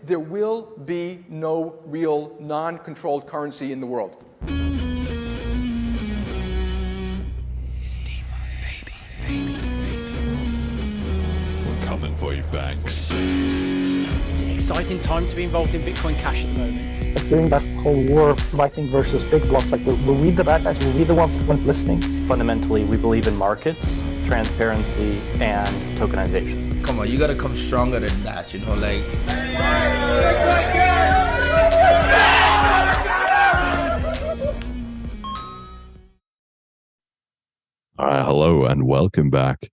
there will be no real non-controlled currency in the world. We're coming for you, banks. It's an exciting time to be involved in Bitcoin Cash at the moment. During that whole war of Lightning versus big blocks, like, were we the bad guys? Were we the ones that weren't listening? Fundamentally, we believe in markets, transparency, and tokenization. Come on, you gotta come stronger than that, you know, like... All right, hello and welcome back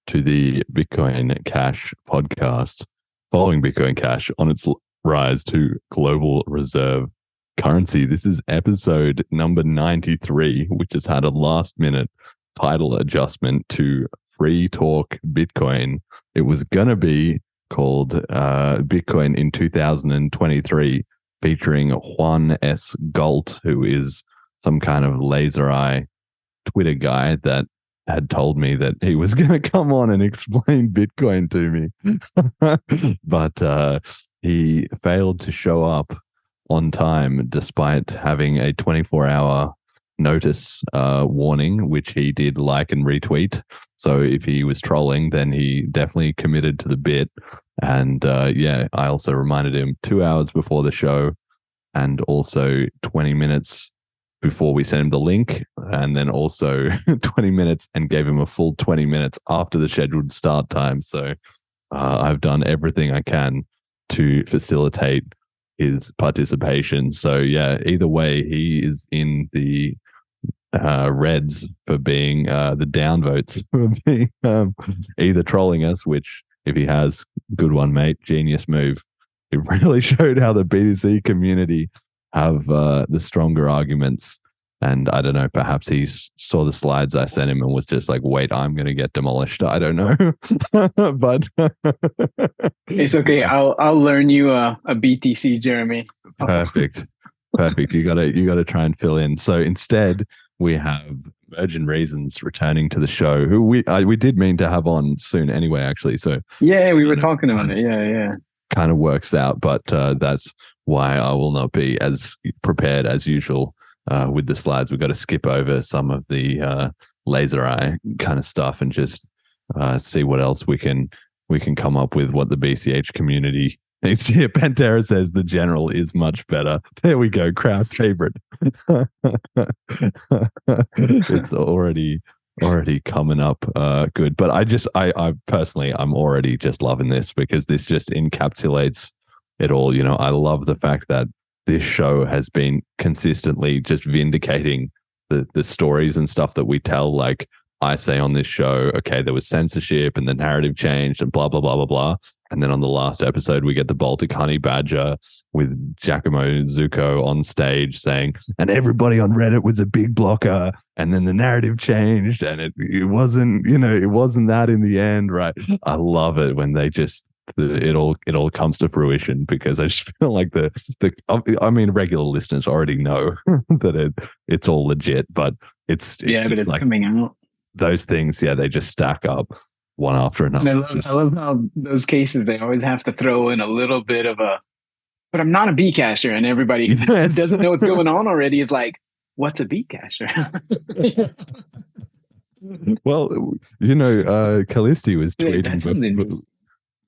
to the Bitcoin Cash podcast, following Bitcoin Cash on its rise to global reserve currency. This is episode number 93, which has had a last-minute title adjustment to Free Talk Bitcoin. It was going to be called Bitcoin in 2023, featuring Juan S. Galt, who is some kind of laser eye Twitter guy that had told me that he was going to come on and explain Bitcoin to me. But he failed to show up on time despite having a 24-hour notice warning, which he did like and retweet. So if he was trolling, then he definitely committed to the bit. And I also reminded him 2 hours before the show and also 20 minutes before we sent him the link, and then also 20 minutes and gave him a full 20 minutes after the scheduled start time. So I've done everything I can to facilitate his participation. So yeah, either way, he is in the reds for being the downvotes for being either trolling us, which if he has, good one, mate, genius move. It really showed how the BTC community have the stronger arguments. And I don't know, perhaps he saw the slides I sent him and was just like, wait, I'm going to get demolished. I don't know. But it's okay. I'll learn you a BTC, Jeremy. Perfect. You gotta try and fill in. So instead we have Emergent Reasons returning to the show, who we did mean to have on soon anyway, actually. So yeah, we were talking about it. Yeah. Kind of works out, but that's why I will not be as prepared as usual with the slides. We've got to skip over some of the laser eye kind of stuff and just see what else we can come up with, what the BCH community needs here. Pantera says the general is much better. There we go, crowd favorite. It's already coming up good. But I personally, I'm already just loving this because this just encapsulates it all. You know, I love the fact that this show has been consistently just vindicating the stories and stuff that we tell. Like I say on this show, okay, there was censorship and the narrative changed and blah, blah, blah, blah, blah. And then on the last episode, we get the Baltic Honey Badger with Giacomo Zucco on stage saying, and everybody on Reddit was a big blocker. And then the narrative changed and it wasn't that in the end, right? I love it when they just, it all comes to fruition, because I just feel like regular listeners already know that it's all legit, but it's but it's like coming out. Those things, they just stack up one after another. And I love how those cases, they always have to throw in a little bit of but I'm not a Bcasher, and everybody who doesn't know what's going on already is like, what's a Bcasher? Well, Callisti was tweeting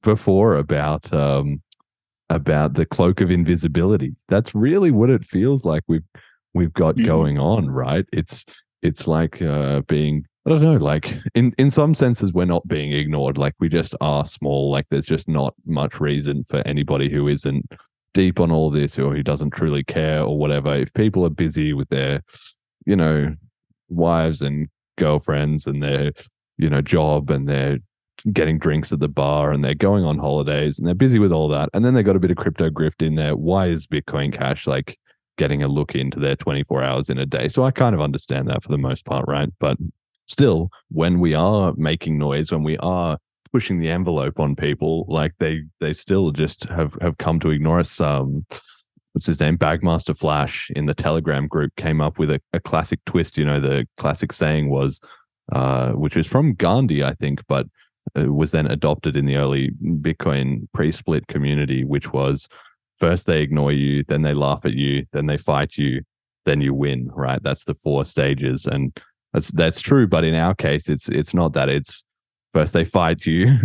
before about the cloak of invisibility. That's really what it feels like we've got going on, right? It's like being, I don't know, like in some senses we're not being ignored, like we just are small, like there's just not much reason for anybody who isn't deep on all this or who doesn't truly care or whatever. If people are busy with their, wives and girlfriends and their, job, and they're getting drinks at the bar and they're going on holidays and they're busy with all that, and then they got a bit of crypto grift in there, why is Bitcoin Cash like getting a look into their 24 hours in a day? So I kind of understand that for the most part, right? But still, when we are making noise, when we are pushing the envelope on people, like they still just have come to ignore us. What's his name? Bagmaster Flash in the Telegram group came up with a classic twist. The classic saying was, which was from Gandhi, I think, but it was then adopted in the early Bitcoin pre-split community, which was first they ignore you, then they laugh at you, then they fight you, then you win, right? That's the 4 stages. And that's true, but in our case, it's not that. It's first they fight you,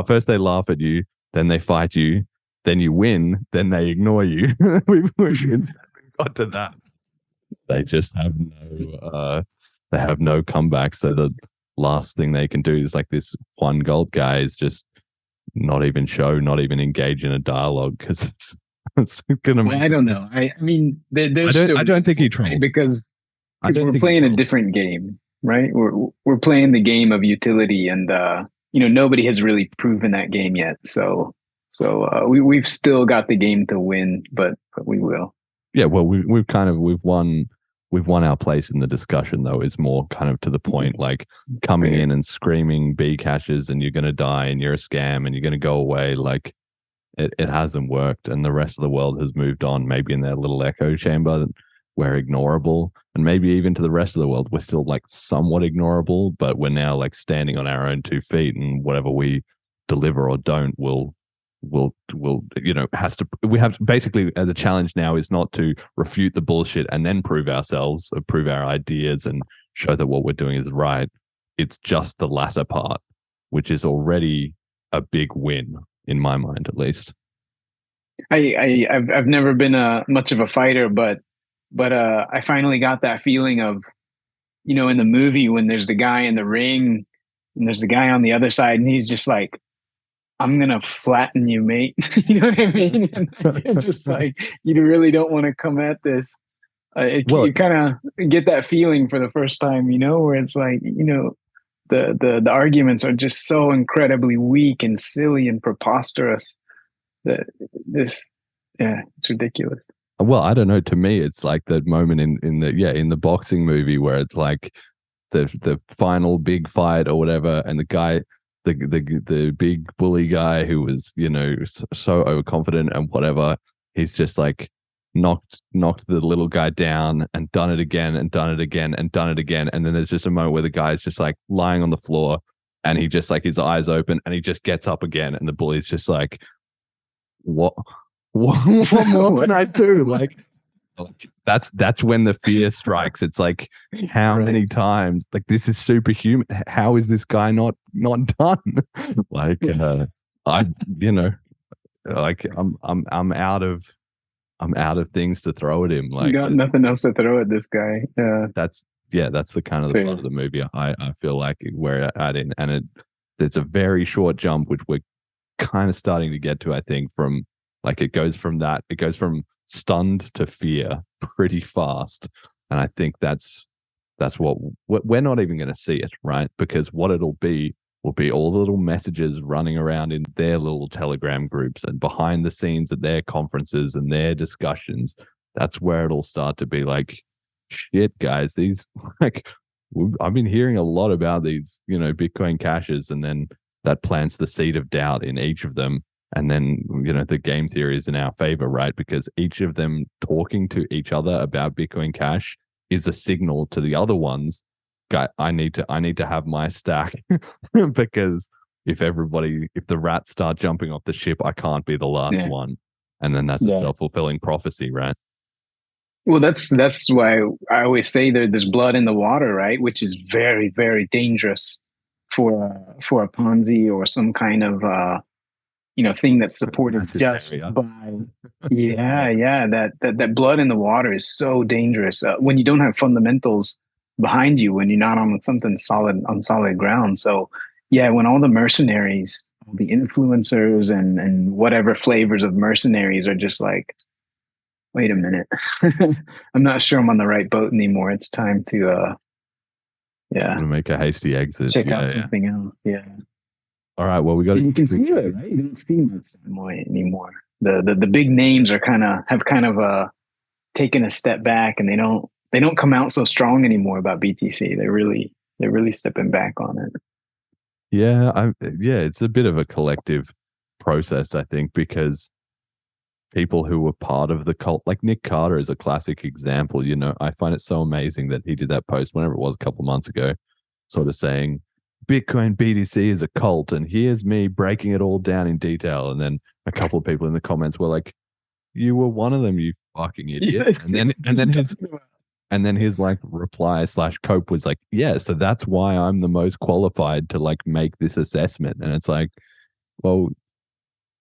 first they laugh at you, then they fight you, then you win, then they ignore you. We've got to that. They just have no comeback. So the last thing they can do is like this Juan Galt guy is just not even engage in a dialogue because it's gonna make. Well, I don't know. I mean, I don't think he trolled because we're playing a different game, right? We're playing the game of utility, and nobody has really proven that game yet. So we've still got the game to win, but we will. Yeah, well, we've won our place in the discussion, though. Is more kind of to the point, like coming in and screaming Bcashes and you're going to die and you're a scam and you're going to go away. Like it hasn't worked, and the rest of the world has moved on. Maybe in their little echo chamber, we're ignorable, and maybe even to the rest of the world, we're still like somewhat ignorable, but we're now like standing on our own 2 feet, and whatever we deliver or don't will we have basically the challenge now is not to refute the bullshit and then prove ourselves or prove our ideas and show that what we're doing is right. It's just the latter part, which is already a big win in my mind, at least. I've never been much of a fighter, but I finally got that feeling of, in the movie when there's the guy in the ring and there's the guy on the other side and he's just like, I'm going to flatten you, mate. You know what I mean? And just like, you really don't want to come at this. You kind of get that feeling for the first time, where it's like, the arguments are just so incredibly weak and silly and preposterous that it's ridiculous. Well, I don't know. To me, it's like that moment in the boxing movie where it's like the final big fight or whatever, and the guy, the big bully guy who was so overconfident and whatever, he's just like knocked the little guy down and done it again and done it again and done it again, and then there's just a moment where the guy's just like lying on the floor and he just like his eyes open and he just gets up again, and the bully's just like, what more can I do? Like that's when the fear strikes. It's like, how many times? Like, this is superhuman. How is this guy not done? Like, I'm out of things to throw at him. Like, you got nothing else to throw at this guy. That's the kind of the part of the movie I feel like we're at in, and it's a very short jump, which we're kind of starting to get to. I think from like it goes from stunned to fear pretty fast, and I think that's what we're not even going to see it, right? Because what it'll be will be all the little messages running around in their little Telegram groups and behind the scenes at their conferences and their discussions. That's where it'll start to be like, shit, guys, these I've been hearing a lot about these, Bitcoin caches, and then that plants the seed of doubt in each of them. And then, the game theory is in our favor, right? Because each of them talking to each other about Bitcoin Cash is a signal to the other ones, guy, I need to have my stack because if the rats start jumping off the ship, I can't be the last one. And then that's a self-fulfilling prophecy, right? Well, that's why I always say there's blood in the water, right? Which is very, very dangerous for a Ponzi or some kind of thing that's supported just by that blood in the water is so dangerous when you don't have fundamentals behind you, when you're not on something on solid ground. So when all the mercenaries, the influencers and whatever flavors of mercenaries are just like, wait a minute, I'm not sure I'm on the right boat anymore. It's time to I'm gonna make a hasty exit. Check out something else. Yeah. All right. Well, we got. You can feel it, right? You don't see much anymore. The big names have kind of taken a step back, and they don't come out so strong anymore about BTC. They're really stepping back on it. Yeah, it's a bit of a collective process, I think, because people who were part of the cult, like Nick Carter is a classic example. I find it so amazing that he did that post, whenever it was, a couple months ago, sort of saying Bitcoin BTC is a cult, and here's me breaking it all down in detail. And then a couple of people in the comments were like, you were one of them, you fucking idiot. And then his like reply / cope was like, yeah, so that's why I'm the most qualified to like make this assessment. And it's like, well,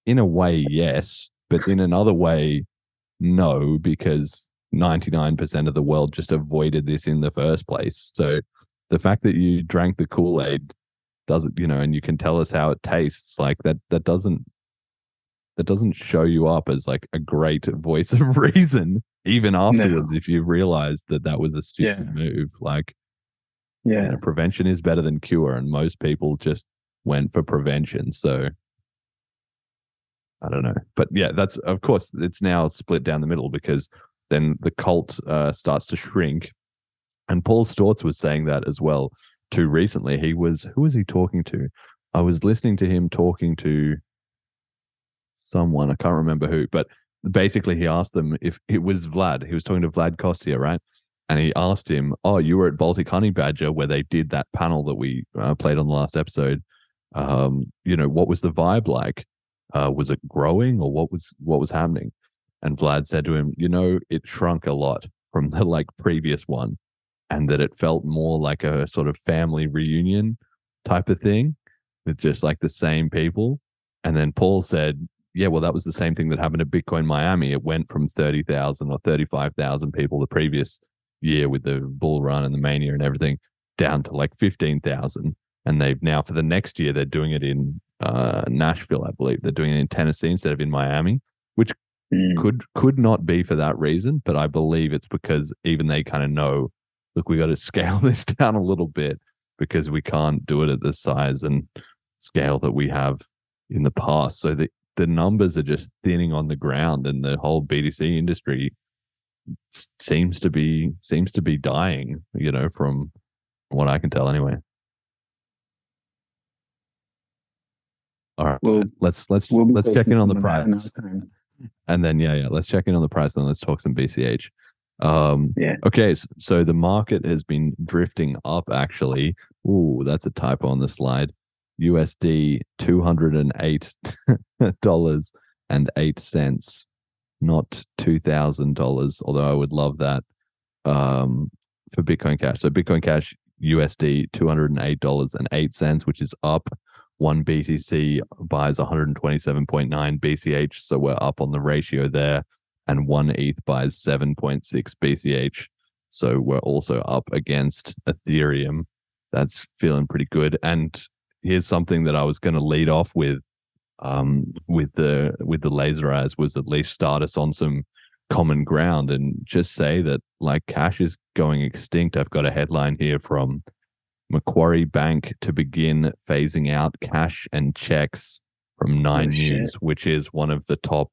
in a way, yes, but in another way, no, because 99% of the world just avoided this in the first place. So the fact that you drank the Kool-Aid doesn't, and you can tell us how it tastes, like that doesn't show you up as like a great voice of reason, even afterwards, if you realize that was a stupid move. Like, prevention is better than cure, and most people just went for prevention. So I don't know. But yeah, that's, of course, it's now split down the middle because then the cult starts to shrink. And Paul Stortz was saying that as well too recently. Who was he talking to? I was listening to him talking to someone, I can't remember who, but basically he asked them if it was Vlad. He was talking to Vlad Kostia, right? And he asked him, oh, you were at Baltic Honey Badger where they did that panel that we played on the last episode. What was the vibe like? Was it growing, or what was happening? And Vlad said to him, it shrunk a lot from the like previous one, and that it felt more like a sort of family reunion type of thing with just like the same people. And then Paul said, yeah, well, that was the same thing that happened at Bitcoin Miami. It went from 30,000 or 35,000 people the previous year with the bull run and the mania and everything down to like 15,000. And they've now, for the next year, they're doing it in Nashville, I believe. They're doing it in Tennessee instead of in Miami, which could not be for that reason. But I believe it's because even they kind of know, look, we got to scale this down a little bit because we can't do it at the size and scale that we have in the past. So the numbers are just thinning on the ground, and the whole BTC industry seems to be dying, from what I can tell anyway. All right, well, let's check in on the price, and then let's check in on the price, and then let's talk some BCH. Okay, so the market has been drifting up. Actually, that's a typo on the slide. USD $208.08, not $2,000. Although I would love that for Bitcoin Cash. So Bitcoin Cash USD $208.08, which is up. 1 BTC buys 127.9 BCH, so we're up on the ratio there. And 1 ETH buys 7.6 BCH, so we're also up against Ethereum. That's feeling pretty good. And here's something that I was going to lead off with the laser eyes, was at least start us on some common ground and just say that like cash is going extinct. I've got a headline here from Macquarie Bank to begin phasing out cash and checks from 9 News, which is one of the top,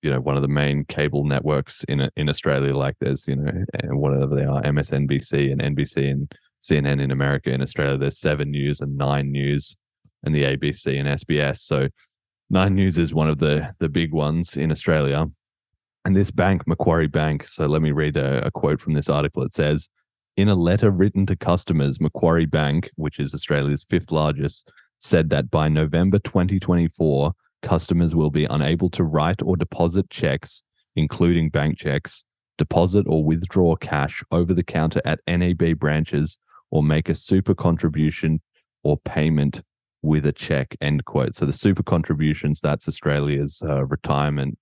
one of the main cable networks in Australia. Like there's, whatever they are, MSNBC and NBC and CNN in America. In Australia, there's 7 News and 9 News and the ABC and SBS. So 9 News is one of the big ones in Australia. And this bank, Macquarie Bank, so let me read a quote from this article. It says, in a letter written to customers, Macquarie Bank, which is Australia's 5th largest, said that by November 2024, customers will be unable to write or deposit checks, including bank checks, deposit or withdraw cash over the counter at NAB branches, or make a super contribution or payment with a check, end quote. So the super contributions, that's Australia's retirement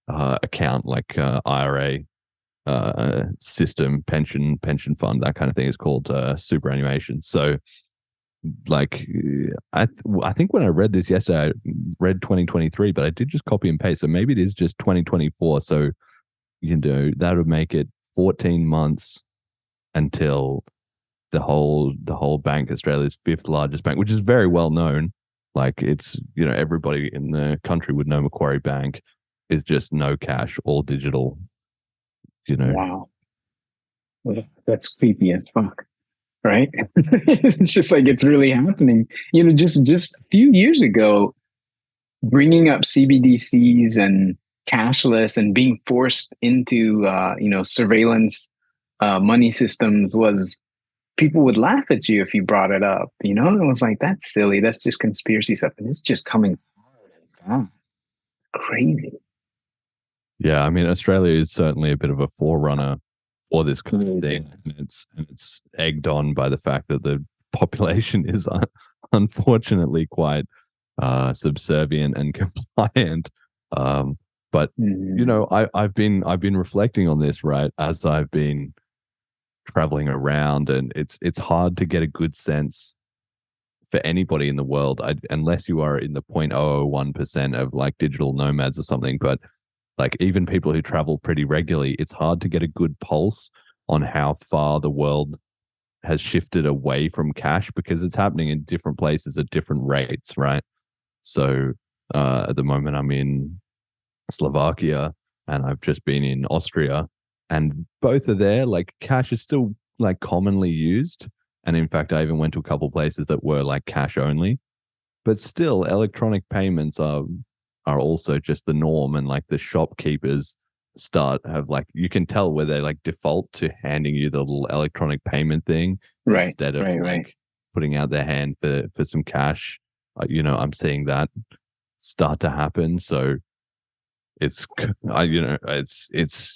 account, like IRA system, pension fund, that kind of thing is called superannuation. So like I think when I read this yesterday, I read 2023, but I did just copy and paste. So maybe it is just 2024. So that would make it 14 months until the whole bank, Australia's 5th largest bank, which is very well known. Like it's, everybody in the country would know Macquarie Bank is just no cash, all digital. Wow. Well, that's creepy as fuck, right? It's just like it's really happening. Just a few years ago, bringing up CBDCs and cashless and being forced into surveillance money systems was, people would laugh at you if you brought it up. It was like, that's silly. That's just conspiracy stuff, and it's just coming hard and fast. Crazy. Yeah, I mean, Australia is certainly a bit of a forerunner for this kind of thing, and it's egged on by the fact that the population is unfortunately quite subservient and compliant. But you know, I've been reflecting on this, right, as I've been traveling around, and it's hard to get a good sense for anybody in the world, unless you are in the 0.001% of like digital nomads or something. But like even people who travel pretty regularly, it's hard to get a good pulse on how far the world has shifted away from cash, because it's happening in different places at different rates, right? So at the moment, I'm in Slovakia and I've just been in Austria, and both are there. Like cash is still like commonly used. And in fact, I even went to a couple places that were like cash only, but still electronic payments are also just the norm. And like the shopkeepers have like, you can tell where they like default to handing you the little electronic payment thing instead of like putting out their hand for some cash. You know, I'm seeing that start to happen. So it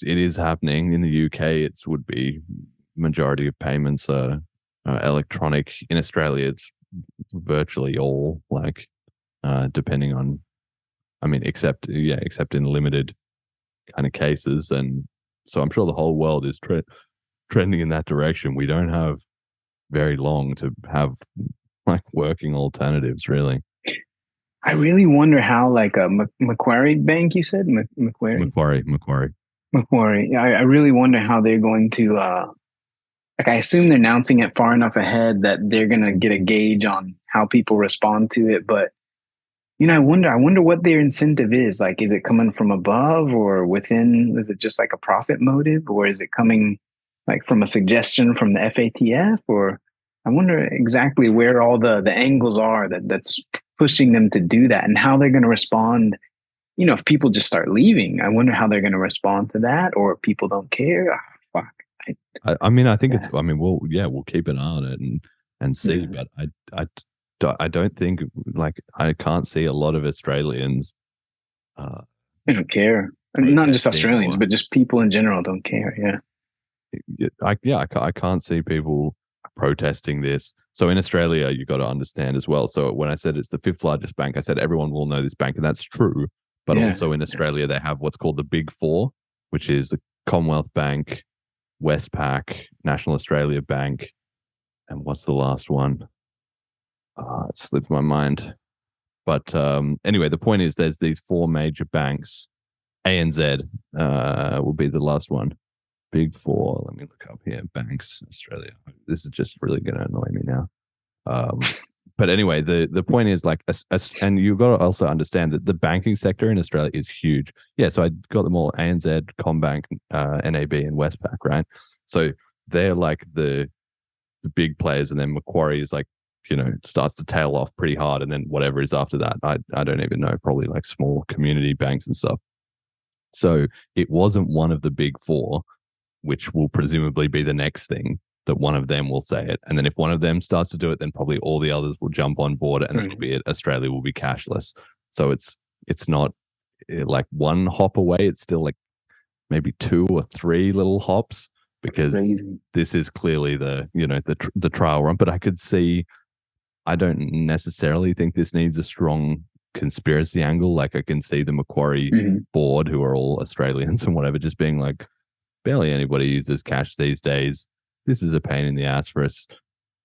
is happening in the UK. It would be majority of payments are electronic. In Australia, it's virtually all like, depending on, I mean, except in limited kind of cases. And so I'm sure the whole world is trending in that direction. We don't have very long to have like working alternatives, really. I really wonder how, like a Macquarie Bank, you said Macquarie. I really wonder how they're going to. Like, I assume they're announcing it far enough ahead that they're going to get a gauge on how people respond to it. But you know, I wonder what their incentive is. Like, is it coming from above or within? Is it just like a profit motive, or is it coming like from a suggestion from the FATF? Or I wonder exactly where all the angles are that's pushing them to do that, and how they're going to respond. You know, if people just start leaving, I wonder how they're going to respond to that, or if people don't care. Oh, fuck. I mean, I think it's. I mean, we'll keep an eye on it and see. But I don't think, like, I can't see a lot of Australians. They don't care. Not just Australians, but just people in general don't care. Yeah. I can't see people protesting this. So in Australia, you got to understand as well. So when I said it's the fifth largest bank, I said everyone will know this bank, and that's true. But also in Australia, they have what's called the Big Four, which is the Commonwealth Bank, Westpac, National Australia Bank, and what's the last one? It slipped my mind. But anyway, the point is there's these four major banks. ANZ will be the last one. Big Four. Let me look up here. Banks, Australia. This is just really going to annoy me now. But anyway, the point is, like, and you've got to also understand that the banking sector in Australia is huge. Yeah, so I got them all: ANZ, Combank, NAB, and Westpac, right? So they're like the big players, and then Macquarie is like, you know, starts to tail off pretty hard, and then whatever is after that, I don't even know. Probably like small community banks and stuff. So it wasn't one of the big four, which will presumably be the next thing, that one of them will say it. And then if one of them starts to do it, then probably all the others will jump on board, and it'll be it. Australia will be cashless. So it's not like one hop away. It's still like maybe 2 or 3 little hops, because this is clearly the trial run. But I don't necessarily think this needs a strong conspiracy angle. Like, I can see the Macquarie board, who are all Australians and whatever, just being like, barely anybody uses cash these days. This is a pain in the ass for us.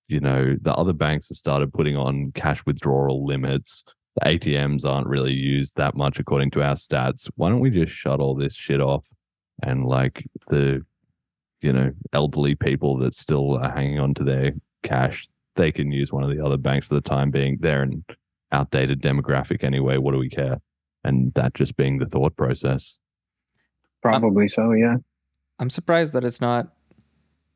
You know, the other banks have started putting on cash withdrawal limits. The ATMs aren't really used that much according to our stats. Why don't we just shut all this shit off? And like the, you know, elderly people that still are hanging on to their cash, they can use one of the other banks for the time being. They're an outdated demographic anyway. What do we care? And that just being the thought process. Probably so, yeah. I'm surprised that it's not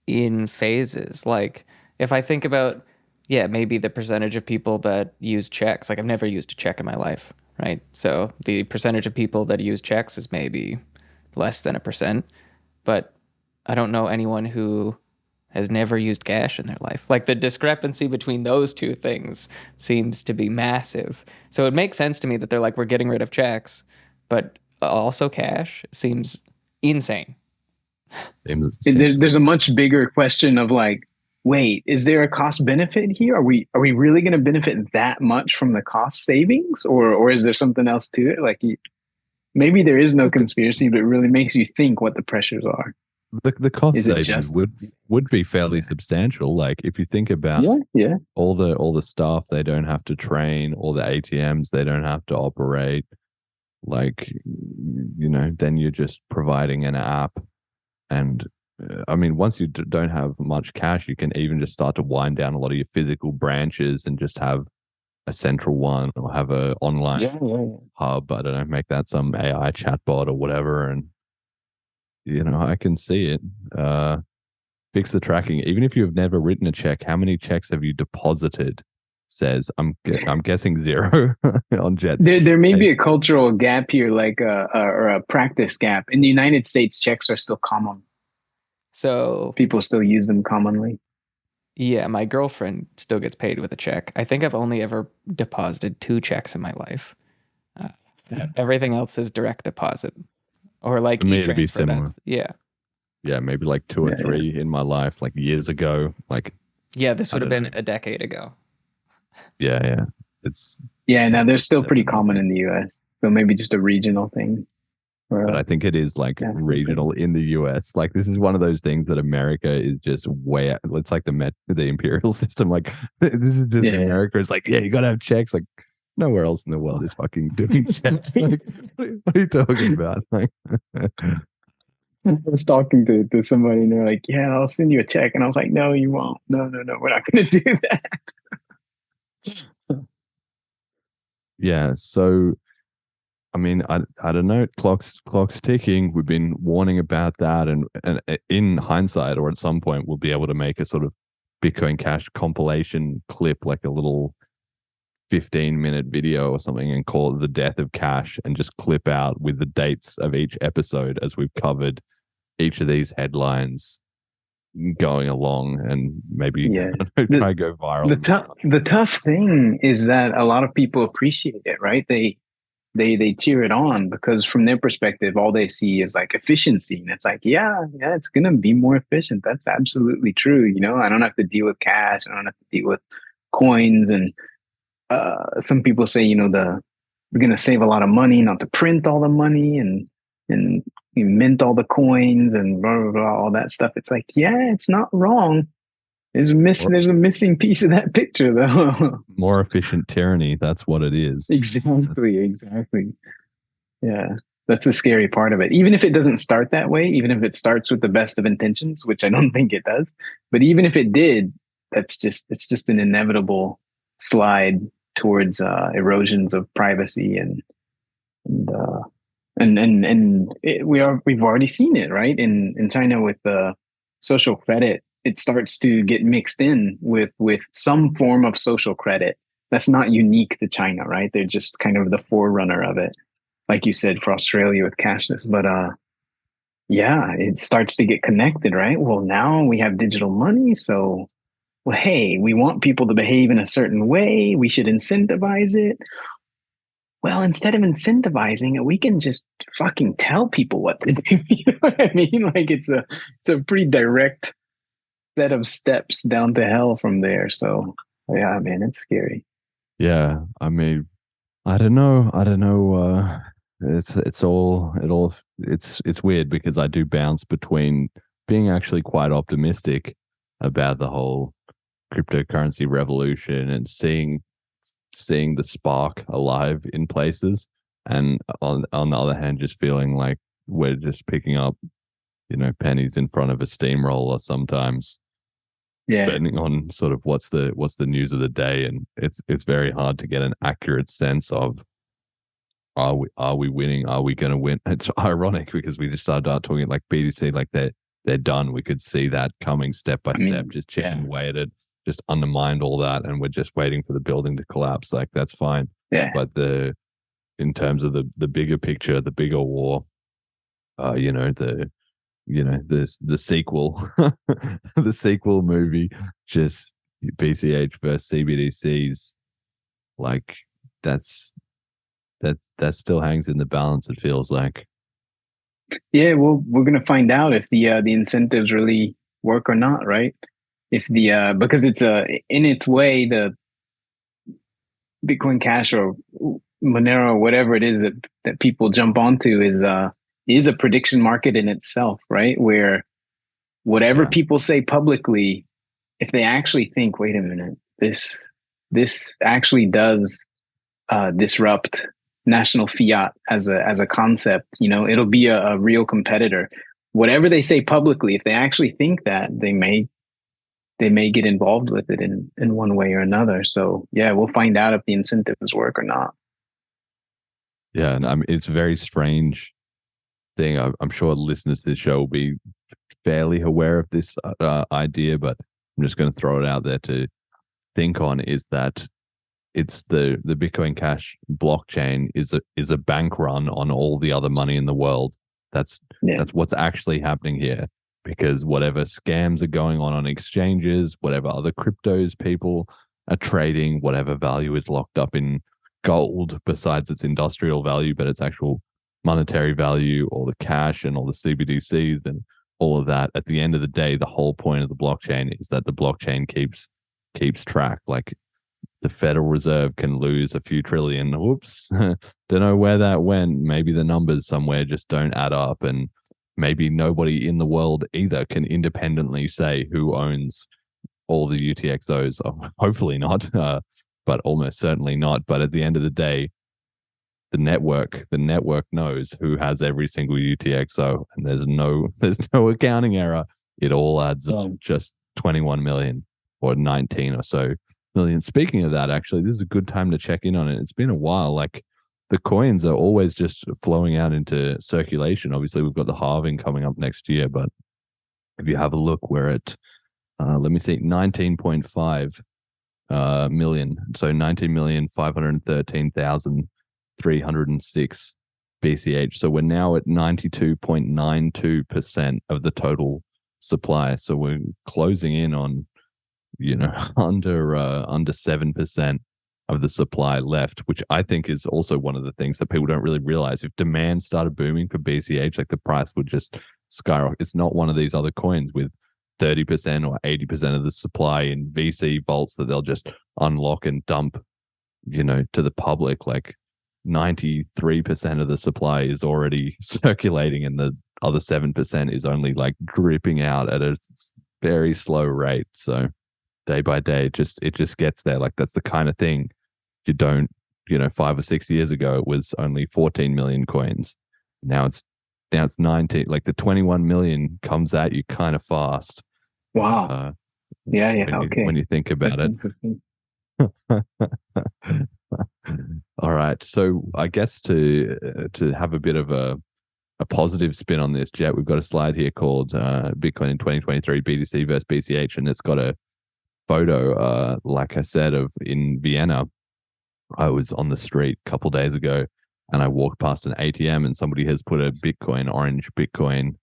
in phases. Like, if I think about, maybe the percentage of people that use checks, like, I've never used a check in my life, right? So the percentage of people that use checks is maybe less than 1%, but I don't know anyone who has never used cash in their life. Like, the discrepancy between those two things seems to be massive. So it makes sense to me that they're like, we're getting rid of checks, but also cash seems insane. There's a much bigger question of like, wait, is there a cost benefit here? Are we really going to benefit that much from the cost savings, or is there something else to it? Like, maybe there is no conspiracy, but it really makes you think what the pressures are. The cost Is it savings just- would be fairly substantial. Like if you think about Yeah. all the staff they don't have to train, all the ATMs they don't have to operate, like then you're just providing an app. And I mean, once you don't have much cash, you can even just start to wind down a lot of your physical branches and just have a central one, or have a online hub. I don't know, make that some AI chatbot or whatever. And I can see it. Fix the tracking. Even if you've never written a check, how many checks have you deposited? Says I'm guessing 0 on Jets. There may be a cultural gap here, like or a practice gap. In the United States, checks are still common. So People still use them commonly. yeah, my girlfriend still gets paid with a check. I think I've only ever deposited 2 checks in my life. Everything else is direct deposit or like For me, it'd be e-transfer. similar. Yeah, Maybe like 2 or 3 in my life, like years ago. Like this would have don't been a decade ago. yeah. It's Now they're still pretty common in the U.S. So maybe just a regional thing. but I think it is like regional in the US. Like this is one of those things that America is just way out. It's like the imperial system. Like this is just America. It's like, you gotta have checks. Like nowhere else in the world is fucking doing checks. Like, what are you talking about? Like I was talking to somebody and they're like, yeah, I'll send you a check. And I was like, no, you won't. No, we're not going to do that. yeah. So I mean, I don't know. Clock's ticking. We've been warning about that, and in hindsight, or at some point, we'll be able to make a sort of Bitcoin Cash compilation clip, like a little 15-minute video or something, and call it "The Death of Cash," and just clip out with the dates of each episode as we've covered each of these headlines going along, and maybe try to go viral. The tough thing is that a lot of people appreciate it, right? They cheer it on because from their perspective, all they see is like efficiency. And it's like, yeah, it's going to be more efficient. That's absolutely true. I don't have to deal with cash. I don't have to deal with coins. And some people say, we're going to save a lot of money, not to print all the money and you mint all the coins and blah, blah, blah, all that stuff. It's like, it's not wrong. There's a missing piece of that picture, though. More efficient tyranny. That's what it is. Exactly. Yeah, that's the scary part of it. Even if it doesn't start that way, even if it starts with the best of intentions, which I don't think it does, but even if it did, it's just an inevitable slide towards erosions of privacy we've already seen it, right? In China with the social credit. It starts to get mixed in with some form of social credit that's not unique to China, right? They're just kind of the forerunner of it, like you said, for Australia with cashless. But it starts to get connected, right? Well, now we have digital money, so hey, we want people to behave in a certain way. We should incentivize it. Well, instead of incentivizing it, we can just fucking tell people what to do. You know what I mean? Like it's a pretty direct set of steps down to hell from there. So yeah, man, it's scary. Yeah, I mean, I don't know. It's weird because I do bounce between being actually quite optimistic about the whole cryptocurrency revolution and seeing the spark alive in places, and on the other hand, just feeling like we're just picking up, pennies in front of a steamroller sometimes. Yeah. Depending on sort of what's the news of the day, and it's very hard to get an accurate sense of are we winning? Are we going to win? It's ironic because we just started out talking like BTC, like they're done. We could see that coming step by step, just chipping away at it, just undermined all that, and we're just waiting for the building to collapse. Like that's fine. Yeah. But in terms of the bigger picture, the bigger war, the sequel, the sequel movie, just BCH versus CBDCs, like that's that still hangs in the balance. It feels like. Yeah, well, we're gonna find out if the incentives really work or not, right? If the because it's in its way, the Bitcoin Cash or Monero or whatever it is that people jump onto is a prediction market in itself, right? Where whatever Yeah. people say publicly, if they actually think, wait a minute, this actually does disrupt national fiat as a concept, it'll be a real competitor. Whatever they say publicly, if they actually think that, they may get involved with it in one way or another. So yeah, we'll find out if the incentives work or not. Yeah, and I mean, it's a very strange thing. I'm sure listeners to this show will be fairly aware of this idea, but I'm just going to throw it out there to think on. Is that it's the Bitcoin Cash blockchain is a bank run on all the other money in the world. That's what's actually happening here, because whatever scams are going on exchanges, whatever other cryptos people are trading, whatever value is locked up in gold besides its industrial value, but its actual monetary value, all the cash and all the CBDCs and all of that. At the end of the day, the whole point of the blockchain is that the blockchain keeps track. Like, the Federal Reserve can lose a few trillion. Whoops. Don't know where that went. Maybe the numbers somewhere just don't add up. And maybe nobody in the world either can independently say who owns all the UTXOs. Hopefully not, but almost certainly not. But at the end of the day, the network knows who has every single UTXO, and there's no accounting error. It all adds up. Just 21 million or 19 or so million. Speaking of that, actually, this is a good time to check in on it. It's been a while. Like, the coins are always just flowing out into circulation. Obviously, we've got the halving coming up next year, but if you have a look, we're at let me see, 19.5 million. So 19,513,306 BCH. So we're now at 92.92% of the total supply. So we're closing in on, under 7% of the supply left, which I think is also one of the things that people don't really realize. If demand started booming for BCH, like, the price would just skyrocket. It's not one of these other coins with 30% or 80% of the supply in VC vaults that they'll just unlock and dump, to the public. Like, 93% of the supply is already circulating, and the other 7% is only like dripping out at a very slow rate. So day by day, it just gets there. Like, that's the kind of thing you don't, 5 or 6 years ago, it was only 14 million coins. Now it's 19. Like, the 21 million comes at you kind of fast. Wow. Okay. When you think about That's it. All right. So I guess to have a bit of a positive spin on this, Jet, we've got a slide here called Bitcoin in 2023, BTC versus BCH, and it's got a photo, like I said, of in Vienna. I was on the street a couple days ago, and I walked past an ATM, and somebody has put a orange Bitcoin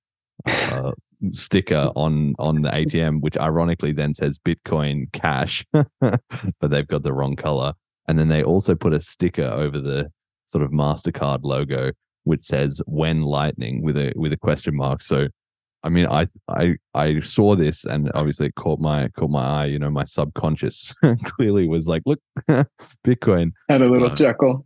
sticker on the ATM, which ironically then says Bitcoin Cash, but they've got the wrong color. And then they also put a sticker over the sort of MasterCard logo, which says "When Lightning" with a question mark. So, I mean, I saw this, and obviously it caught my eye. My subconscious clearly was like, "Look, Bitcoin." Had a little chuckle.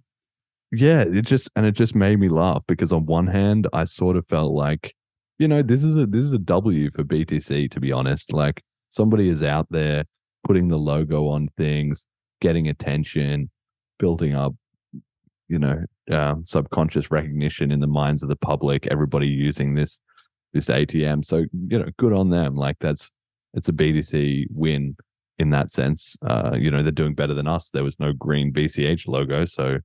Yeah, it just made me laugh, because on one hand, I sort of felt like, this is a W for BTC, to be honest. Like, somebody is out there putting the logo on things, getting attention, building up, subconscious recognition in the minds of the public. Everybody using this ATM. So, good on them. Like, it's a BTC win in that sense. They're doing better than us. There was no green BCH logo, so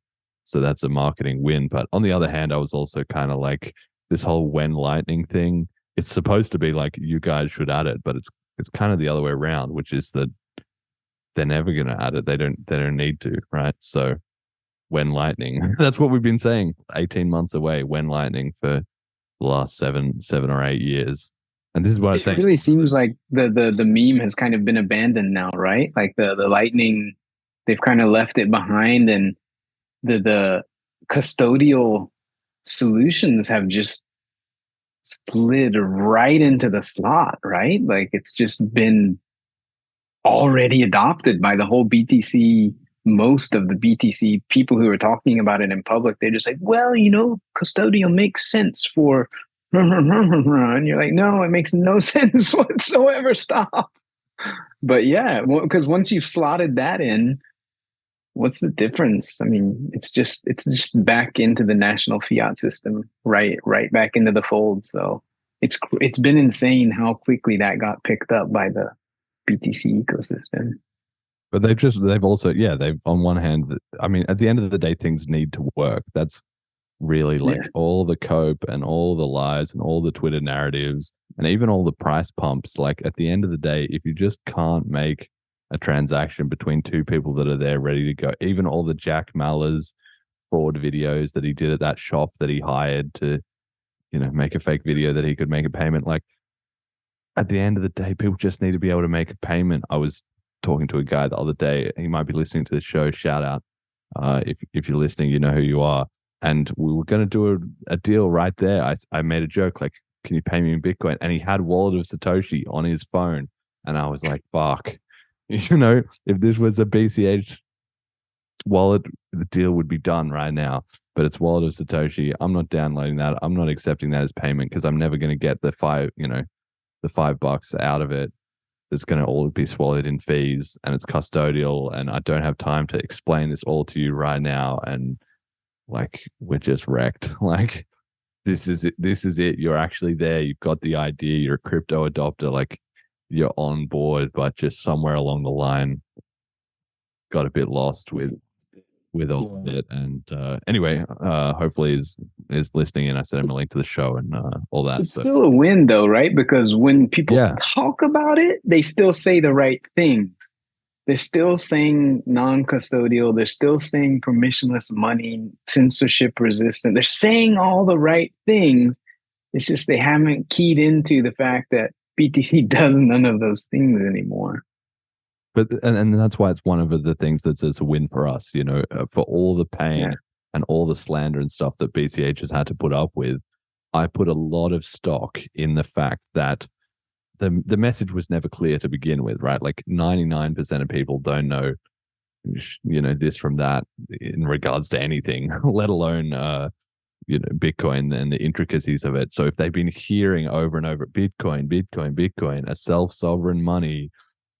that's a marketing win. But on the other hand, I was also kind of like, this whole "When Lightning" thing, it's supposed to be like, you guys should add it, but it's kind of the other way around, which is that they're never going to add it. They don't need to, right? So, "When Lightning," that's what we've been saying, 18 months away, "When Lightning" for the last 7 or 8 years. And this is what I say. It really seems like the meme has kind of been abandoned now, right? Like, the Lightning, they've kind of left it behind, and the custodial solutions have just slid right into the slot, right? Like it's just been already adopted by the whole BTC. Most of the BTC people who are talking about it in public, they're just like, well, custodial makes sense for, and you're like, no, it makes no sense whatsoever. Stop. But yeah, because once you've slotted that in, what's the difference? I mean, it's just back into the national fiat system, right back into the fold. So it's been insane how quickly that got picked up by the BTC ecosystem. But they've also, they've, on one hand, I mean, at the end of the day, things need to work. That's really like all the cope and all the lies and all the Twitter narratives and even all the price pumps. Like at the end of the day, if you just can't make a transaction between two people that are there ready to go, even all the Jack Mallers fraud videos that he did at that shop that he hired to, make a fake video that he could make a payment. Like at the end of the day, people just need to be able to make a payment. I was talking to a guy the other day. He might be listening to the show. Shout out. If you're listening, you know who you are. And we were going to do a deal right there. I made a joke like, can you pay me in Bitcoin? And he had Wallet of Satoshi on his phone. And I was like, fuck, if this was a BCH wallet, the deal would be done right now. But it's Wallet of Satoshi. I'm not downloading that. I'm not accepting that as payment because I'm never going to get the $5 out of it. It's going to all be swallowed in fees and it's custodial. And I don't have time to explain this all to you right now. And like, we're just wrecked. Like, this is it. This is it. You're actually there. You've got the idea. You're a crypto adopter. Like, you're on board, but just somewhere along the line, got a bit lost with all of it. And anyway, hopefully is listening. And I sent him a link to the show and all that. It's still a win, though, right? Because when people Yeah. talk about it, they still say the right things. They're still saying non-custodial. They're still saying permissionless money, censorship resistant. They're saying all the right things. It's just they haven't keyed into the fact that BTC does none of those things anymore. But and that's why it's one of the things that's a win for us, for all the pain and all the slander and stuff that BCH has had to put up with. I put a lot of stock in the fact that the message was never clear to begin with, right? Like 99% of people don't know, this from that in regards to anything, let alone, Bitcoin and the intricacies of it. So if they've been hearing over and over, Bitcoin, a self-sovereign money,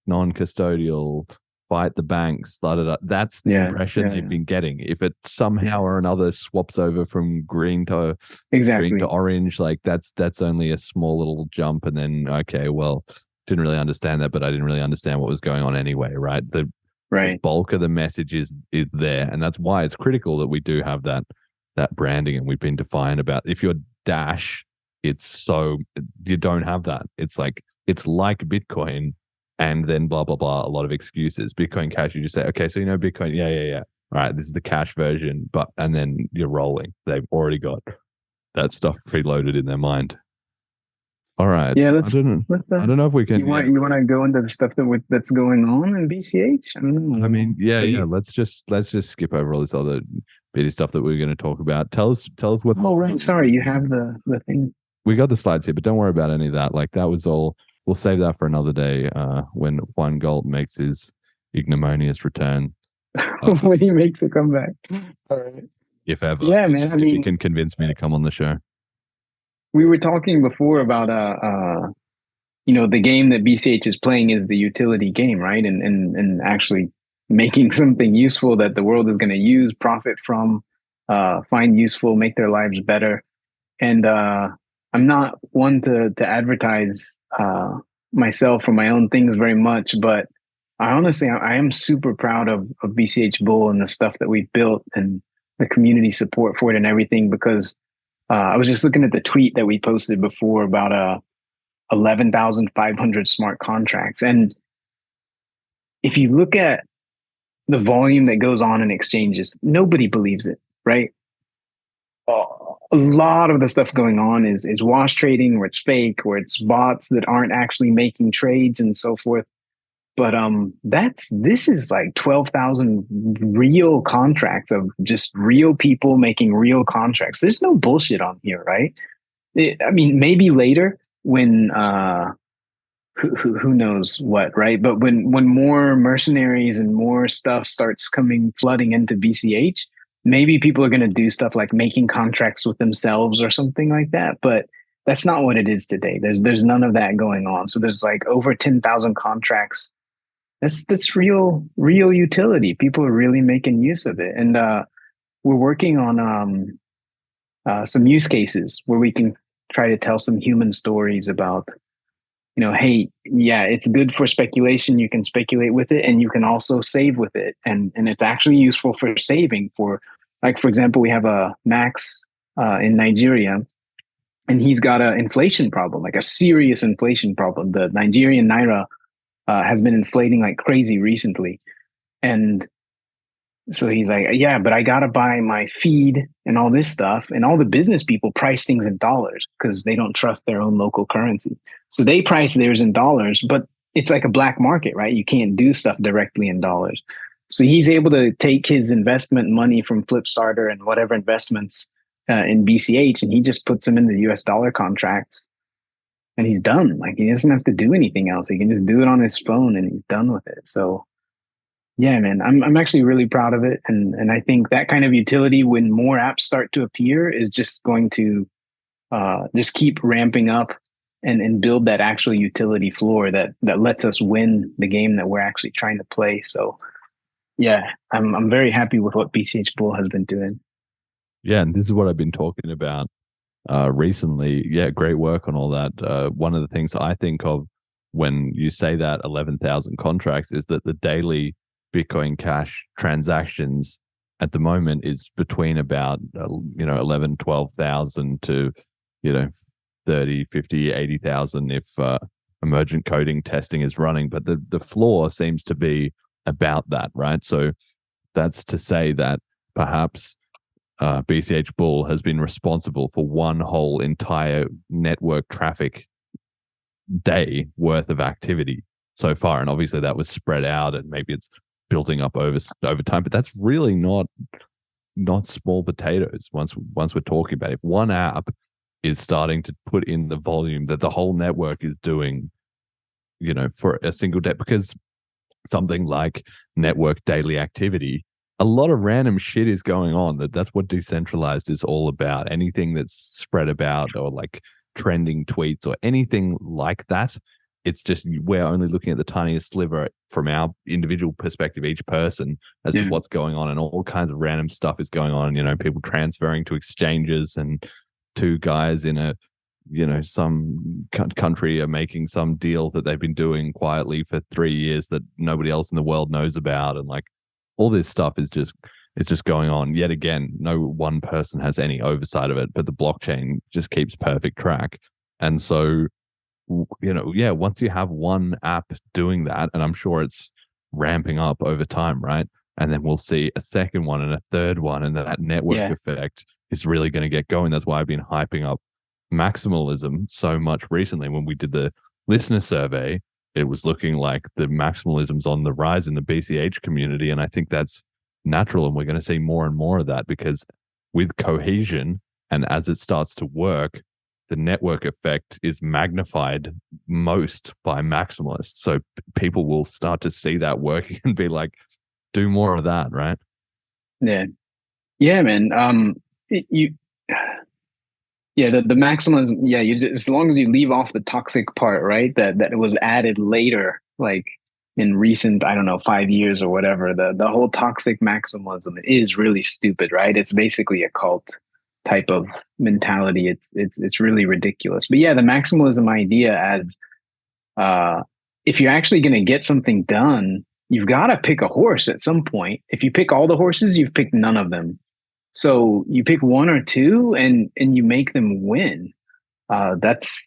non-custodial, fight the banks, that's the impression they've been getting. If it somehow or another swaps over from green to orange, like that's only a small little jump. And then, okay, well, didn't really understand that, but I didn't really understand what was going on anyway, right? The bulk of the message is there. And that's why it's critical that we do have that branding. And we've been defiant about, if you're Dash, you don't have that. It's like Bitcoin, and then blah, blah, blah, a lot of excuses. Bitcoin Cash, you just say, okay, so Bitcoin, yeah. All right, this is the cash version, and then you're rolling. They've already got that stuff preloaded in their mind. All right. Yeah, I don't know if we can. You want to go into the stuff that's going on in BCH? I don't know. I mean, yeah. Let's just skip over all this other bitty stuff that we're going to talk about. Tell us what. Oh, right. Sorry, you have the thing. We got the slides here, but don't worry about any of that. Like that was all. We'll save that for another day when Juan Galt makes his ignominious return. When he makes a comeback. All right. If ever. Yeah, man. If you can convince me to come on the show. We were talking before about the game that BCH is playing is the utility game, right? And actually making something useful that the world is going to use, profit from, find useful, make their lives better. And I'm not one to advertise myself or my own things very much, but I am super proud of BCH Bull and the stuff that we've built and the community support for it and everything, because I was just looking at the tweet that we posted before about 11,500 smart contracts. And if you look at the volume that goes on in exchanges, nobody believes it, right? A lot of the stuff going on is wash trading, where it's fake, where it's bots that aren't actually making trades and so forth. But this is like 12,000 real contracts of just real people making real contracts. There's no bullshit on here, right? I mean, maybe later when who knows what, right? But when more mercenaries and more stuff starts flooding into BCH, maybe people are going to do stuff like making contracts with themselves or something like that. But that's not what it is today. There's none of that going on. So there's like over 10,000 contracts. That's real utility. People are really making use of it, and we're working on some use cases where we can try to tell some human stories about, hey, yeah, it's good for speculation. You can speculate with it, and you can also save with it, and it's actually useful for saving. For like, for example, we have a Max in Nigeria, and he's got an inflation problem, like a serious inflation problem. The Nigerian naira has been inflating like crazy recently, and so he's like, yeah, but I gotta buy my feed and all this stuff. And all the business people price things in dollars because they don't trust their own local currency. So they price theirs in dollars, but it's like a black market, right? You can't do stuff directly in dollars. So he's able to take his investment money from Flipstarter and whatever investments in BCH, and he just puts them in the US dollar contracts, and he's done. Like, he doesn't have to do anything else. He can just do it on his phone and he's done with it. So yeah, man, I'm actually really proud of it. And I think that kind of utility, when more apps start to appear, is just going to just keep ramping up and build that actual utility floor that lets us win the game that we're actually trying to play. So yeah, I'm very happy with what BCH Bull has been doing. Yeah, and this is what I've been talking about recently. Yeah, great work on all that. One of the things I think of when you say that 11,000 contracts is that the daily Bitcoin Cash transactions at the moment is between about 11, 12,000 to 30, 50, 80,000 if emergent coding testing is running. But the floor seems to be about that, right? So that's to say that perhaps BCH Bull has been responsible for one whole entire network traffic day worth of activity so far, and obviously that was spread out, and maybe it's building up over time, but that's really not small potatoes. Once we're talking about it, if one app is starting to put in the volume that the whole network is doing, for a single day, because something like network daily activity, a lot of random shit is going on. That's what decentralized is all about. Anything that's spread about, or like trending tweets or anything like that, it's just we're only looking at the tiniest sliver from our individual perspective, each person, as to what's going on, and all kinds of random stuff is going on. People transferring to exchanges, and two guys in a some country are making some deal that they've been doing quietly for 3 years that nobody else in the world knows about, and like all this stuff is just going on. Yet again, no one person has any oversight of it, but the blockchain just keeps perfect track. And so once you have one app doing that, and I'm sure it's ramping up over time, right? And then we'll see a second one and a third one, and that network effect is really going to get going. That's why I've been hyping up maximalism so much recently. When we did the listener survey, it was looking like the maximalism's on the rise in the BCH community, and I think that's natural, and we're going to see more and more of that, because with cohesion, and as it starts to work, the network effect is magnified most by maximalists. So people will start to see that working and be like, do more of that, right? Yeah, man. The maximalism. Yeah, as long as you leave off the toxic part, right? That it was added later, like in recent, I don't know, 5 years or whatever. The whole toxic maximalism is really stupid, right? It's basically a cult type of mentality. It's really ridiculous. But yeah, the maximalism idea as if you're actually going to get something done, you've got to pick a horse at some point. If you pick all the horses, you've picked none of them. So you pick one or two and you make them win. That's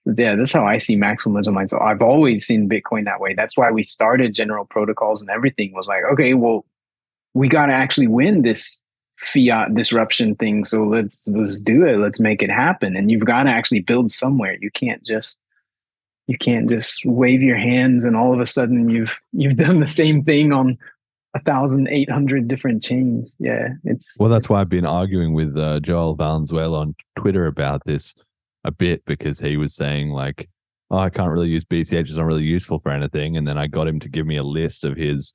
how I see maximalism. I've always seen Bitcoin that way. That's why we started general protocols, and everything was like, okay, well, we got to actually win this fiat disruption thing. So let's do it. Let's make it happen. And you've got to actually build somewhere. You can't just You can't just wave your hands and all of a sudden you've done the same thing on 1,800 different chains. Yeah, well, that's why I've been arguing with Joel Valenzuela on Twitter about this a bit, because he was saying like, oh, I can't really use BCH, it's not really useful for anything. And then I got him to give me a list of his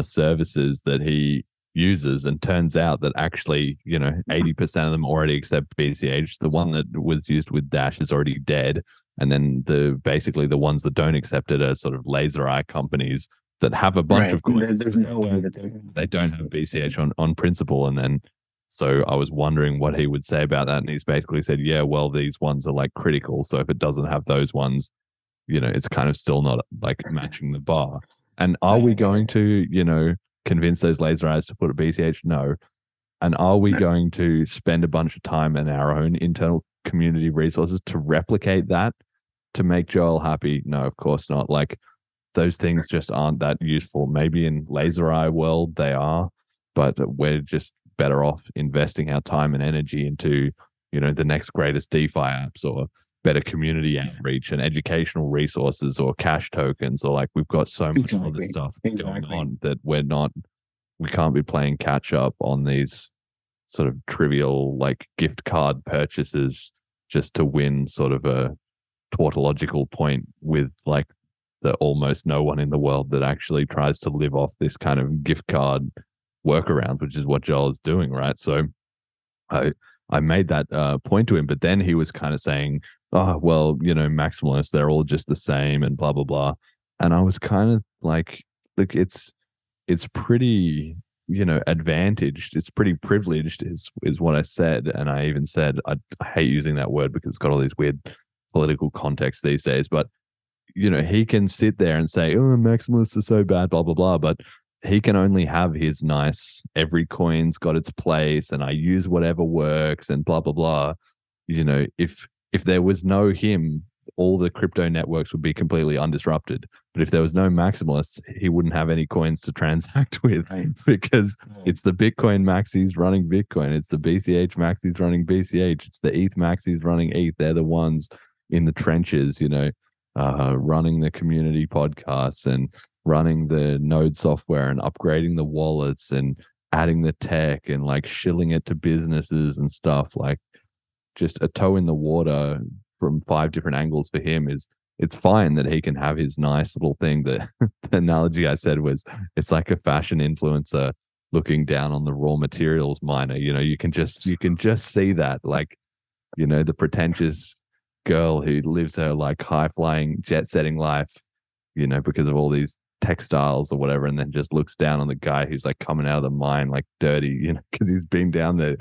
services that he uses, and turns out that actually, 80% of them already accept BCH. The one that was used with Dash is already dead. And then basically the ones that don't accept it are sort of laser eye companies that have a bunch of coins. There's no way that they don't have BCH on principle. And then, so I was wondering what he would say about that. And he's basically said, yeah, well, these ones are like critical. So if it doesn't have those ones, it's kind of still not like matching the bar. And are we going to, convince those laser eyes to put a BCH? No. And are we going to spend a bunch of time and our own internal community resources to replicate that to make Joel happy? No, of course not. Like, those things just aren't that useful. Maybe in laser eye world they are, but we're just better off investing our time and energy into, the next greatest DeFi apps, or better community outreach and educational resources, or cash tokens, or like we've got so much other stuff going on that we can't be playing catch up on these sort of trivial like gift card purchases just to win sort of a tautological point with like the almost no one in the world that actually tries to live off this kind of gift card workaround, which is what Joel is doing, right? So I made that point to him, but then he was kind of saying, oh, well, maximalists, they're all just the same and blah, blah, blah. And I was kind of like, look, it's pretty, advantaged. It's pretty privileged is what I said. And I even said, I hate using that word because it's got all these weird political context these days, but he can sit there and say, oh, maximalists are so bad, blah, blah, blah. But he can only have his nice, every coin's got its place and I use whatever works and blah, blah, blah. If there was no him, all the crypto networks would be completely undisrupted. But if there was no maximalists, he wouldn't have any coins to transact with, because it's the Bitcoin maxis running Bitcoin. It's the BCH maxis running BCH. It's the ETH maxis running ETH. They're the ones in the trenches, running the community podcasts and running the node software and upgrading the wallets and adding the tech and like shilling it to businesses and stuff. Like, just a toe in the water from 5 different angles for him it's fine that he can have his nice little thing. That the analogy I said was, it's like a fashion influencer looking down on the raw materials miner. You can just see that, like, the pretentious girl who lives her like high flying jet setting life, because of all these textiles or whatever, and then just looks down on the guy who's like coming out of the mine like dirty, because he's been down there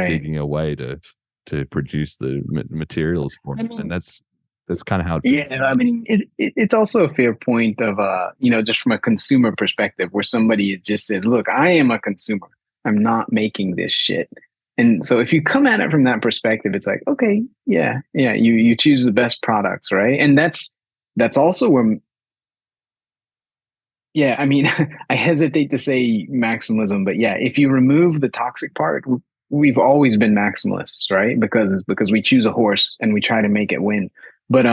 digging away to produce the materials for him. And that's kind of how it feels. Yeah, I mean, it's also a fair point of, just from a consumer perspective, where somebody just says, look, I am a consumer. I'm not making this shit. And so if you come at it from that perspective, it's like, okay, yeah, you choose the best products, right? And that's also where, yeah, I mean, I hesitate to say maximalism, but yeah, if you remove the toxic part, we've always been maximalists, right? Because we choose a horse and we try to make it win. But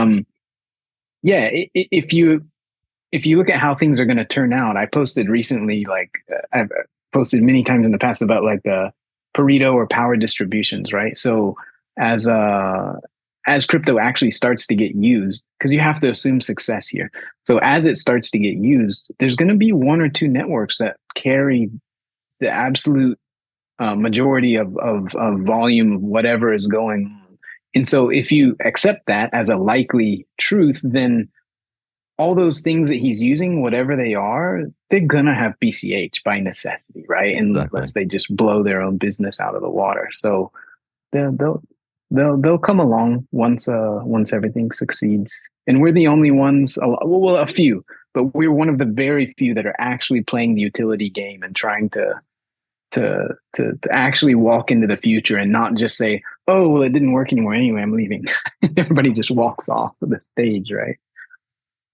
yeah, if you look at how things are going to turn out, I posted recently, like I've posted many times in the past about like the Pareto or power distributions, right? So as crypto actually starts to get used, because you have to assume success here. So as it starts to get used, there's going to be 1 or 2 networks that carry the absolute majority of volume of whatever is going on. And so if you accept that as a likely truth, then all those things that he's using, whatever they are, they're going to have BCH by necessity, right? Unless they just blow their own business out of the water. So they'll come along once everything succeeds. And we're the only ones, well, a few, but we're one of the very few that are actually playing the utility game and trying to actually walk into the future and not just say, oh, well, it didn't work anymore anyway, I'm leaving. Everybody just walks off of the stage, right?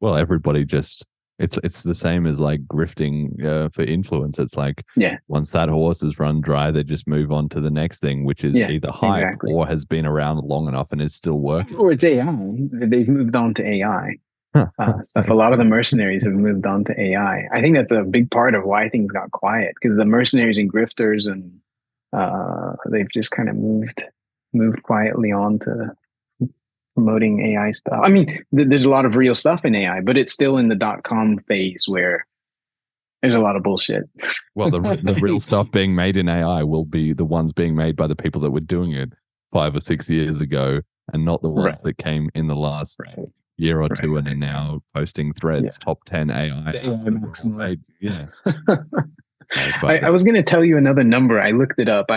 Well, everybody just, it's the same as like grifting for influence. It's like, once that horse is run dry, they just move on to the next thing, which is either hype or has been around long enough and is still working. Or it's AI. They've moved on to AI. stuff. A lot of the mercenaries have moved on to AI. I think that's a big part of why things got quiet, because the mercenaries and grifters and they've just kind of moved quietly on to promoting AI stuff. I mean, there's a lot of real stuff in AI, but it's still in the .com phase where there's a lot of bullshit. Well, the real stuff being made in AI will be the ones being made by the people that were doing it 5 or 6 years ago, and not the ones that came in the last year or two and are now posting threads, top 10 AI. Yeah. I was going to tell you another number. I looked it up.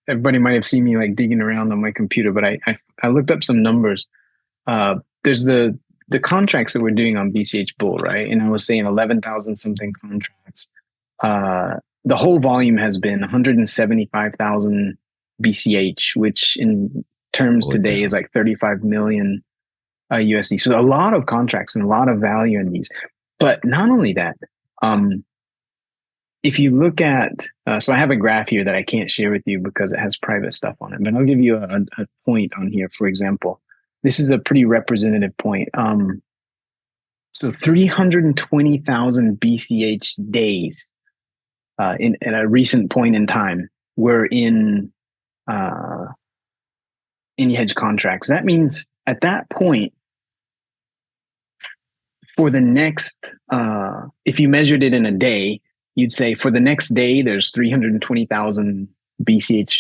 Everybody might have seen me like digging around on my computer, but I looked up some numbers. There's the contracts that we're doing on BCH Bull, right? And I was saying 11,000 something contracts. The whole volume has been 175,000 BCH, which in terms today is like 35 million USD. So a lot of contracts and a lot of value in these. But not only that, if you look at, so I have a graph here that I can't share with you because it has private stuff on it, but I'll give you a point on here. For example, this is a pretty representative point. So 320,000 BCH days in a recent point in time were in hedge contracts. That means at that point, for the next, if you measured it in a day, you'd say for the next day, there's 320,000 BCH,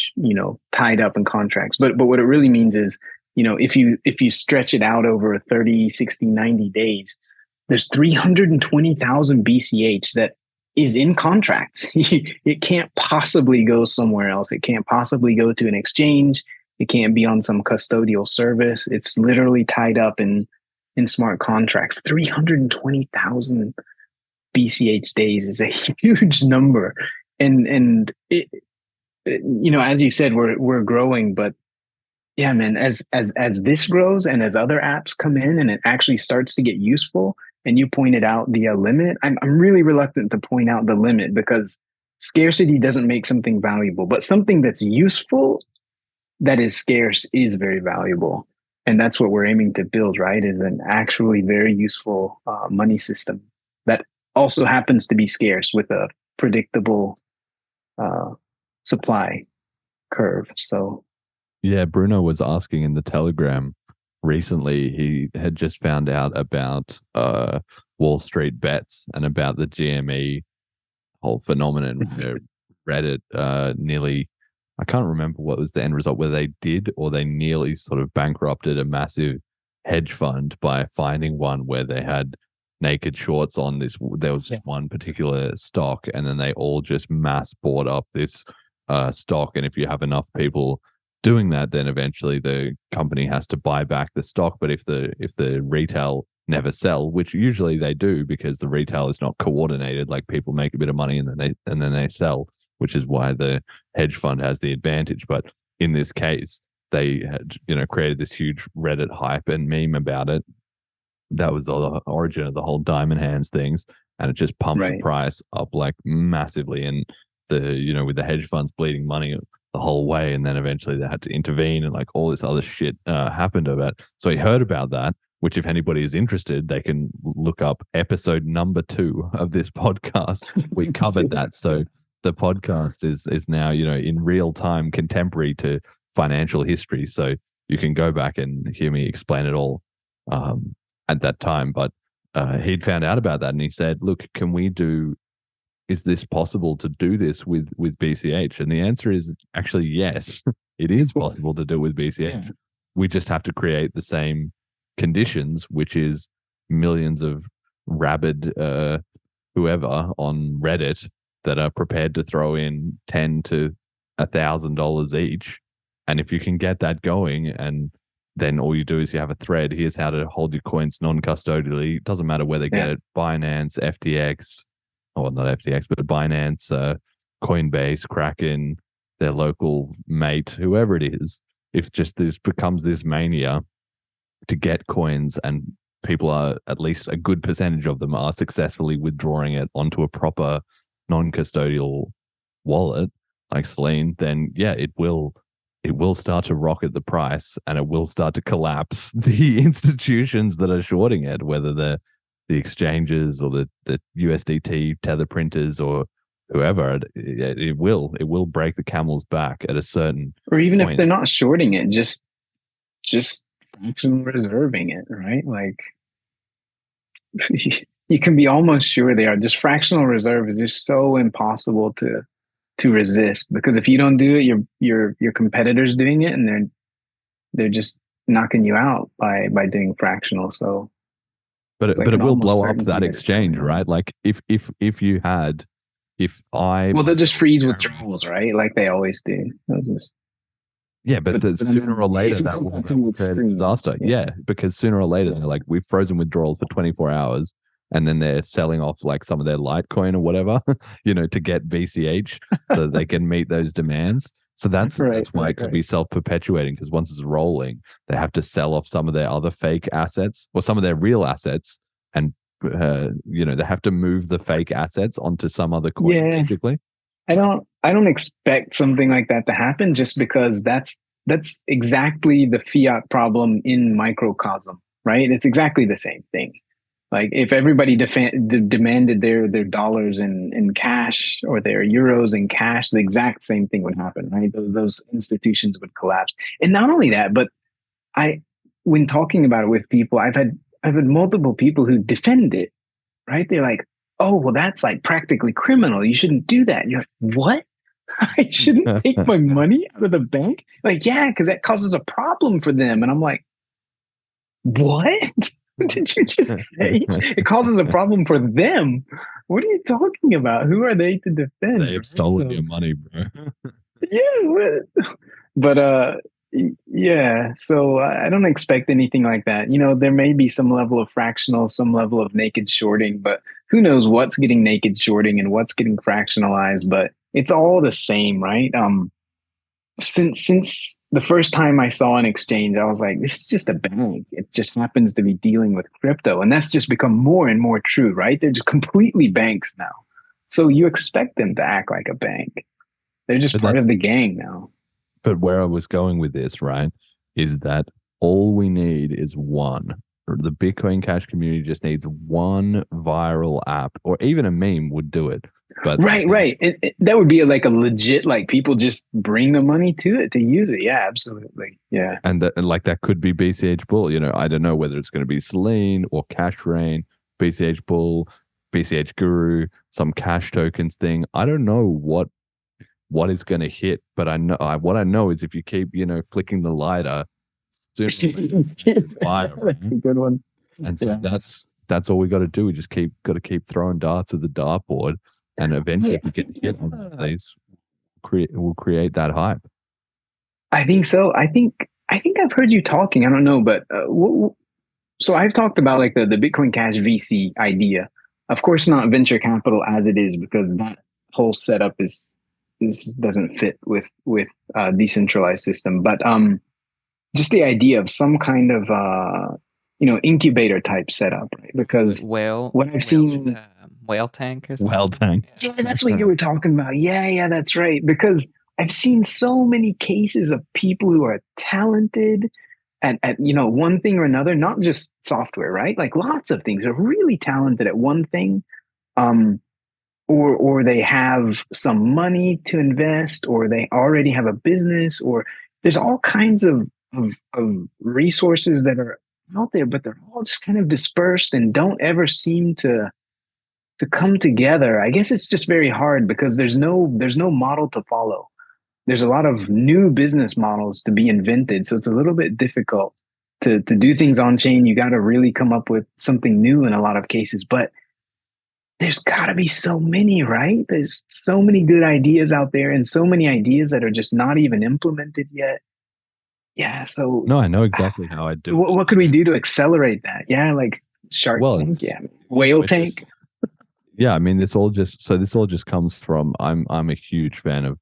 tied up in contracts. But what it really means is, if you stretch it out over 30, 60, 90 days, there's 320,000 BCH that is in contracts. It can't possibly go somewhere else. It can't possibly go to an exchange. It can't be on some custodial service. It's literally tied up in smart contracts. 320,000 BCH days is a huge number. And it, as you said, we're growing, but yeah, man, as this grows and as other apps come in and it actually starts to get useful, and you pointed out the limit, I'm really reluctant to point out the limit because scarcity doesn't make something valuable, but something that's useful that is scarce is very valuable. And that's what we're aiming to build, right? Is an actually very useful money system that also happens to be scarce with a predictable supply curve. So, yeah, Bruno was asking in the Telegram recently. He had just found out about Wall Street bets and about the GME whole phenomenon. Reddit nearly, I can't remember what was the end result, whether they did or they nearly sort of bankrupted a massive hedge fund by finding one where they had naked shorts on this. There was one particular stock, and then they all just mass bought up this stock. And if you have enough people doing that, then eventually the company has to buy back the stock. But if the retail never sell, which usually they do because the retail is not coordinated, like people make a bit of money and then they sell, which is why the hedge fund has the advantage. But in this case, they had, created this huge Reddit hype and meme about it. That was the origin of the whole diamond hands things. And it just pumped the price up like massively. And with the hedge funds bleeding money the whole way. And then eventually they had to intervene and like all this other shit happened about it. So he heard about that, which if anybody is interested, they can look up episode number 2 of this podcast. We covered that. So the podcast is now, in real time contemporary to financial history. So you can go back and hear me explain it all at that time. But he'd found out about that and he said, look, is this possible to do this with BCH? And the answer is actually yes, it is possible to do it with BCH. Yeah. We just have to create the same conditions, which is millions of rabid whoever on Reddit that are prepared to throw in $10 to $1,000 each. And if you can get that going, and then all you do is you have a thread, here's how to hold your coins non-custodially. It doesn't matter where they get it, Binance, FTX, or not FTX, but Binance, Coinbase, Kraken, their local mate, whoever it is. If just this becomes this mania to get coins, and people are, at least a good percentage of them are successfully withdrawing it onto a proper non-custodial wallet like Selene, then yeah, it will it will start to rocket the price, and it will start to collapse the institutions that are shorting it, whether they're the exchanges or the USDT tether printers or whoever. It will break the camel's back at a certain Or even if point. they're not shorting it, just fractional reserving it, right? Like you can be almost sure they are. Just fractional reserve is just so impossible to resist, because if you don't do it, your competitor's doing it, and they're just knocking you out by doing fractional. So But it's like it an will almost blow up certainty that that- exchange, right? Like if I Well, they'll just freeze withdrawals, right? Like they always do. They'll just yeah, but but sooner or later if you that go will back to the turn extreme, disaster. Yeah, because sooner or later they're like, we've frozen withdrawals for 24 hours, and then they're selling off like some of their Litecoin or whatever, to get BCH so that they can meet those demands. So that's why it could be self-perpetuating, because once it's rolling, they have to sell off some of their other fake assets or some of their real assets, and they have to move the fake assets onto some other coin, basically. I don't expect something like that to happen, just because that's exactly the fiat problem in microcosm, right? It's exactly the same thing. Like if everybody demanded their dollars in cash or their euros in cash, the exact same thing would happen, right? Those institutions would collapse. And not only that, but when talking about it with people, I've had multiple people who defend it, right? They're like, oh, well, that's like practically criminal. You shouldn't do that. And you're like, what? I shouldn't take my money out of the bank? Like, yeah, because that causes a problem for them. And I'm like, what? Did you just say? It causes a problem for them? What are you talking about? Who are they to defend? They have stolen your money, bro. Yeah, but yeah. So I don't expect anything like that. There may be some level of fractional, some level of naked shorting, but who knows what's getting naked shorting and what's getting fractionalized? But it's all the same, right? Since the first time I saw an exchange, I was like, this is just a bank. It just happens to be dealing with crypto. And that's just become more and more true, right? They're just completely banks now. So you expect them to act like a bank. They're just part of the gang now. But where I was going with this, right, is that all we need is one. The Bitcoin Cash community just needs one viral app, or even a meme would do it. But right. That would be like a legit, like people just bring the money to it to use it. Yeah, absolutely. Yeah. And that could be BCH Bull. I don't know whether it's going to be Selene or Cash Rain, BCH Bull, BCH Guru, some cash tokens thing. I don't know what is going to hit, but what I know is if you keep, flicking the lighter, soon fire. That's a good one. And so that's all we got to do. We just got to keep throwing darts at the dartboard, and eventually, if we get hit on these, we'll create that hype. I think so. I think I've heard you talking. I don't know, but so I've talked about like the Bitcoin Cash VC idea. Of course, not venture capital as it is, because that whole setup doesn't fit with decentralized system. But just the idea of some kind of incubator type setup, right? Because what I've seen, whale tank or something. Whale tank. Yeah, that's what you were talking about. Yeah, that's right. Because I've seen so many cases of people who are talented at one thing or another, not just software, right? Like lots of things. They're really talented at one thing, or they have some money to invest, or they already have a business, or there's all kinds of resources that are out there, but they're all just kind of dispersed and don't ever seem to come together. I guess it's just very hard because there's no model to follow. There's a lot of new business models to be invented, so it's a little bit difficult to do things on chain. You got to really come up with something new in a lot of cases, but there's got to be so many, right? There's so many good ideas out there, and so many ideas that are just not even implemented yet. Yeah, so no, I know exactly how I do. What could we do to accelerate that? Yeah, like Shark Tank, Whale Tank. Yeah, I mean, this all just comes from I'm a huge fan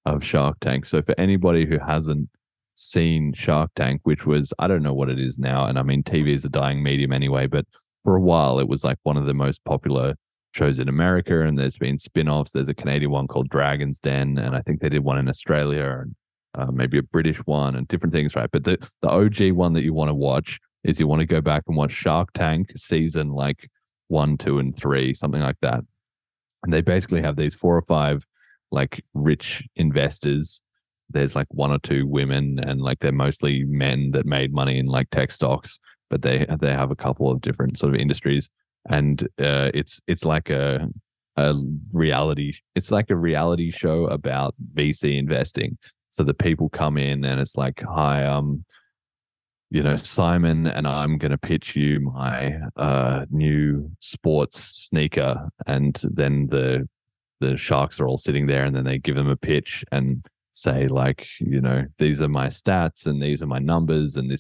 of Shark Tank. So for anybody who hasn't seen Shark Tank, which was, I don't know what it is now, and I mean TV is a dying medium anyway, but for a while it was like one of the most popular shows in America, and there's been spin-offs. There's a Canadian one called Dragon's Den, and I think they did one in Australia, and maybe a British one and different things, right? But the OG one that you want to watch is you want to go back and watch Shark Tank season like 1, 2, and 3, something like that. And they basically have these 4 or 5 like rich investors. There's like 1 or 2 women, and like they're mostly men that made money in like tech stocks, but they have a couple of different sort of industries. And it's like a reality. It's like a reality show about VC investing. So the people come in and it's like, hi, Simon, and I'm going to pitch you my new sports sneaker. And then the sharks are all sitting there, and then they give them a pitch and say like, these are my stats and these are my numbers. And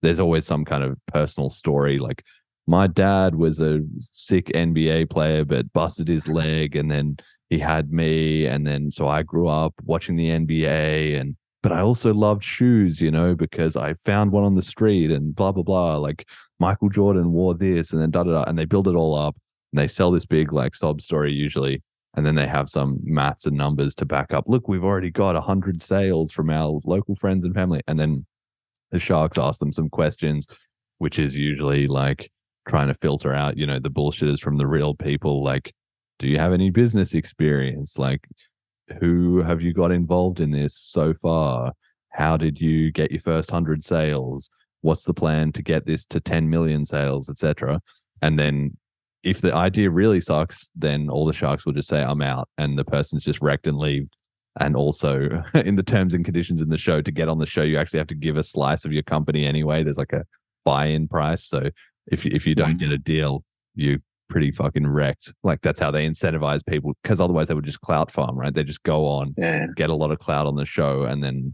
there's always some kind of personal story. Like, my dad was a sick NBA player, but busted his leg, and then he had me. And then, so I grew up watching the NBA, but I also loved shoes, because I found one on the street and blah, blah, blah. Like, Michael Jordan wore this, and then da, da, da. And they build it all up, and they sell this big like sob story usually. And then they have some maths and numbers to back up. Look, we've already got 100 sales from our local friends and family. And then the sharks ask them some questions, which is usually like trying to filter out, the bullshitters from the real people. Like, do you have any business experience? Like, who have you got involved in this so far? How did you get your first 100 sales? What's the plan to get this to 10 million sales, etc.? And then if the idea really sucks, then all the sharks will just say, I'm out, and the person's just wrecked and leave. And also in the terms and conditions in the show, to get on the show, you actually have to give a slice of your company anyway. There's like a buy-in price. So if you don't get a deal, you pretty fucking wrecked. Like, that's how they incentivize people, because otherwise they would just clout farm, right? They just go on, get a lot of clout on the show, and then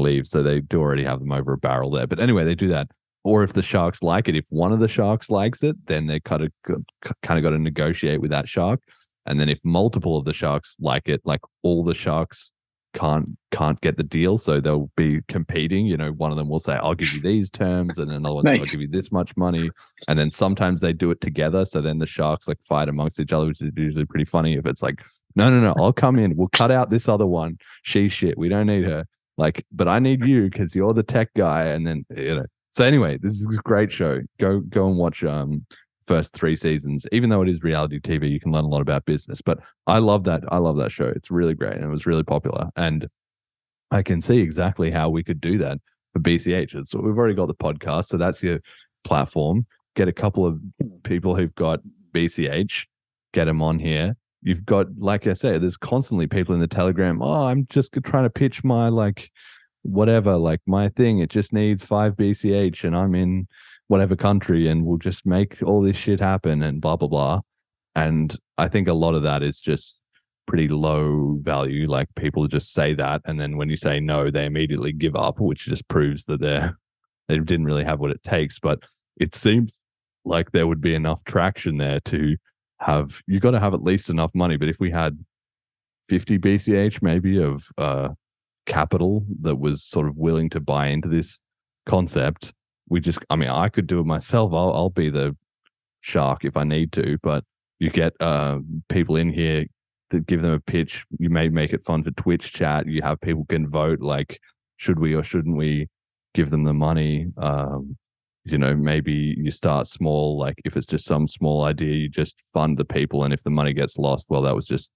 leave. So they do already have them over a barrel there. But anyway, they do that. Or if the sharks like it, if one of the sharks likes it, then they kind of got to negotiate with that shark. And then if multiple of the sharks like it, like all the sharks can't get the deal, so they'll be competing. One of them will say, I'll give you these terms, and another one, I'll give you this much money. And then sometimes they do it together. So then the sharks like fight amongst each other, which is usually pretty funny. If it's like, no, I'll come in, we'll cut out this other one. She's shit, we don't need her. Like, but I need you because you're the tech guy. And then, So anyway, this is a great show. Go and watch first 3 seasons. Even though it is reality TV, you can learn a lot about business. But I love that show. It's really great, and it was really popular. And I can see exactly how we could do that for BCH. So we've already got the podcast, so that's your platform. Get a couple of people who've got BCH, get them on here. You've got, like I say, there's constantly people in the Telegram. Oh, I'm just trying to pitch my whatever, like my thing. It just needs 5 BCH, and I'm in whatever country, and we'll just make all this shit happen, and blah, blah, blah. And I think a lot of that is just pretty low value. Like, people just say that, and then when you say no, they immediately give up, which just proves that they didn't really have what it takes. But it seems like there would be enough traction there to have, you got to have at least enough money. But if we had 50 BCH maybe of capital that was sort of willing to buy into this concept, I could do it myself. I'll be the shark if I need to, but you get people in here that give them a pitch. You may make it fun for Twitch chat. You have people can vote, like, should we or shouldn't we give them the money? Maybe you start small. Like, if it's just some small idea, you just fund the people, and if the money gets lost, well, that was just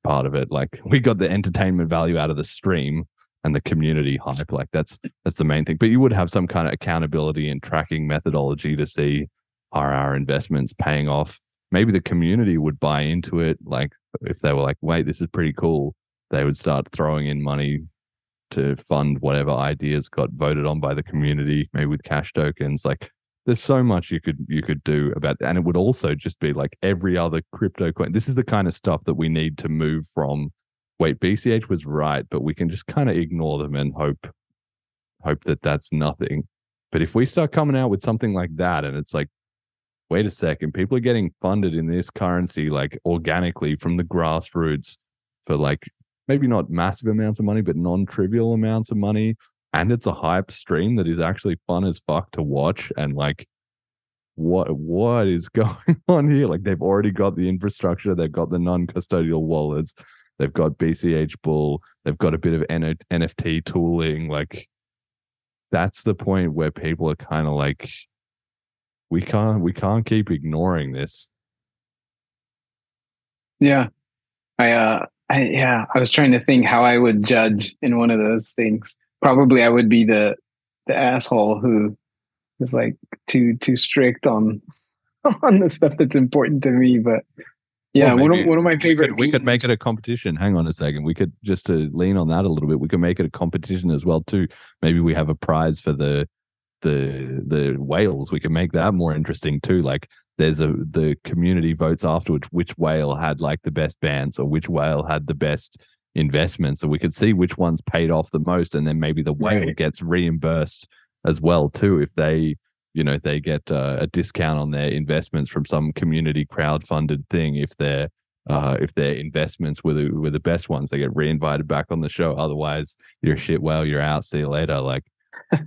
part of it. Like, we got the entertainment value out of the stream and the community hype. Like, that's the main thing. But you would have some kind of accountability and tracking methodology to see, are our investments paying off? Maybe the community would buy into it. Like, if they were like, wait, this is pretty cool, they would start throwing in money to fund whatever ideas got voted on by the community, maybe with cash tokens. Like, there's so much you could do about that. And it would also just be like every other crypto coin. This is the kind of stuff that we need to move from, wait, BCH was right, but we can just kind of ignore them and hope that that's nothing. But if we start coming out with something like that, and it's like, wait a second, people are getting funded in this currency, like, organically from the grassroots for, like, maybe not massive amounts of money, but non-trivial amounts of money. And it's a hype stream that is actually fun as fuck to watch. And like, what is going on here? Like, they've already got the infrastructure, they've got the non-custodial wallets, they've got BCH Bull, they've got a bit of NFT tooling. Like, that's the point where people are kind of like, we can't keep ignoring this. Yeah. I was trying to think how I would judge in one of those things. Probably I would be the asshole who is like too strict on on the stuff that's important to me. But yeah, Well, one of my favorite. We could make it a competition. Hang on a second. We could, just to lean on that a little bit, we could make it a competition as well too. Maybe we have a prize for the whales. We can make that more interesting too. Like, the community votes afterwards which whale had like the best bands, or which whale had the best investments, so we could see which ones paid off the most, and then maybe the whale gets reimbursed as well too, if they, they get a discount on their investments from some community crowd-funded thing. If their investments were the best ones, they get re-invited back on the show. Otherwise, you're a shit whale, you're out, see you later. Like, I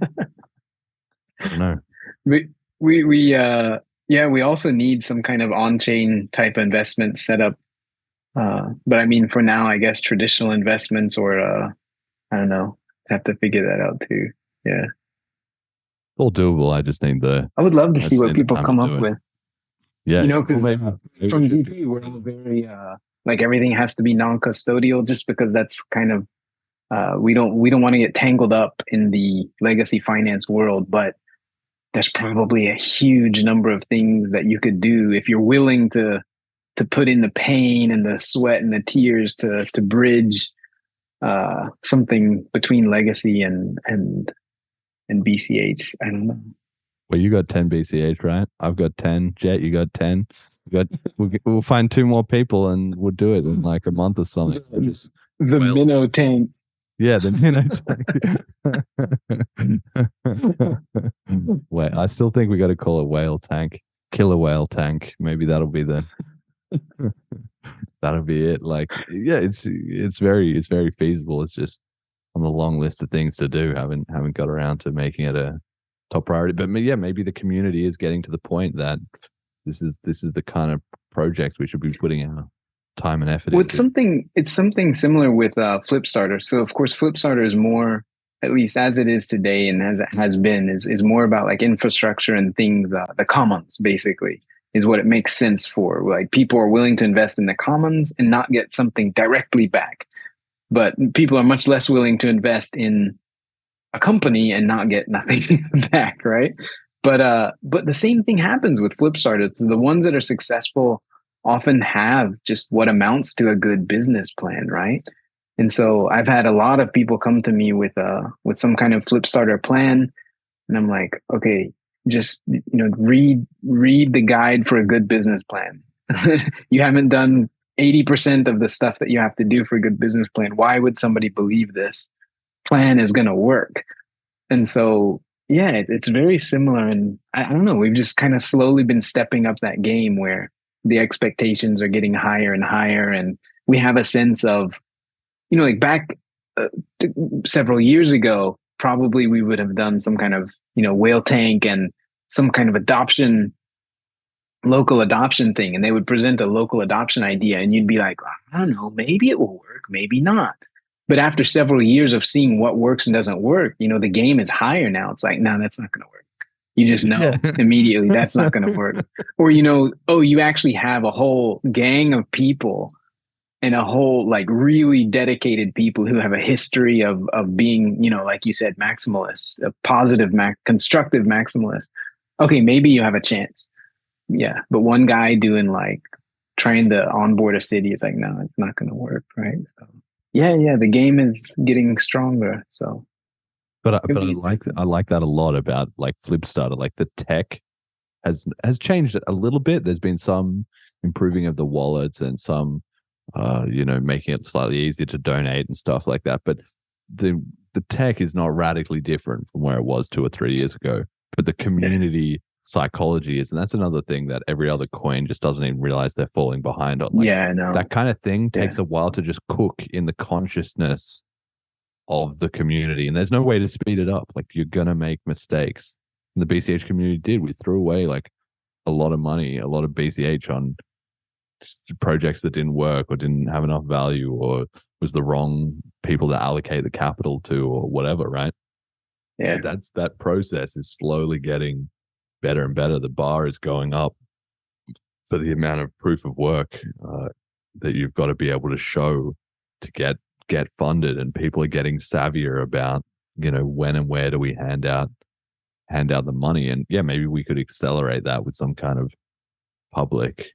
don't know. We also need some kind of on-chain type investment setup. But I mean, for now, I guess traditional investments, or I don't know, have to figure that out too. Yeah, All doable. I just need I would love to see what people come up with. Yeah, because maybe from DP, we're all very like, everything has to be non-custodial, just because that's kind of we don't want to get tangled up in the legacy finance world. But there's probably a huge number of things that you could do if you're willing to put in the pain and the sweat and the tears to bridge something between legacy and BCH. I don't know. Well, you got 10 BCH, right? I've got 10. Jet, you got 10. We'll find 2 more people and we'll do it in like a month or something. The minnow tank. Yeah, the minnow tank. Wait, I still think we got to call it whale tank, killer whale tank. Maybe that'll be that'll be it. Like, yeah, it's very feasible. It's just on the long list of things to do. Haven't got around to making it a top priority. But yeah, maybe the community is getting to the point that this is the kind of project we should be putting our time and effort into. It's something similar with Flipstarter. So of course, Flipstarter is more, at least as it is today and as it has been, is more about like infrastructure and things. The commons basically is what it makes sense for. Like, people are willing to invest in the commons and not get something directly back, but people are much less willing to invest in a company and not get nothing back, right? But the same thing happens with Flipstarter. So the ones that are successful often have just what amounts to a good business plan, right? And so I've had a lot of people come to me with some kind of Flipstarter plan, and I'm like, okay, just read the guide for a good business plan. You haven't done 80% of the stuff that you have to do for a good business plan. Why would somebody believe this plan is going to work? And so, yeah, it's very similar. And I don't know, we've just kind of slowly been stepping up that game where the expectations are getting higher and higher. And we have a sense of, like back several years ago, probably we would have done some kind of, whale tank and some kind of local adoption thing. And they would present a local adoption idea. And you'd be like, I don't know, maybe it will work, maybe not. But after several years of seeing what works and doesn't work, the game is higher now. It's like, no, that's not going to work. You just know immediately that's not going to work. Or, you actually have a whole gang of people and a whole like really dedicated people who have a history of being, like you said, maximalists, a positive, constructive maximalist. Okay, maybe you have a chance. Yeah. But one guy doing like trying to onboard a city is like, no, it's not going to work. Right. So, yeah. The game is getting stronger. So. But I like that a lot about like Flipstarter. Like, the tech has changed a little bit. There's been some improving of the wallets and some making it slightly easier to donate and stuff like that. But the tech is not radically different from where it was 2 or 3 years ago. But the community psychology is, and that's another thing that every other coin just doesn't even realize they're falling behind on. Like, I know. That kind of thing takes a while to just cook in the consciousness of the community, and there's no way to speed it up. Like, you're gonna make mistakes. And the BCH community did. We threw away like a lot of money, a lot of BCH on projects that didn't work or didn't have enough value, or was the wrong people to allocate the capital to, or whatever, right? Yeah. That process is slowly getting better and better. The bar is going up for the amount of proof of work that you've got to be able to show to get funded, and people are getting savvier about, when and where do we hand out the money. And yeah, maybe we could accelerate that with some kind of public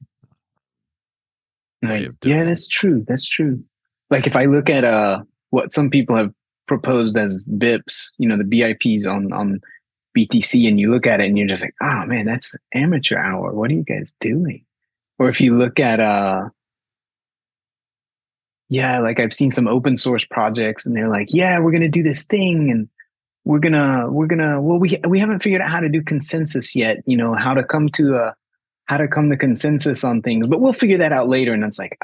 way of doing Yeah, that's true. That's true. Like if I look at what some people have proposed as BIPs, the BIPs on BTC, and you look at it and you're just like, oh man, that's amateur hour. What are you guys doing? Or if you look at like I've seen some open source projects and they're like, yeah, we're gonna do this thing, and we're gonna well, we haven't figured out how to do consensus yet, how to come to consensus on things, but we'll figure that out later. And it's like,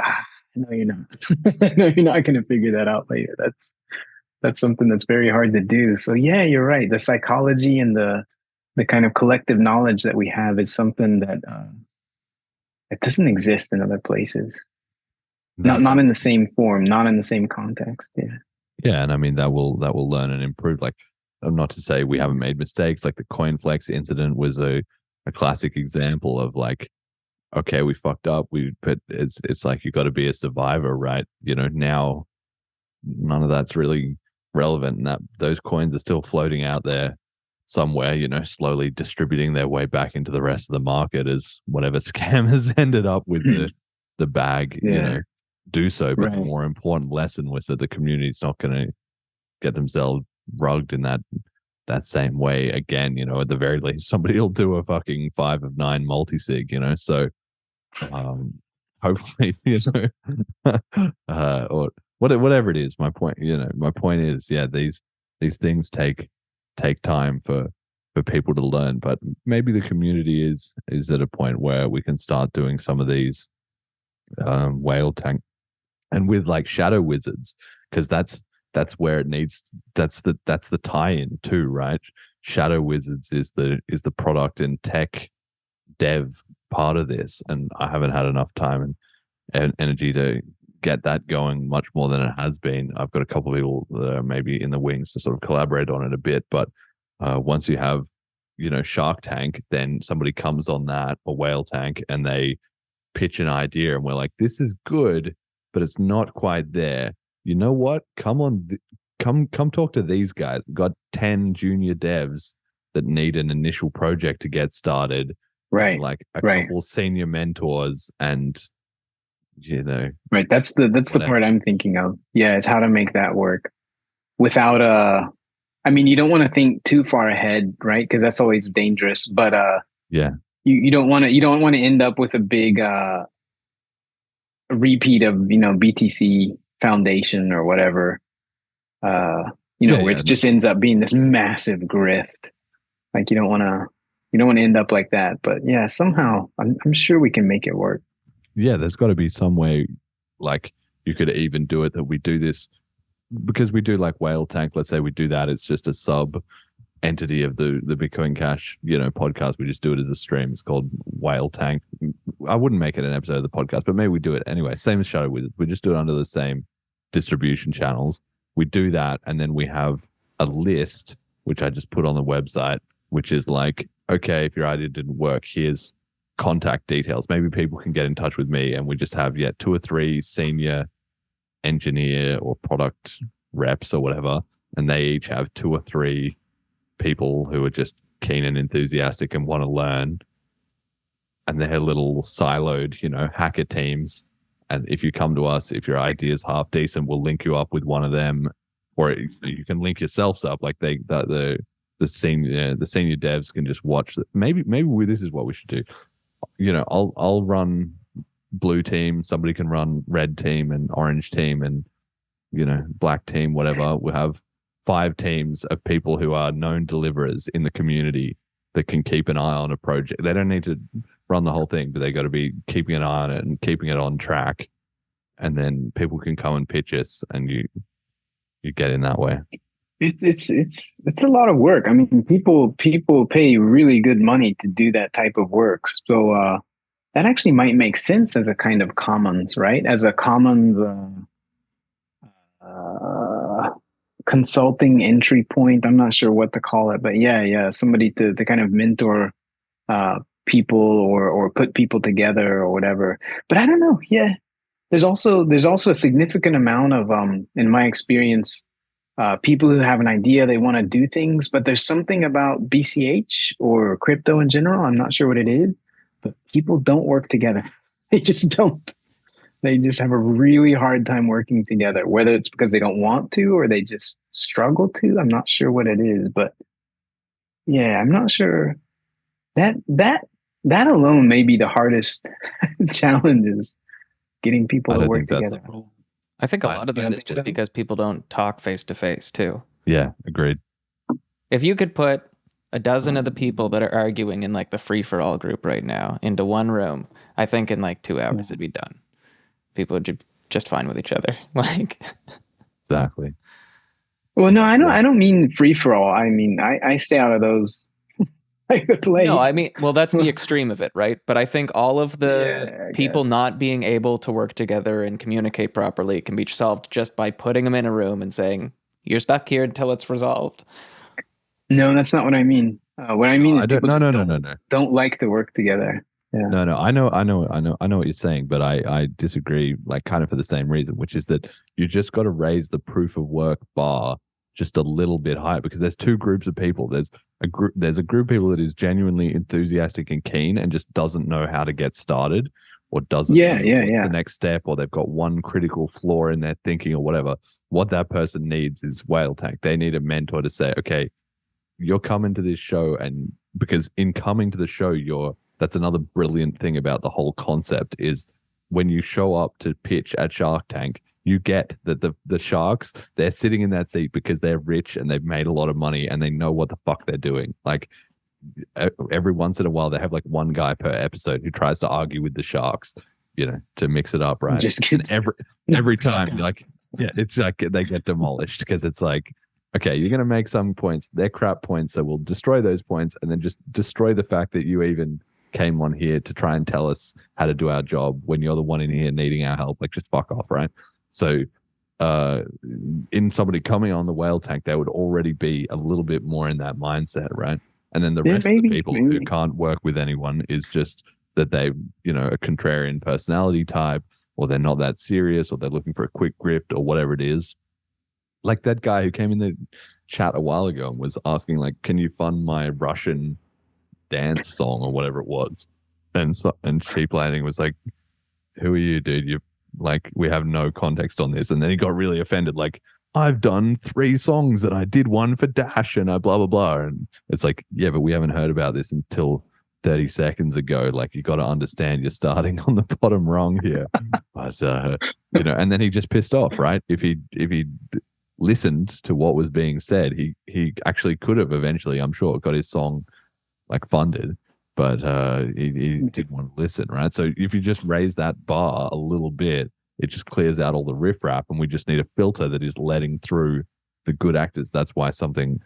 no, you're not. No, you're not gonna figure that out later. That's something that's very hard to do. So yeah, you're right. The psychology and the kind of collective knowledge that we have is something that it doesn't exist in other places. Not in the same form, not in the same context. Yeah. Yeah, and I mean that will learn and improve. Like, not to say we haven't made mistakes. Like the CoinFlex incident was a classic example of like, okay, we fucked up. But it's like you got to be a survivor, right? Now none of that's really relevant, and that those coins are still floating out there somewhere, slowly distributing their way back into the rest of the market as whatever scam has ended up with the bag, do so. But the more important lesson was that the community's not going to get themselves rugged in that same way again. At the very least, somebody will do a fucking 5 of 9 multisig, so hopefully, or whatever it is. My point is, yeah, these things take time for people to learn, but maybe the community is at a point where we can start doing some of these whale tank, and with like shadow wizards, because that's where it needs. That's the tie-in too, right? Shadow wizards is the product and tech dev part of this, and I haven't had enough time and energy to get that going much more than it has been. I've got a couple of people that are maybe in the wings to sort of collaborate on it a bit, but once you have Shark Tank, then somebody comes on that, or Whale Tank, and they pitch an idea, and we're like, this is good, but it's not quite there. You know what? Come talk to these guys. We've got 10 junior devs that need an initial project to get started. Right. Like a couple senior mentors, and Right. That's the part I'm thinking of. Yeah, it's how to make that work without I mean, you don't want to think too far ahead, right? Because that's always dangerous. But you don't want to end up with a big repeat of BTC Foundation or whatever. Where it just ends up being this massive grift. Like you don't want to end up like that. But yeah, somehow I'm sure we can make it work. Yeah, there's got to be some way, like you could even do it that we do this, because we do like Whale Tank. Let's say we do that. It's just a sub entity of the Bitcoin Cash, podcast. We just do it as a stream. It's called Whale Tank. I wouldn't make it an episode of the podcast, but maybe we do it anyway. Same as Shadow Wizards. We just do it under the same distribution channels. We do that, and then we have a list, which I just put on the website, which is like, okay, if your idea didn't work, here's contact details. Maybe people can get in touch with me, and we just have 2 or 3 senior engineer or product reps or whatever, and they each have 2 or 3 people who are just keen and enthusiastic and want to learn, and they're little siloed hacker teams. And if you come to us, if your idea is half decent, we'll link you up with one of them, or you can link yourselves up. Like the senior devs can just watch. Maybe this is what we should do. I'll run blue team, somebody can run red team and orange team and black team, whatever. We'll have 5 teams of people who are known deliverers in the community that can keep an eye on a project. They don't need to run the whole thing, but they got to be keeping an eye on it and keeping it on track. And then people can come and pitch us, and you get in that way. It's a lot of work. I mean, people pay really good money to do that type of work. So that actually might make sense as a kind of commons, right? As a commons consulting entry point. I'm not sure what to call it, but yeah, somebody to kind of mentor people or put people together or whatever. But I don't know. Yeah, there's also a significant amount of in my experience, people who have an idea, they want to do things, but there's something about BCH or crypto in general. I'm not sure what it is, but people don't work together. They just don't. They just have a really hard time working together, whether it's because they don't want to or they just struggle to. I'm not sure what it is, but yeah, I'm not sure. That alone may be the hardest challenge, is getting people I to don't work think that's together. the problem. I think a lot of that is just because people don't talk face to face too. Yeah, agreed. If you could put a dozen of the people that are arguing in like the free for all group right now into one room, I think in like 2 hours it'd be done. People would just fine with each other. Like, Exactly. Well, no, I don't mean free for all. I mean, I stay out of those. no, I mean, well, that's the extreme of it, right? But I think all of the people not being able to work together and communicate properly can be solved just by putting them in a room and saying, "You're stuck here until it's resolved." No, that's not what I mean. What I mean is people no. don't like to work together. Yeah. No. I know what you're saying, but I disagree, like kind of for the same reason, which is that you just got to raise the proof of work bar just a little bit higher, because there's two groups of people. There's a group of people that is genuinely enthusiastic and keen and just doesn't know how to get started, or doesn't know what's the next step, or they've got one critical flaw in their thinking or whatever. What that person needs is Whale Tank. They need a mentor to say, okay, you're coming to this show, and because in coming to the show, that's another brilliant thing about the whole concept is when you show up to pitch at Shark Tank, you get that the sharks, they're sitting in that seat because they're rich and they've made a lot of money and they know what the fuck they're doing. Like every once in a while, they have like one guy per episode who tries to argue with the sharks, to mix it up, right? Just and every time, like, yeah, it's like they get demolished because it's like, okay, you're going to make some points. They're crap points, so we'll destroy those points and then just destroy the fact that you even came on here to try and tell us how to do our job when you're the one in here needing our help. Like, just fuck off, right? So in somebody coming on the Whale Tank, they would already be a little bit more in that mindset, right? And then the rest of the people who can't work with anyone is just that they, a contrarian personality type, or they're not that serious, or they're looking for a quick grip, or whatever it is. Like that guy who came in the chat a while ago and was asking, like, can you fund my Russian dance song or whatever it was? And Sheep Landing was like, who are you, dude? You like, we have no context on this. And then he got really offended, like, I've done 3 songs that I did one for Dash and I blah blah blah. And it's like, yeah, but we haven't heard about this until 30 seconds ago. Like, you got to understand you're starting on the bottom rung here. But and then he just pissed off, right? If he listened to what was being said, he actually could have eventually, I'm sure, got his song like funded, but he didn't want to listen, right? So if you just raise that bar a little bit, it just clears out all the riffraff, and we just need a filter that is letting through the good actors. That's why something,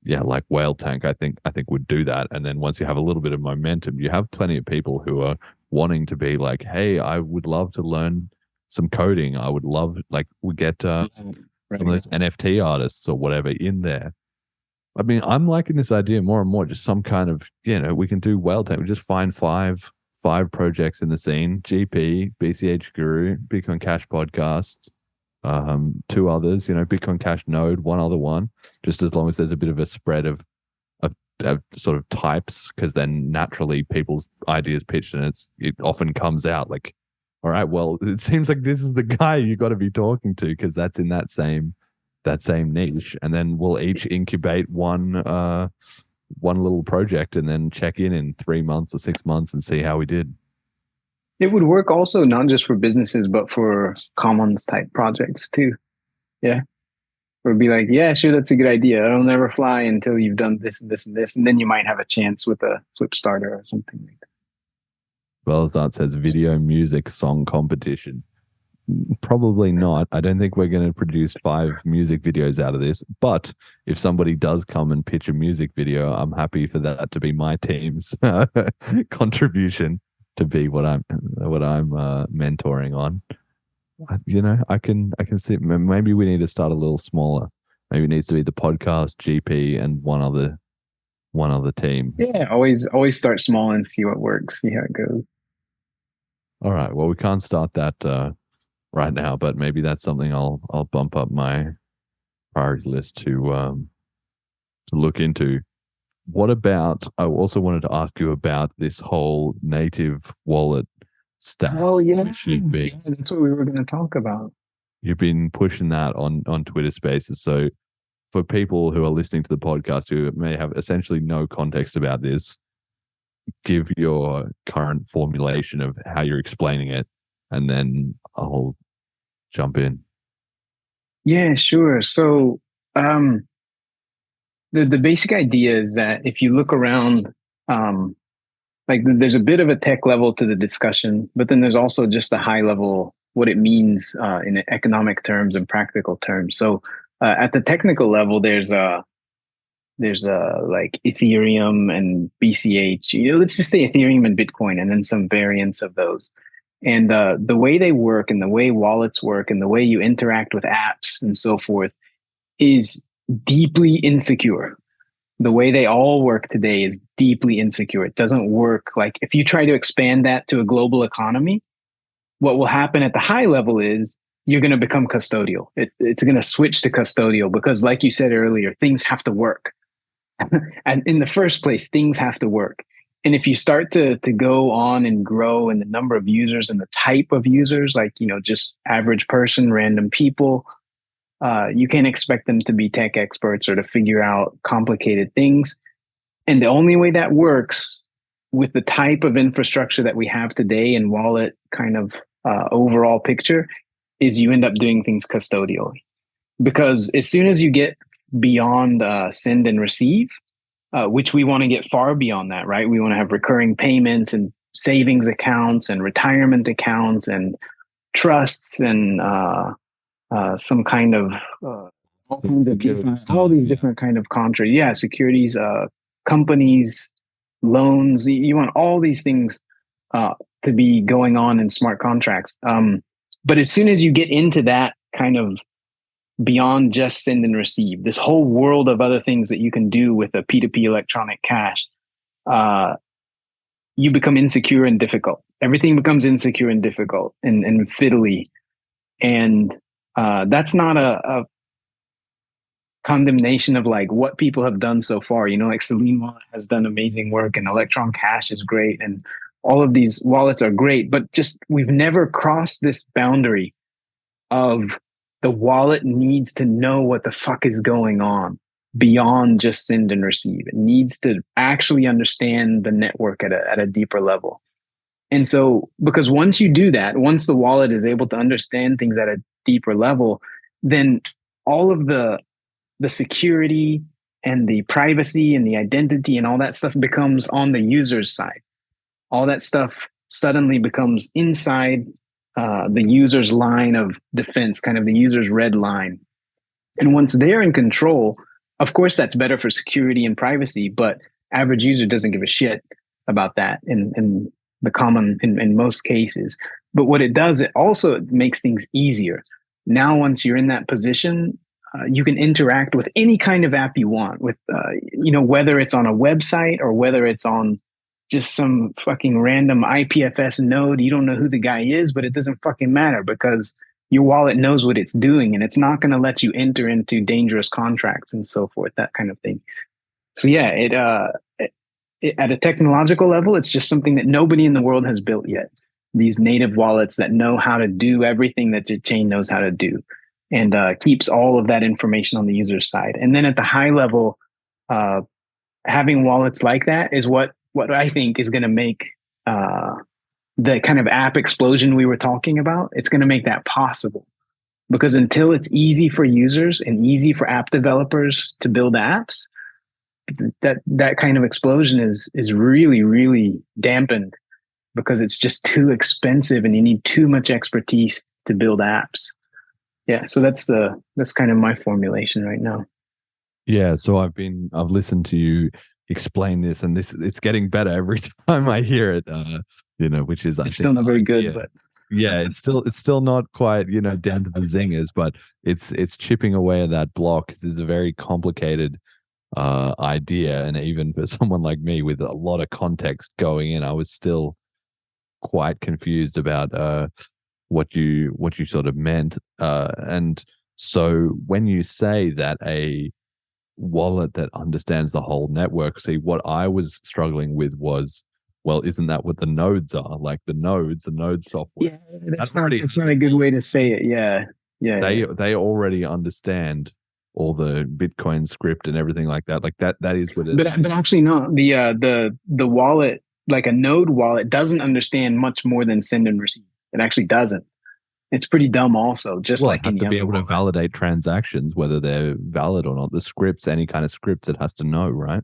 like Whale Tank, I think would do that. And then once you have a little bit of momentum, you have plenty of people who are wanting to be like, hey, I would love to learn some coding. I would love, like, we get some of those NFT artists or whatever in there. I mean, I'm liking this idea more and more. Just some kind of, we can do Whale Tank. We just find five projects in the scene: GP, BCH Guru, Bitcoin Cash Podcast, 2 others. Bitcoin Cash Node, one other one. Just as long as there's a bit of a spread of sort of types, because then naturally people's ideas pitched, and it often comes out like, all right, well, it seems like this is the guy you got to be talking to, because that's in that same niche. And then we'll each incubate one little project and then check in 3 months or 6 months and see how we did. It would work also not just for businesses, but for commons type projects too. Yeah. Or it'd be like, yeah, sure, that's a good idea. It'll never fly until you've done this and this and this. And then you might have a chance with a Flipstarter or something like that. Belzart says video music song competition. Probably not. I don't think we're going to produce 5 music videos out of this. But if somebody does come and pitch a music video, I'm happy for that to be my team's contribution. to be what I'm mentoring on. I can see maybe we need to start a little smaller. Maybe it needs to be the podcast, GP, and one other team. Yeah, always start small and see what works, see how it goes. All right. Well, we can't start that right now, but maybe that's something I'll bump up my priority list to look into. What about? I also wanted to ask you about this whole native wallet stack. Oh yeah, which you've been that's what we were going to talk about. you've been pushing that on Twitter Spaces. So for people who are listening to the podcast who may have essentially no context about this, give your current formulation of how you're explaining it, and then I'll jump in. Yeah, sure. So the basic idea is that if you look around, like there's a bit of a tech level to the discussion, but then there's also just a high level what it means in economic terms and practical terms. So at the technical level, there's like Ethereum and BCH. Let's just say Ethereum and Bitcoin, and then some variants of those. And the way they work, and the way wallets work, and the way you interact with apps and so forth is deeply insecure. The way they all work today is deeply insecure. It doesn't work. Like if you try to expand that to a global economy, what will happen at the high level is you're going to become custodial. It's going to switch to custodial because, like you said earlier, things have to work. And in the first place, things have to work. And if you start to go on and grow in the number of users and the type of users, like, just average person, random people, you can't expect them to be tech experts or to figure out complicated things. And the only way that works with the type of infrastructure that we have today and wallet kind of overall picture is you end up doing things custodially. Because as soon as you get beyond send and receive, which we want to get far beyond that, right? We want to have recurring payments and savings accounts and retirement accounts and trusts and some kind of all kinds of all these different kind of contracts. Yeah, securities, companies, loans. You want all these things to be going on in smart contracts. But as soon as you get into that kind of beyond just send and receive, this whole world of other things that you can do with a P2P electronic cash, you become insecure and difficult. Everything becomes insecure and difficult and fiddly. And that's not a condemnation of like what people have done so far. Like Selene Wallet has done amazing work, and Electron Cash is great, and all of these wallets are great, but just we've never crossed this boundary of the wallet needs to know what the fuck is going on beyond just send and receive. It needs to actually understand the network at a deeper level. And so, because once you do that, once the wallet is able to understand things at a deeper level, then all of the security and the privacy and the identity and all that stuff becomes on the user's side. All that stuff suddenly becomes inside the user's line of defense, kind of the user's red line. And once they're in control, of course, that's better for security and privacy, but average user doesn't give a shit about that in most cases. But what it does, it also makes things easier. Now, once you're in that position, you can interact with any kind of app you want with, whether it's on a website or whether it's on just some fucking random IPFS node. You don't know who the guy is, but it doesn't fucking matter because your wallet knows what it's doing, and it's not going to let you enter into dangerous contracts and so forth, that kind of thing. So yeah, it at a technological level, it's just something that nobody in the world has built yet. These native wallets that know how to do everything that the chain knows how to do, and keeps all of that information on the user's side. And then at the high level, having wallets like that is what I think is going to make the kind of app explosion we were talking about. It's going to make that possible, because until it's easy for users and easy for app developers to build apps, that kind of explosion is really, really dampened, because it's just too expensive and you need too much expertise to build apps. Yeah, so that's kind of my formulation right now. Yeah, so I've listened to you explain this, and it's getting better every time I hear it. which is, I It's think, still not very good, idea. but Yeah, it's still not quite, down to the zingers, but it's chipping away at that block. This is a very complicated idea, and even for someone like me with a lot of context going in, I was still quite confused about what you sort of meant. And so when you say that a wallet that understands the whole network, see, what I was struggling with was, well, isn't that what the nodes are? Like the node software. yeah, that's not a good way to say it. Yeah. They already understand all the Bitcoin script and everything like that. Like that is what it is. But actually no, the wallet, like a node wallet, doesn't understand much more than send and receive. It actually doesn't. It's pretty dumb also, just like it has to be able to validate transactions, whether they're valid or not. The scripts, any kind of scripts, it has to know, right?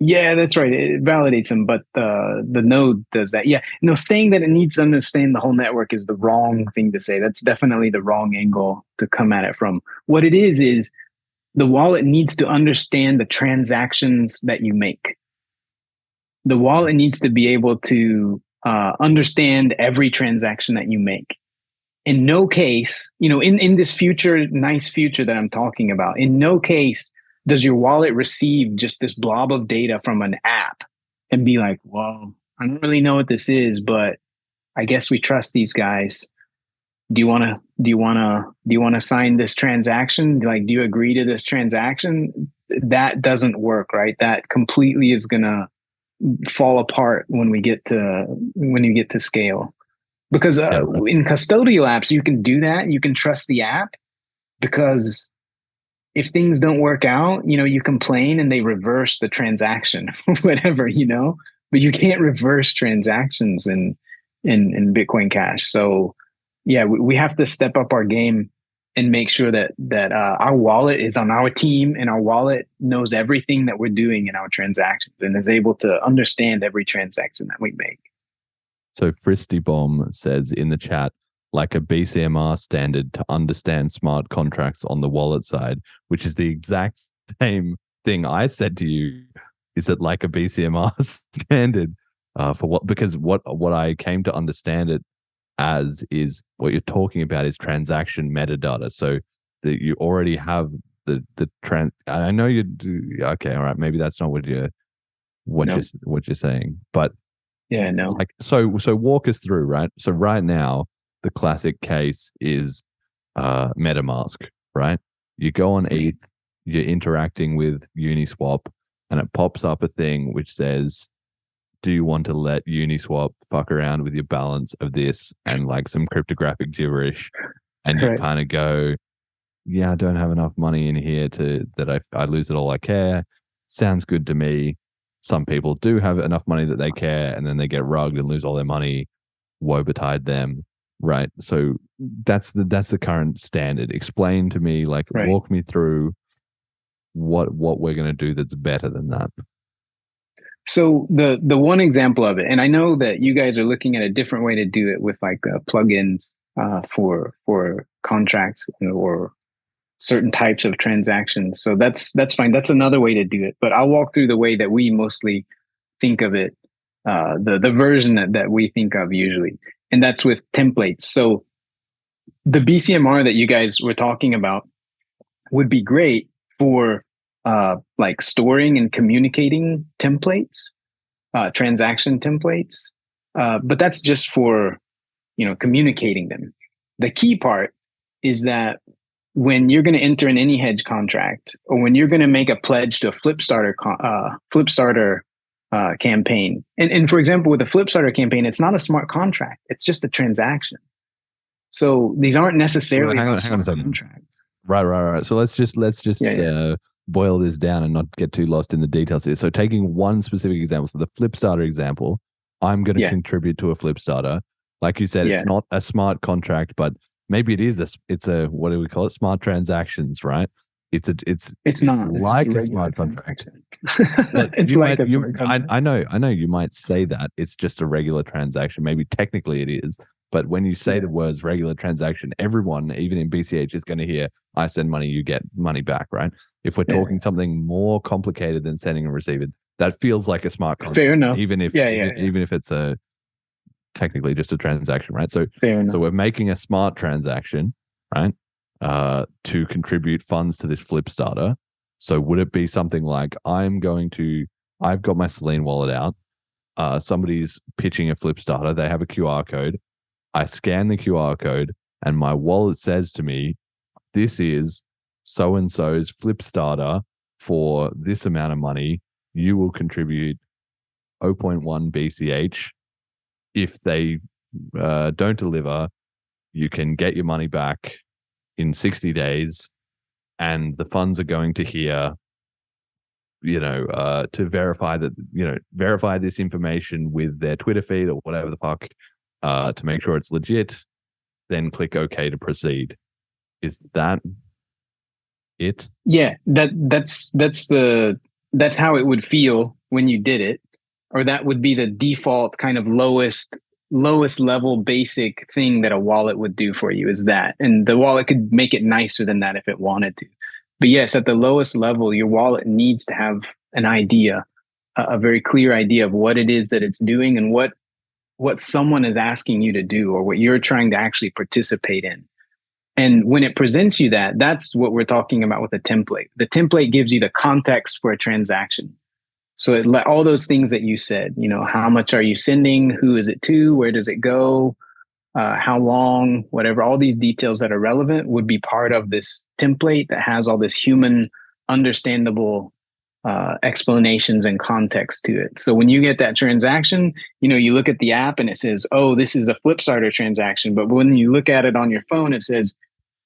Yeah, that's right. It validates them, but the node does that. Yeah, no, saying that it needs to understand the whole network is the wrong thing to say. That's definitely the wrong angle to come at it from. What it is the wallet needs to understand the transactions that you make. The wallet needs to be able to understand every transaction that you make. In no case, in this nice future that I'm talking about, in no case does your wallet receive just this blob of data from an app and be like, well, I don't really know what this is, but I guess we trust these guys. Do you want to sign this transaction? Like, do you agree to this transaction? That doesn't work, right? That completely is going to fall apart when you get to scale. Because in custodial apps, you can do that. You can trust the app, because if things don't work out, you complain and they reverse the transaction, whatever, but you can't reverse transactions in Bitcoin Cash. So yeah, we have to step up our game and make sure that our wallet is on our team, and our wallet knows everything that we're doing in our transactions and is able to understand every transaction that we make. So Fristy Bomb says in the chat, like a BCMR standard to understand smart contracts on the wallet side, which is the exact same thing I said to you. Is it like a BCMR standard for what? Because what I came to understand it as is what you're talking about is transaction metadata. So that you already have the I know you do. Okay, all right. Maybe that's not what you're saying, but yeah, no. Like so walk us through, right? So right now, the classic case is MetaMask, right? You go on ETH, you're interacting with Uniswap, and it pops up a thing which says, do you want to let Uniswap fuck around with your balance of this, and like some cryptographic gibberish? And you kind of go, yeah, I don't have enough money in here that I lose it all I care. Sounds good to me. Some people do have enough money that they care, and then they get rugged and lose all their money. Woe betide them, right? So that's the current standard. Explain to me, walk me through what we're going to do that's better than that. So the one example of it, and I know that you guys are looking at a different way to do it with plugins for contracts or certain types of transactions. So that's fine. That's another way to do it. But I'll walk through the way that we mostly think of it, the version that we think of usually, and that's with templates. So the BCMR that you guys were talking about would be great for storing and communicating templates, transaction templates. But that's just for, communicating them. The key part is that when you're going to enter in any hedge contract, or when you're going to make a pledge to a Flipstarter campaign, and for example, with a Flipstarter campaign, it's not a smart contract; it's just a transaction. So these aren't necessarily hang on a second. contracts. Right. So let's just boil this down and not get too lost in the details here. So taking one specific example, so the Flipstarter example, I'm going to contribute to a Flipstarter. Like you said, it's not a smart contract, but maybe it is. It's a what do we call it? Smart transactions, right? It's not like a smart contract. It's like a smart contract. I know you might say that it's just a regular transaction. Maybe technically it is, but when you say the words regular transaction, everyone, even in BCH, is going to hear, I send money, you get money back, right? If we're talking something more complicated than sending and receiving, that feels like a smart contract. Fair enough. Even if it's a technically just a transaction, right? So Fair enough. so we're making a smart transaction, right? To contribute funds to this Flipstarter. So would it be something like I've got my Selene wallet out. Somebody's pitching a Flipstarter. They have a QR code. I scan the QR code and my wallet says to me, this is so-and-so's Flipstarter for this amount of money. You will contribute 0.1 BCH. If they don't deliver, you can get your money back in 60 days and the funds are going to here, to verify this information with their Twitter feed or whatever the fuck, to make sure it's legit, then click OK to proceed. Is that it? Yeah, that's how it would feel when you did it, or that would be the default kind of lowest level basic thing that a wallet would do for you, is that. And the wallet could make it nicer than that if it wanted to. But yes, at the lowest level, your wallet needs to have an idea, a very clear idea of what it is that it's doing and what someone is asking you to do, or what you're trying to actually participate in. And when it presents you that's what we're talking about with a template. The template gives you the context for a transaction. So all those things that you said, how much are you sending? Who is it to? Where does it go? How long? Whatever. All these details that are relevant would be part of this template that has all this human, understandable explanations and context to it. So when you get that transaction, you look at the app and it says, oh, this is a Flipstarter transaction. But when you look at it on your phone, it says,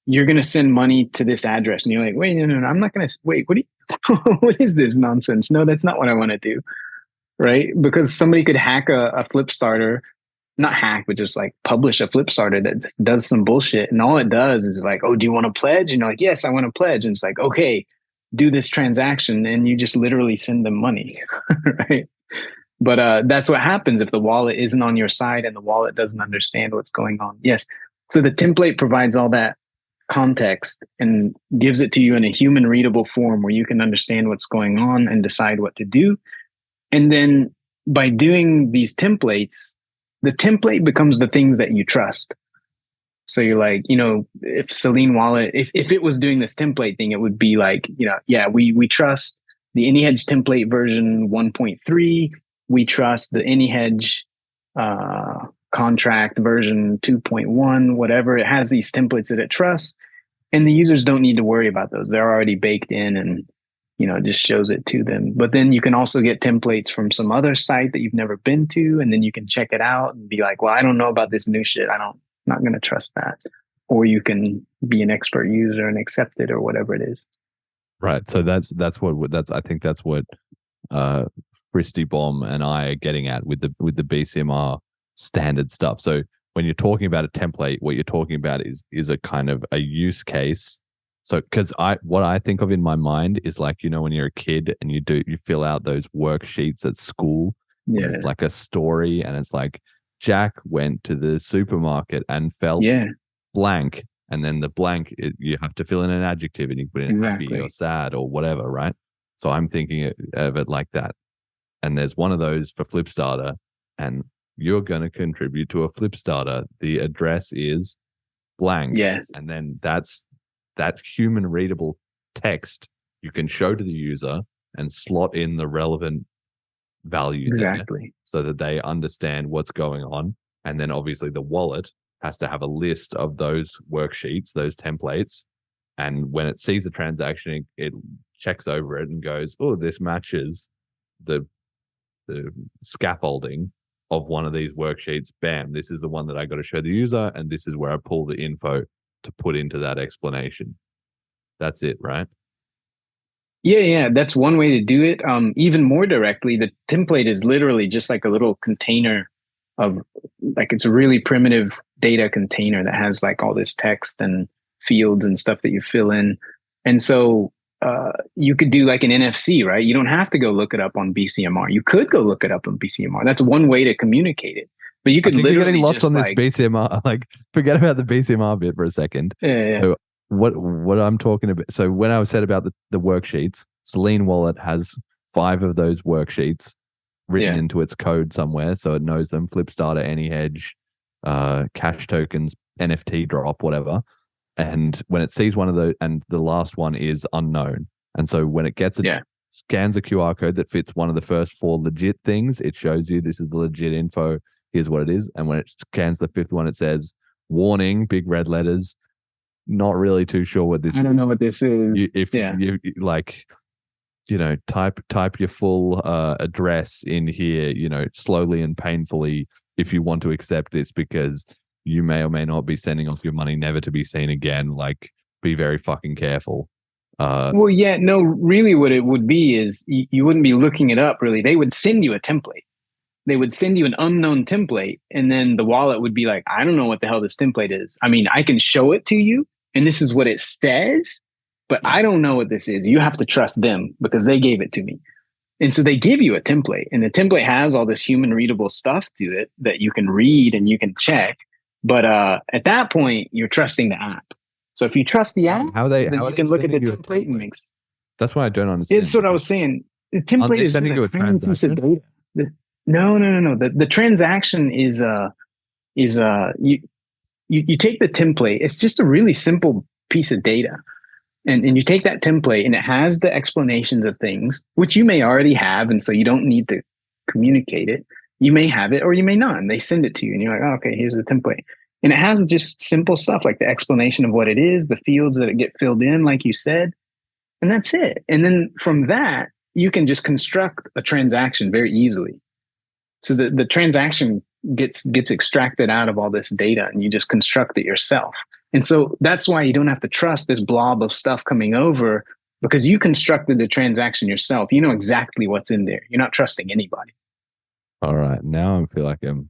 you're going to send money to this address. And you're like, wait, no, I'm not going to wait. What is this nonsense? No, that's not what I want to do. Right. Because somebody could hack a Flipstarter, not hack, but just like publish a Flipstarter that does some bullshit. And all it does is like, oh, do you want to pledge? And you're like, yes, I want to pledge. And it's like, okay, do this transaction. And you just literally send them money. Right. But that's what happens if the wallet isn't on your side and the wallet doesn't understand what's going on. Yes. So the template provides all that context and gives it to you in a human readable form where you can understand what's going on and decide what to do. And then by doing these templates, the template becomes the things that you trust. So you're like, if Selene Wallet, if it was doing this template thing, it would be like, we trust the AnyHedge template version 1.3. We trust the AnyHedge contract version 2.1, whatever. It has these templates that it trusts, and the users don't need to worry about those. They're already baked in, and it just shows it to them. But then you can also get templates from some other site that you've never been to, and then you can check it out and be like, well, I don't know about this new shit. I'm not going to trust that. Or you can be an expert user and accept it, or whatever it is. Right. So I think that's what Fristy Bomb and I are getting at with the BCMR standard stuff. So when you're talking about a template, what you're talking about is a kind of a use case. So because what I think of in my mind is like, when you're a kid and you fill out those worksheets at school. Yeah. It's like a story, and it's like Jack went to the supermarket and felt blank, and then the blank you have to fill in an adjective, and you put in happy or sad or whatever, right? So I'm thinking of it like that. And there's one of those for Flipstarter, and you're going to contribute to a Flipstarter. The address is blank. Yes. And then that's that human readable text you can show to the user and slot in the relevant value exactly so that they understand what's going on. And then obviously the wallet has to have a list of those worksheets, those templates. And when it sees a transaction, it checks over it and goes, oh, this matches the scaffolding of one of these worksheets. Bam, this is the one that I got to show the user, and this is where I pull the info to put into that explanation. That's it, right? Yeah, that's one way to do it. Even more directly, the template is literally just like a little container of, like, it's a really primitive data container that has like all this text and fields and stuff that you fill in. And so you could do like an NFC, right? You don't have to go look it up on BCMR. You could go look it up on BCMR. That's one way to communicate it. But you could literally you're getting lost on this like, BCMR. Like, forget about the BCMR bit for a second. Yeah. So what I'm talking about. So when I said about the worksheets, Selene Wallet has 5 of those worksheets. written Yeah. into its code somewhere, so it knows them. Flipstarter, AnyHedge, cash tokens, NFT drop, whatever. And when it sees one of those, and the last one is unknown, and so when it gets it, scans a QR code that fits one of the first 4 legit things, it shows you this is the legit info. Here's what it is. And when it scans the 5th one, it says warning, big red letters. Not really too sure what this. I don't know what this is. You like, type your full address in here, slowly and painfully if you want to accept this, because you may or may not be sending off your money never to be seen again. Like, be very fucking careful. Well, yeah, no, really what it would be is you wouldn't be looking it up, really. They would send you a template. They would send you an unknown template, and then the wallet would be like, I don't know what the hell this template is. I mean, I can show it to you, and this is what it says, but I don't know what this is. You have to trust them because they gave it to me. And so they give you a template, and the template has all this human readable stuff to it that you can read and you can check. But at that point, you're trusting the app. So if you trust the app, then you can look at the template and mix. That's why I don't understand. It's what I was saying. The template is sending you a tiny piece of transaction. data. No. The transaction is you take the template. It's just a really simple piece of data, and you take that template, and it has the explanations of things which you may already have, and so you don't need to communicate it. You may have it or you may not, and they send it to you, and you're like, oh, okay, here's the template. And it has just simple stuff like the explanation of what it is, the fields that get filled in, like you said, and that's it. And then from that, you can just construct a transaction very easily. So the transaction gets extracted out of all this data, and you just construct it yourself. And so that's why you don't have to trust this blob of stuff coming over, because you constructed the transaction yourself. You know exactly what's in there. You're not trusting anybody. All right, now I feel like I'm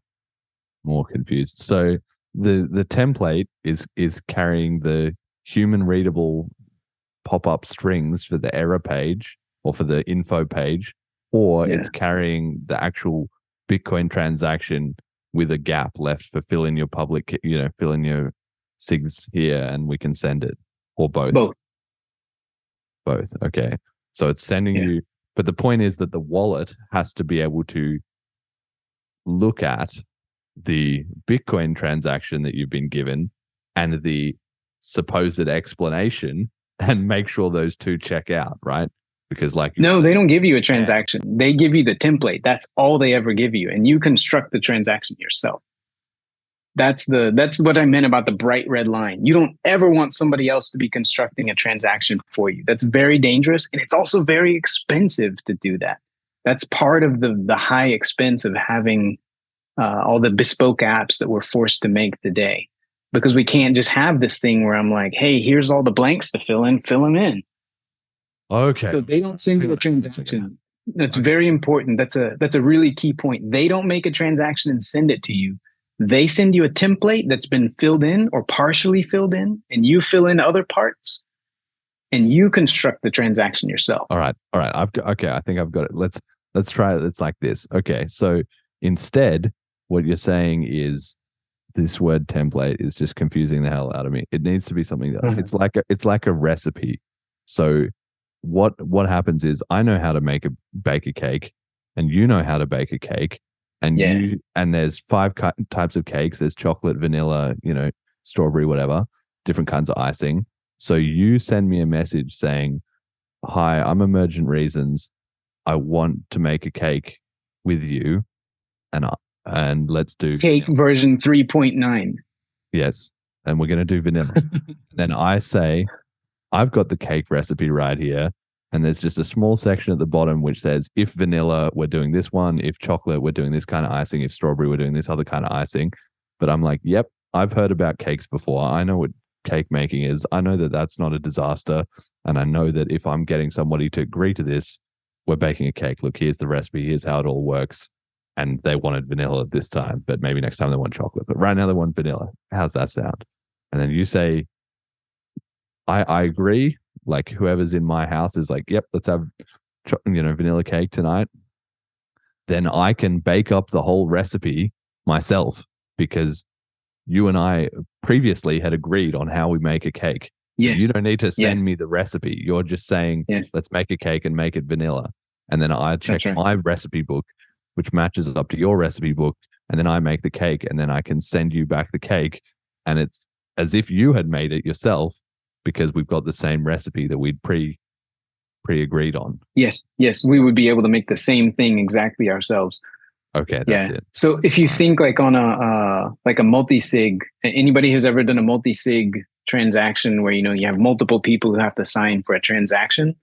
more confused. So the template is carrying the human readable pop-up strings for the error page or for the info page, or it's carrying the actual Bitcoin transaction with a gap left for fill in your public, fill in your SIGs here and we can send it, or both. Both. Okay. So it's sending you, but the point is that the wallet has to be able to look at the Bitcoin transaction that you've been given and the supposed explanation and make sure those two check out, right? Because no, they don't give you a transaction. They give you the template. That's all they ever give you. And you construct the transaction yourself. That's what I meant about the bright red line. You don't ever want somebody else to be constructing a transaction for you. That's very dangerous. And it's also very expensive to do that. That's part of the high expense of having all the bespoke apps that we're forced to make today. Because we can't just have this thing where I'm like, hey, here's all the blanks to fill them in. Okay. So they don't send you a transaction. That's very important. That's a really key point. They don't make a transaction and send it to you. They send you a template that's been filled in or partially filled in, and you fill in other parts, and you construct the transaction yourself. All right. I think I've got it. Let's try it. It's like this. Okay. So instead, what you're saying is this word template is just confusing the hell out of me. It needs to be something that it's like a recipe. So what happens is I know how to bake a cake, and you know how to bake a cake, and there's 5 types of cakes. There's chocolate, vanilla, strawberry, whatever, different kinds of icing. So you send me a message saying, "Hi, I'm Emergent Reasons. I want to make a cake with you, and let's do cake version 3.9." Yes, and we're going to do vanilla. Then I say, I've got the cake recipe right here, and there's just a small section at the bottom which says, if vanilla, we're doing this one. If chocolate, we're doing this kind of icing. If strawberry, we're doing this other kind of icing. But I'm like, yep, I've heard about cakes before. I know what cake making is. I know that that's not a disaster. And I know that if I'm getting somebody to agree to this, we're baking a cake. Look, here's the recipe. Here's how it all works. And they wanted vanilla this time, but maybe next time they want chocolate. But right now they want vanilla. How's that sound? And then you say, I agree. Like whoever's in my house is like, yep, let's have vanilla cake tonight. Then I can bake up the whole recipe myself because you and I previously had agreed on how we make a cake. Yes. So you don't need to send me the recipe. You're just saying, let's make a cake and make it vanilla. And then I check my recipe book which matches up to your recipe book, and then I make the cake, and then I can send you back the cake, and it's as if you had made it yourself because we've got the same recipe that we'd pre-agreed on. Yes, we would be able to make the same thing exactly ourselves. Okay, that's it. So if you think like on a multisig, anybody who's ever done a multisig transaction where you have multiple people who have to sign for a transaction,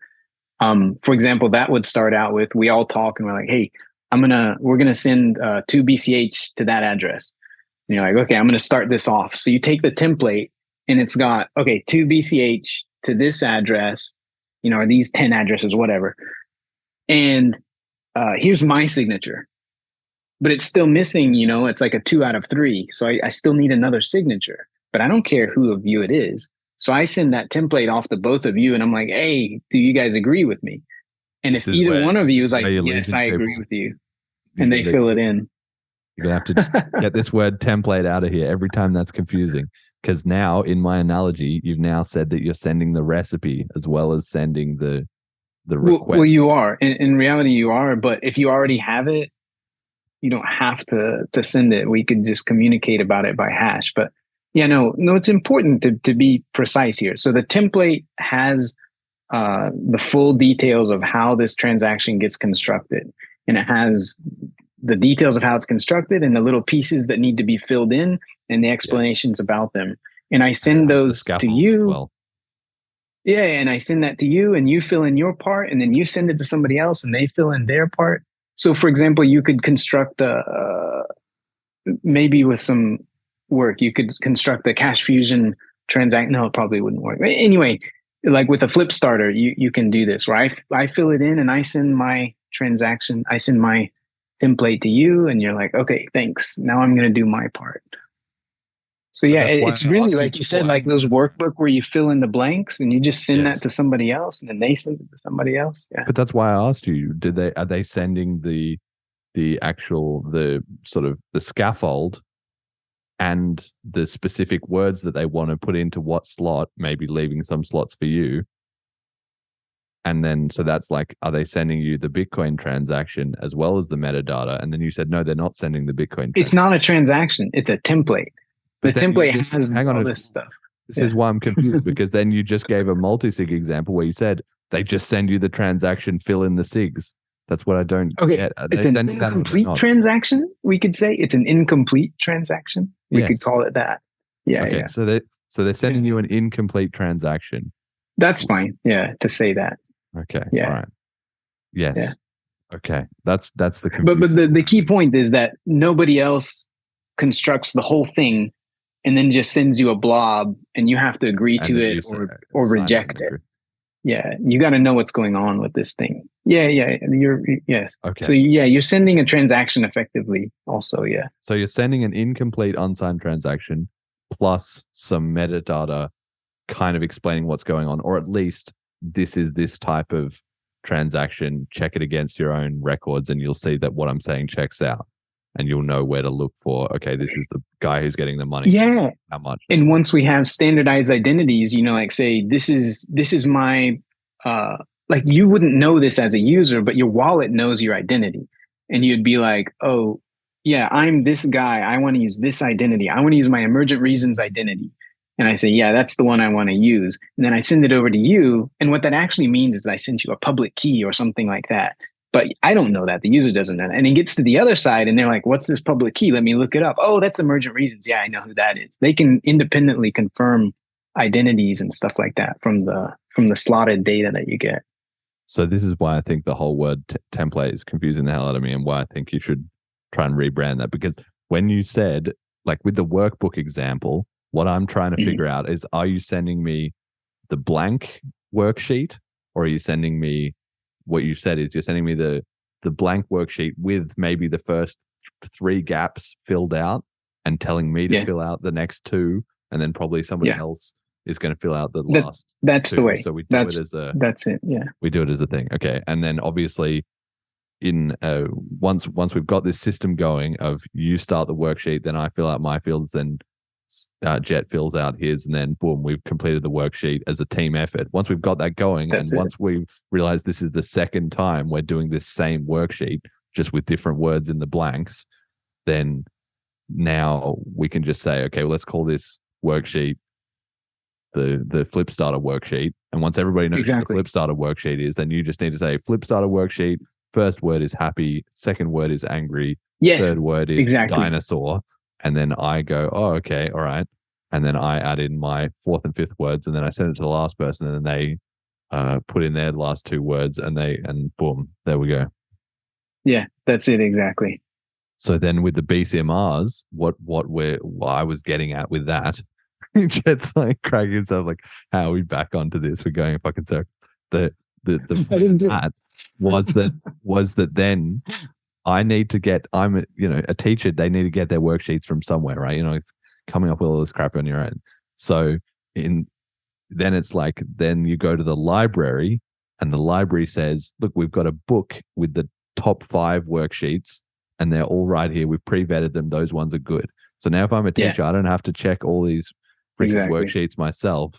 for example, that would start out with we all talk and we're like, hey, we're gonna send 2 BCH to that address. And you're like, okay, I'm gonna start this off. So you take the template and it's got 2 BCH to this address, or these 10 addresses, whatever. And here's my signature. But it's still missing, it's like a 2 out of 3. So I still need another signature, but I don't care who of you it is. So I send that template off to both of you and I'm like, hey, do you guys agree with me? And if either one of you is like, yes, I agree with you, and they fill it in. You're going to have to get this word template out of here every time. That's confusing. Because now in my analogy, you've now said that you're sending the recipe as well as sending the request. Well, you are. In reality, you are. But if you already have it, you don't have to send it. We could just communicate about it by hash. But no, it's important to be precise here. So the template has the full details of how this transaction gets constructed. And it has the details of how it's constructed and the little pieces that need to be filled in and the explanations about them. And I send those to you. Well. Yeah, and I send that to you and you fill in your part and then you send it to somebody else and they fill in their part. So for example, you could construct maybe with some work, you could construct the cash fusion transaction. No, it probably wouldn't work. Anyway, like with a Flipstarter, you can do this where I fill it in and I send my transaction, I send my template to you and you're like, okay, thanks. Now I'm going to do my part. So yeah, it's really like you said, like those workbook where you fill in the blanks and you just send that to somebody else and then they send it to somebody else. Yeah. But that's why I asked you, are they sending the sort of the scaffold and the specific words that they want to put into what slot, maybe leaving some slots for you? And then, so that's like, are they sending you the Bitcoin transaction as well as the metadata? And then you said, no, they're not sending the Bitcoin transaction. It's not a transaction. It's a template. The template has all this stuff. This is why I'm confused, because then you just gave a multisig example where you said they just send you the transaction, fill in the sigs. That's what I don't get. It's an incomplete transaction, we could say. It's an incomplete transaction. We could call it that. Yeah. Okay. Yeah. So they're sending you an incomplete transaction. That's fine. Yeah, to say that. Okay. Yeah. All right. Yes. Yeah. Okay. That's the confusion. But the key point is that nobody else constructs the whole thing and then just sends you a blob and you have to agree to it or reject it. Yeah, you got to know what's going on with this thing. Yeah. Yes. Okay. So you're sending a transaction effectively also, yeah. So you're sending an incomplete unsigned transaction plus some metadata kind of explaining what's going on, or at least this is this type of transaction, check it against your own records and you'll see that what I'm saying checks out. And you'll know where to look for, okay, this is the guy who's getting the money. Yeah. How much? And once we have standardized identities, like say, this is my, like you wouldn't know this as a user, but your wallet knows your identity. And you'd be like, oh, yeah, I'm this guy. I want to use this identity. I want to use my Emergent Reasons identity. And I say, yeah, that's the one I want to use. And then I send it over to you. And what that actually means is I sent you a public key or something like that. But I don't know that. The user doesn't know that. And it gets to the other side and they're like, what's this public key? Let me look it up. Oh, that's Emergent Reasons. Yeah, I know who that is. They can independently confirm identities and stuff like that from the slotted data that you get. So this is why I think the whole word template is confusing the hell out of me, and why I think you should try and rebrand that. Because when you said, like with the workbook example, what I'm trying to figure out is, are you sending me the blank worksheet, or are you sending me, what you said is you're sending me the blank worksheet with maybe the first 3 gaps filled out and telling me to fill out the next 2, and then probably somebody else is going to fill out the last. That's 2. the way. So we do it as that's it. Yeah. We do it as a thing. Okay. And then obviously in once we've got this system going of you start the worksheet, then I fill out my fields, then Jet fills out his, and then boom, we've completed the worksheet as a team effort. Once we've got that going, once we realize this is the second time we're doing this same worksheet, just with different words in the blanks, then now we can just say, okay, well, let's call this worksheet the Flipstarter worksheet. And once everybody knows Exactly. what the Flipstarter worksheet is, then you just need to say Flipstarter worksheet. First word is happy. Second word is angry. Yes, Third word is exactly. dinosaur. And then I go, oh, okay, all right. And then I add in my fourth and fifth words, and then I send it to the last person, and then they put in their last two words, and boom, there we go. Yeah, that's it exactly. So then with the BCMRs, what I was getting at with that, Jet's like cracking himself like, how are we back onto this? We're going a fucking circle. The point of that was that then I need to get, I'm a teacher, they need to get their worksheets from somewhere, right? It's coming up with all this crap on your own. So then it's like, then you go to the library, and the library says, look, we've got a book with the top 5 worksheets, and they're all right here. We've pre-vetted them. Those ones are good. So now if I'm a teacher, I don't have to check all these freaking worksheets myself.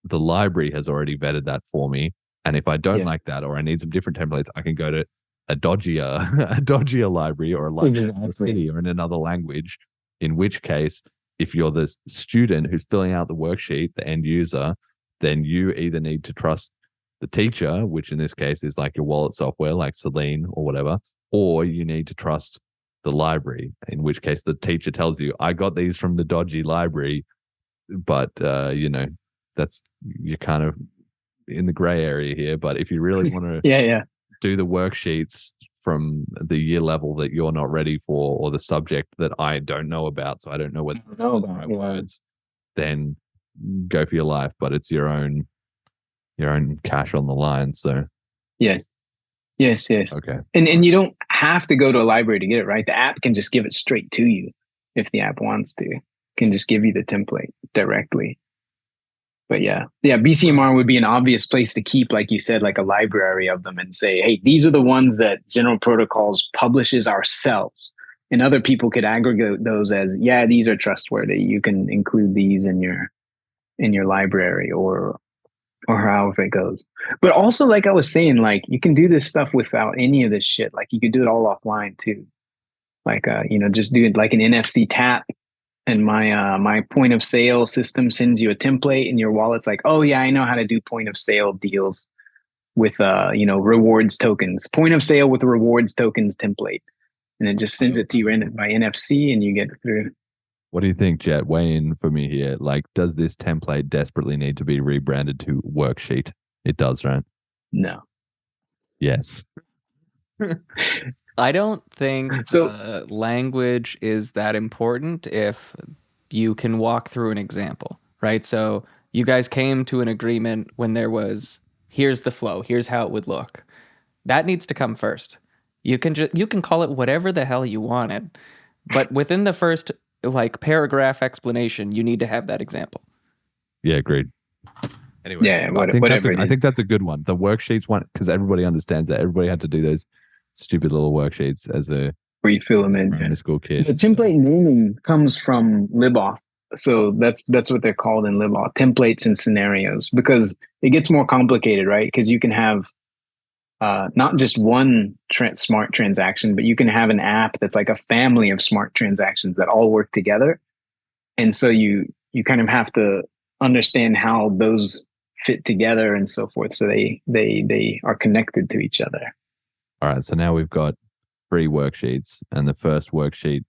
The library has already vetted that for me. And if I don't like that, or I need some different templates, I can go to a dodgier library, or a library in the city or in another language, in which case, if you're the student who's filling out the worksheet, the end user, then you either need to trust the teacher, which in this case is like your wallet software, like Selene or whatever, or you need to trust the library, in which case the teacher tells you, I got these from the dodgy library, but that's, you're kind of in the gray area here. But if you really want to do the worksheets from the year level that you're not ready for, or the subject that I don't know about, so I don't know what the right words, then go for your life. But it's your own cash on the line. So yes. Okay. And you don't have to go to a library to get it, right? The app can just give it straight to you if the app wants to. It can just give you the template directly. But BCMR would be an obvious place to keep, like you said, like a library of them, and say, hey, these are the ones that General Protocols publishes ourselves. And other people could aggregate those as, these are trustworthy. You can include these in your library, or however it goes. But also, like I was saying, like you can do this stuff without any of this shit. Like you could do it all offline too. Like just do it like an NFC tap, and my point of sale system sends you a template, and your wallet's like, oh yeah, I know how to do point of sale deals with rewards tokens. Point of sale with rewards tokens template. And it just sends it to you by NFC, and you get it through. What do you think, Jet? Weigh in for me here. Like, does this template desperately need to be rebranded to worksheet? It does, right? No. Yes. I don't think language is that important if you can walk through an example, right? So you guys came to an agreement when there was, here's the flow, here's how it would look. That needs to come first. You can call it whatever the hell you wanted, but within the first paragraph explanation, you need to have that example. Yeah, agreed. Anyway, I think that's a good one. The worksheets one, because everybody understands that. Everybody had to do those stupid little worksheets as a where you fill them in. Primary school kid. The template naming comes from LibAuth. So that's what they're called in LibAuth, templates and scenarios, because it gets more complicated, right? Because you can have not just one smart transaction, but you can have an app that's like a family of smart transactions that all work together. And so you kind of have to understand how those fit together and so forth. So they are connected to each other. All right. So now we've got 3 worksheets, and the first worksheet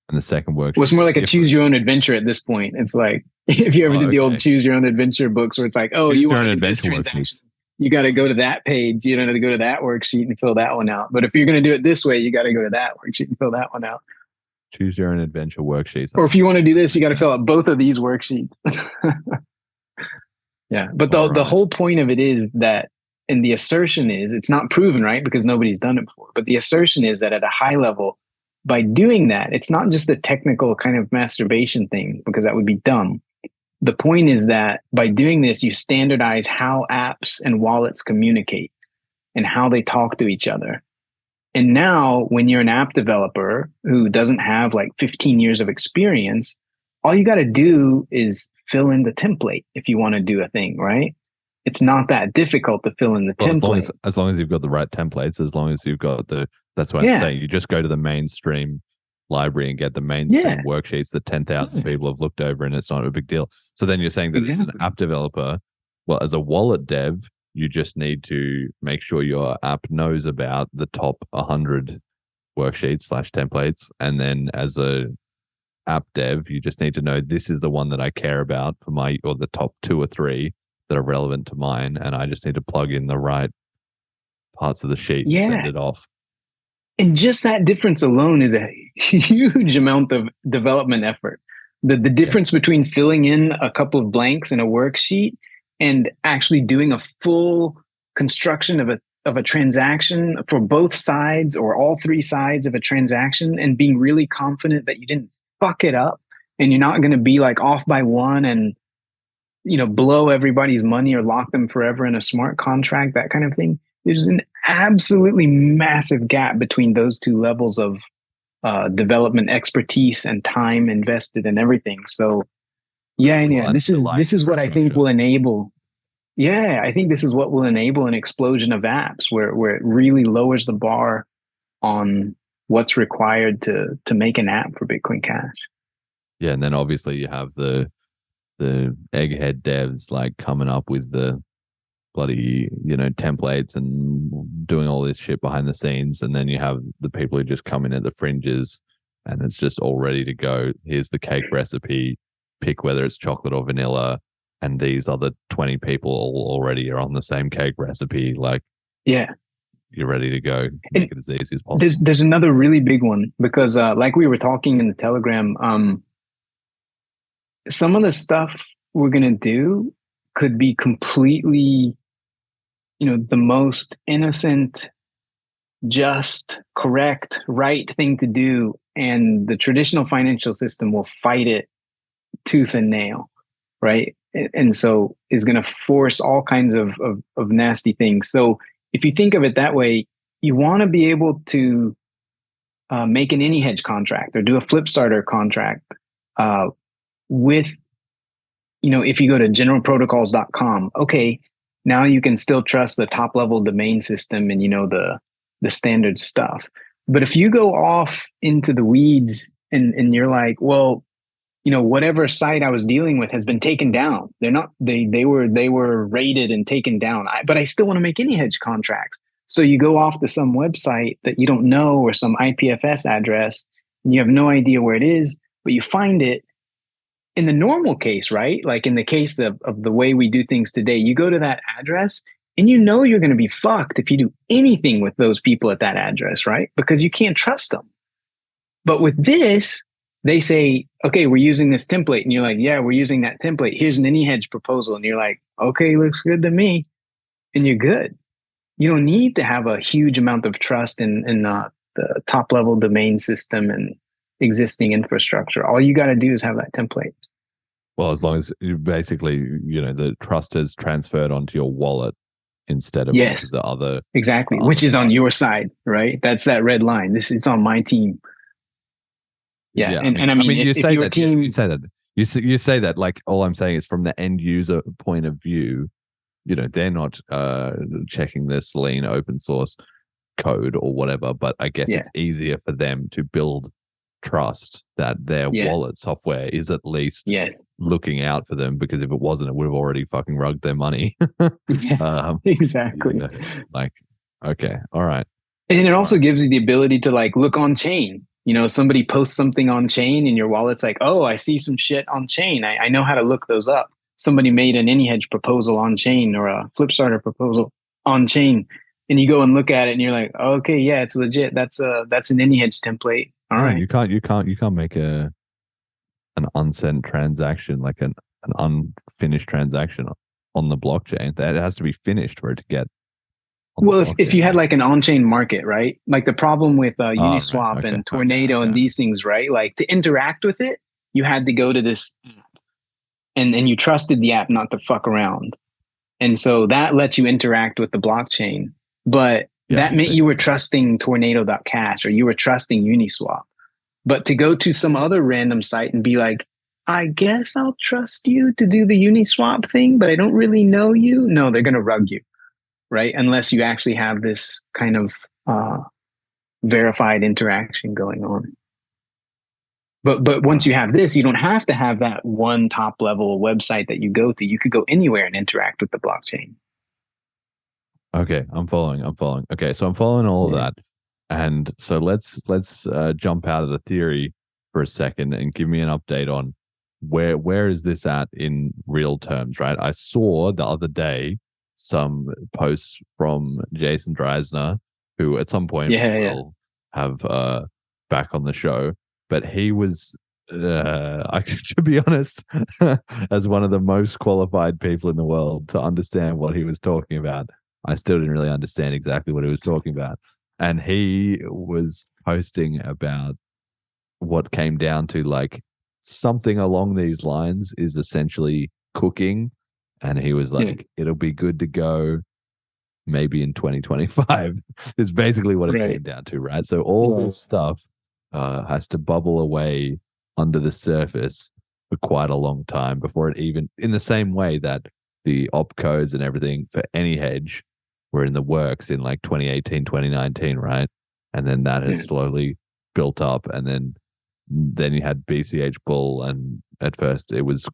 and the second worksheet. Well, it's more like a choose your own adventure at this point. It's like if you ever did the old choose your own adventure books, where it's like, oh, you want to do this transaction, you got to go to that page. You don't have to go to that worksheet and fill that one out. But if you're going to do it this way, you got to go to that worksheet and fill that one out. Choose your own adventure worksheets. Or if you want to do this, you got to fill out both of these worksheets. Yeah. But the whole point of it is that, and the assertion is, it's not proven, right? Because nobody's done it before. But the assertion is that at a high level, by doing that, it's not just a technical kind of masturbation thing, because that would be dumb. The point is that by doing this, you standardize how apps and wallets communicate and how they talk to each other. And now when you're an app developer who doesn't have like 15 years of experience, all you got to do is fill in the template if you want to do a thing, right? It's not that difficult to fill in the template. As long as you've got the right templates, as long as you've got the That's what I'm saying. You just go to the mainstream library and get the mainstream worksheets that 10,000 people have looked over, and it's not a big deal. So then you're saying that as an app developer, well, as a wallet dev, you just need to make sure your app knows about the top 100 worksheets / templates. And then as a app dev, you just need to know this is the one that I care about for my, or the top 2 or 3 that are relevant to mine. And I just need to plug in the right parts of the sheet and send it off. And just that difference alone is a huge amount of development effort. The difference between filling in a couple of blanks in a worksheet and actually doing a full construction of a transaction for both sides or all 3 sides of a transaction, and being really confident that you didn't fuck it up and you're not going to be like off by one and, you know, blow everybody's money or lock them forever in a smart contract, that kind of thing. There's an absolutely massive gap between those 2 levels of development expertise and time invested and everything. So this is what I think will enable. Yeah, I think this is what will enable an explosion of apps where it really lowers the bar on what's required to make an app for Bitcoin Cash. Yeah, and then obviously you have the egghead devs like coming up with the bloody, you know, templates and doing all this shit behind the scenes, and then you have the people who just come in at the fringes and it's just all ready to go. Here's the cake recipe, pick whether it's chocolate or vanilla, and these other 20 people already are on the same cake recipe. Like, you're ready to go. Make it as easy as possible. There's another really big one, because like we were talking in the Telegram, some of the stuff we're going to do could be completely, you know, the most innocent, just, correct, right thing to do, and the traditional financial system will fight it tooth and nail, right? And so is going to force all kinds of nasty things. So if you think of it that way, you want to be able to make an any hedge contract or do a Flipstarter contract with, you know, if you go to generalprotocols.com, okay, now you can still trust the top level domain system and, you know, the standard stuff. But if you go off into the weeds and you're like, well, you know, whatever site I was dealing with has been taken down. They were raided and taken down, but I still want to make any hedge contracts. So you go off to some website that you don't know, or some IPFS address, and you have no idea where it is, but you find it. In the normal case, right? Like in the case of the way we do things today, you go to that address and you know you're going to be fucked if you do anything with those people at that address, right? Because you can't trust them. But with this, they say, okay, we're using this template. And you're like, yeah, we're using that template. Here's an any hedge proposal. And you're like, okay, looks good to me. And you're good. You don't need to have a huge amount of trust in the top level domain system and existing infrastructure. All you got to do is have that template. Well, as long as you basically, you know, the trust is transferred onto your wallet instead of onto the other. Exactly. Which is on your side, right? That's that red line. It's on my team. Yeah. And I mean, if your team, you say that, like, all I'm saying is from the end user point of view, you know, they're not checking this lean open source code or whatever, but I guess it's easier for them to build trust that their wallet software is at least looking out for them, because if it wasn't, it would have already fucking rugged their money. Exactly. You know, like, okay, all right. And it also gives you the ability to like look on chain. You know, somebody posts something on chain and your wallet's like, oh, I see some shit on chain. I know how to look those up. Somebody made an any hedge proposal on chain or a Flipstarter proposal on chain. And you go and look at it and you're like, oh, okay, yeah, it's legit. That's an any hedge template. All right. You can't make an unsent transaction, like an unfinished transaction on the blockchain. That has to be finished for it to get. Well, if you had like an on-chain market, right? Like the problem with Uniswap and Tornado and these things, right? Like to interact with it, you had to go to this and you trusted the app not to fuck around. And so that lets you interact with the blockchain. But that meant you were trusting Tornado.cash or you were trusting Uniswap. But to go to some other random site and be like, I guess I'll trust you to do the Uniswap thing, but I don't really know you. No, they're going to rug you, right? Unless you actually have this kind of verified interaction going on. But once you have this, you don't have to have that one top level website that you go to. You could go anywhere and interact with the blockchain. Okay, I'm following. Okay, so I'm following all of that. And so let's jump out of the theory for a second and give me an update on where is this at in real terms, right? I saw the other day some posts from Jason Dreisner, who at some point will have back on the show, but he was to be honest, as one of the most qualified people in the world to understand what he was talking about. I still didn't really understand exactly what he was talking about. And he was posting about what came down to like something along these lines is essentially cooking. And he was like, it'll be good to go maybe in 2025 is basically what it came down to, right? So all this stuff has to bubble away under the surface for quite a long time before it even, in the same way that the opcodes and everything for any hedge were in the works in like 2018, 2019, right? And then that has slowly built up. And then you had BCH Bull, and at first it was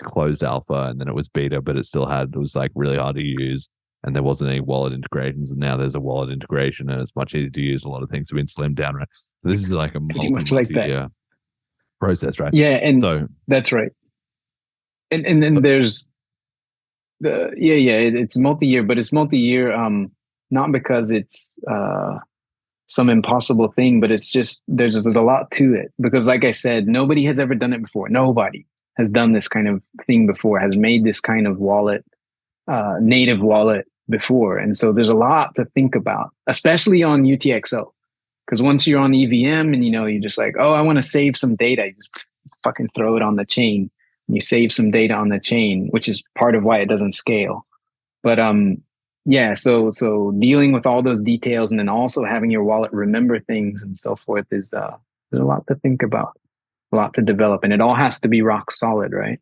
closed alpha, and then it was beta, but it was like really hard to use, and there wasn't any wallet integrations. And now there's a wallet integration, and it's much easier to use. A lot of things have been slimmed down, right? So this is like a multi-year process, right? Yeah, and so that's right. And then there's it's multi-year, but it's multi-year not because it's some impossible thing, but it's just there's a lot to it, because like I said, nobody has ever done it before. Nobody has done this kind of thing before, has made this kind of wallet, native wallet before. And so there's a lot to think about, especially on UTXO, because once you're on EVM and you're just like, oh, I want to save some data, you just fucking throw it on the chain. You save some data on the chain, which is part of why it doesn't scale. But so dealing with all those details and then also having your wallet remember things and so forth is there's a lot to think about, a lot to develop, and it all has to be rock solid, right?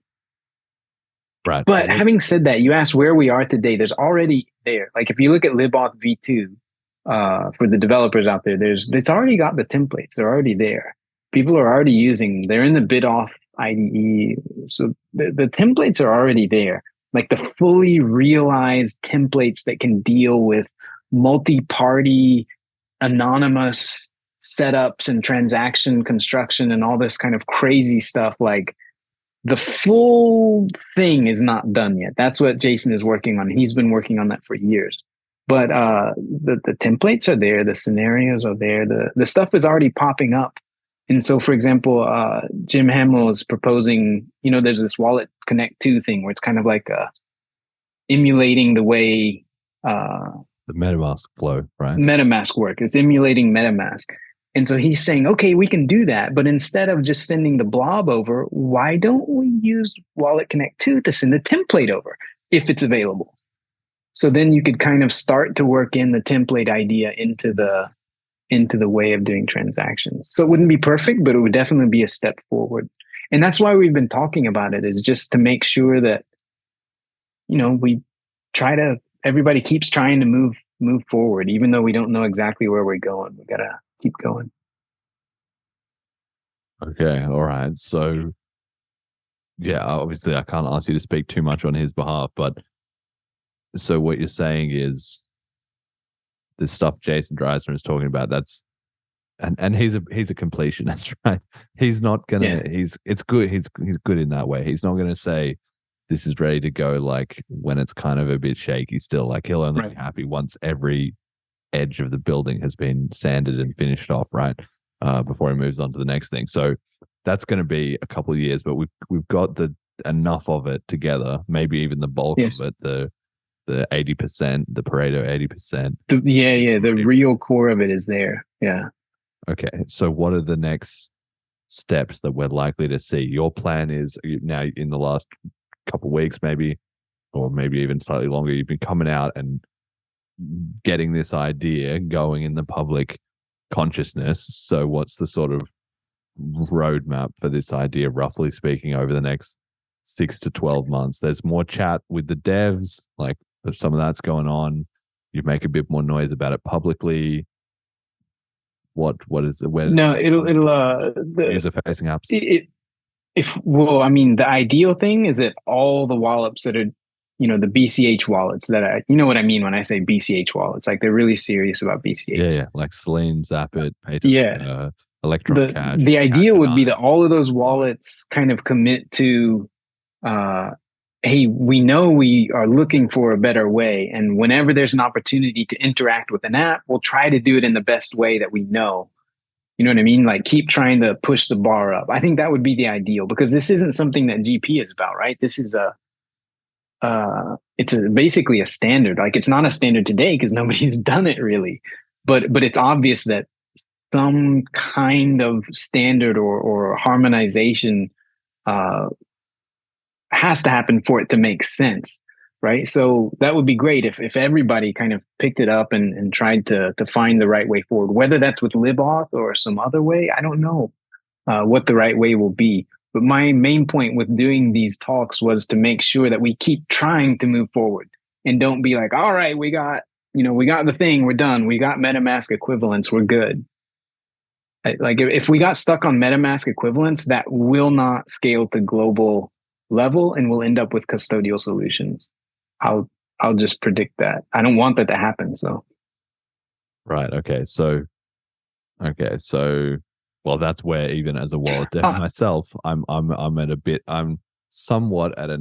Right. But having said that, you asked where we are today. There's already there. Like if you look at libauth v2 for the developers out there, it's already got the templates. They're already there. People are already using. They're in the BitOff IDE, so the templates are already there. Like the fully realized templates that can deal with multi-party anonymous setups and transaction construction and all this kind of crazy stuff. Like the full thing is not done yet. That's what Jason is working on. He's been working on that for years. But the templates are there. The scenarios are there. The stuff is already popping up. And so, for example, Jim Hamill is proposing, there's this Wallet Connect 2 thing where it's kind of like emulating the way the MetaMask flow, right? MetaMask work. It's emulating MetaMask. And so he's saying, okay, we can do that. But instead of just sending the blob over, why don't we use Wallet Connect 2 to send the template over if it's available? So then you could kind of start to work in the template idea into the way of doing transactions. So it wouldn't be perfect, but it would definitely be a step forward. And that's why we've been talking about it, is just to make sure that, everybody keeps trying to move forward, even though we don't know exactly where we're going. We got to keep going. Okay. All right. So yeah, obviously I can't ask you to speak too much on his behalf, but so what you're saying is, the stuff Jason Dreisner is talking about, that's and he's a completionist, right? He's not gonna it's good, he's good in that way. He's not gonna say this is ready to go like when it's kind of a bit shaky still. Like he'll only be happy once every edge of the building has been sanded and finished off, right? Before he moves on to the next thing. So that's gonna be a couple of years, but we've got the enough of it together, maybe even the bulk of it, the 80%, the Pareto 80%. The real core of it is there. Yeah. Okay. So what are the next steps that we're likely to see? Your plan is now in the last couple of weeks, maybe, or maybe even slightly longer, you've been coming out and getting this idea going in the public consciousness. So what's the sort of roadmap for this idea, roughly speaking, over the next 6 to 12 months? There's more chat with the devs, like some of that's going on. You make a bit more noise about it publicly. What is it? Where No, it'll user facing apps? Well, I mean, the ideal thing is that all the wallets that are, the BCH wallets that you know what I mean when I say BCH wallets, like they're really serious about BCH. Yeah, like Celine, Zapit, Payton, Yeah. Electron Cash. The idea would be Cash that all of those wallets kind of commit to, hey, we know we are looking for a better way, and whenever there's an opportunity to interact with an app, we'll try to do it in the best way that we know. You know what I mean? Like keep trying to push the bar up. I think that would be the ideal, because this isn't something that GP is about, right? This is basically a standard. Like it's not a standard today because nobody's done it really, but it's obvious that some kind of standard or harmonization has to happen for it to make sense, right? So that would be great if everybody kind of picked it up and tried to find the right way forward, whether that's with LibAuth or some other way. I don't know what the right way will be. But my main point with doing these talks was to make sure that we keep trying to move forward and don't be like, all right, we got the thing, we're done. We got MetaMask equivalents, we're good. Like if we got stuck on MetaMask equivalents, that will not scale to global level and we'll end up with custodial solutions. I'll just predict that. I don't want that to happen. So, right. Okay. So, well, that's where even as a wallet dev myself, I'm somewhat at a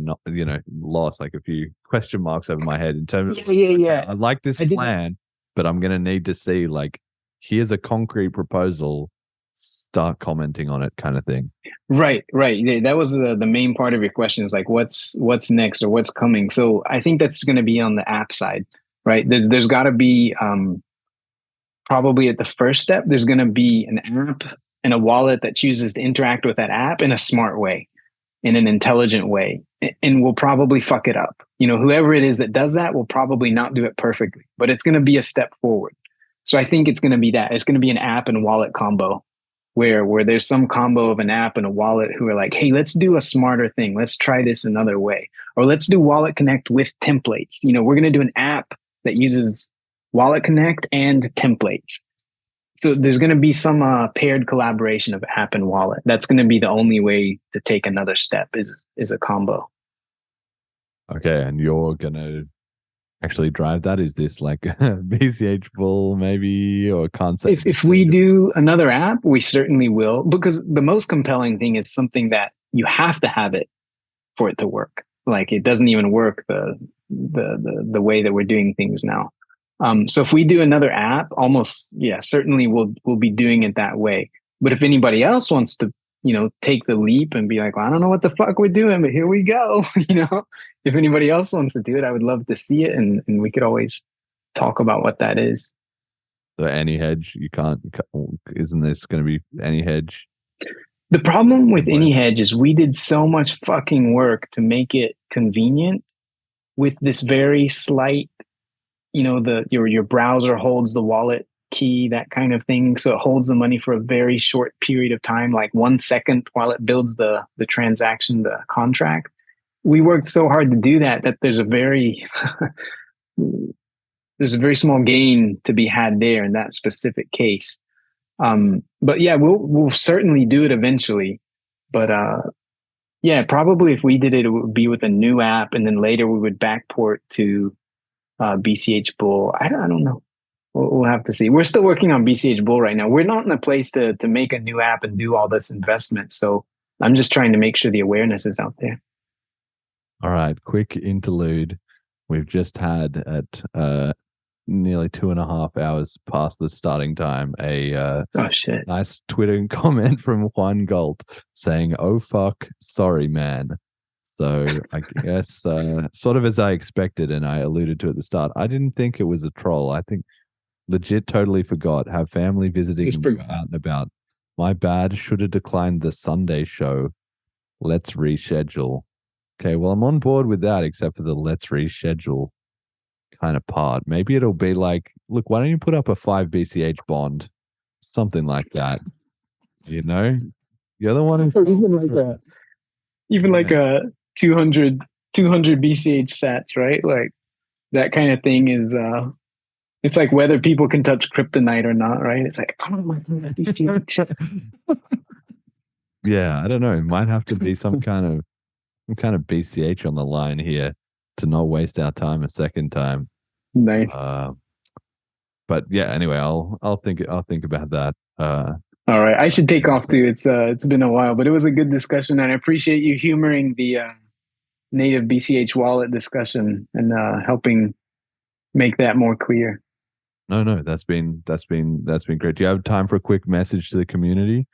loss, like a few question marks over my head in terms of I like this plan, but I'm gonna need to see like here's a concrete proposal, start commenting on it, kind of thing. Right. That was the main part of your question, is like what's next or what's coming. So I think that's going to be on the app side, right? There's got to be probably at the first step, there's going to be an app and a wallet that chooses to interact with that app in a smart way, in an intelligent way, and will probably fuck it up. Whoever it is that does that will probably not do it perfectly, but it's going to be a step forward. So I think it's going to be that. It's going to be an app and wallet combo where there's some combo of an app and a wallet who are like, hey, let's do a smarter thing. Let's try this another way. Or let's do Wallet Connect with templates. We're going to do an app that uses Wallet Connect and templates. So there's going to be some paired collaboration of app and wallet. That's going to be the only way to take another step is a combo. Okay, and you're going to actually drive that? Is this like BCH Bull maybe, or concept? If we do another app, we certainly will, because the most compelling thing is something that you have to have it for it to work. Like it doesn't even work the way that we're doing things now. So if we do another app, certainly we'll be doing it that way. But if anybody else wants to, take the leap and be like, well, I don't know what the fuck we're doing, but here we go. If anybody else wants to do it, I would love to see it. And we could always talk about what that is. So any hedge, isn't this going to be any hedge? The problem with any hedge is we did so much fucking work to make it convenient with this very slight, your browser holds the wallet key, that kind of thing. So it holds the money for a very short period of time, like 1 second while it builds the transaction, the contract. We worked so hard to do that there's a very small gain to be had there in that specific case. But yeah, we'll certainly do it eventually. But probably if we did it, it would be with a new app, and then later we would backport to BCH Bull. I don't know. We'll have to see. We're still working on BCH Bull right now. We're not in a place to make a new app and do all this investment. So I'm just trying to make sure the awareness is out there. All right, quick interlude. We've just had at nearly 2.5 hours past the starting time a nice Twitter comment from Juan Galt saying, "Oh fuck, sorry man." So I guess sort of as I expected, and I alluded to at the start, I didn't think it was a troll. I think legit totally forgot. Have family visiting and go out and about. My bad. Should have declined the Sunday show. Let's reschedule. Okay, well, I'm on board with that, except for the let's reschedule kind of part. Maybe it'll be like, look, why don't you put up a 5 BCH bond? Something like that. You're the one who... Even like a 200 BCH sats, right? Like that kind of thing is It's like whether people can touch kryptonite or not, right? It's like, oh my god, BCH. Yeah, I don't know. It might have to be some kind of BCH on the line here to not waste our time a second time. Nice. But yeah, anyway, I'll think about that. All right, I should take off too. It's been a while, but it was a good discussion, and I appreciate you humoring the native BCH wallet discussion and helping make that more clear. No, that's been great. Do you have time for a quick message to the community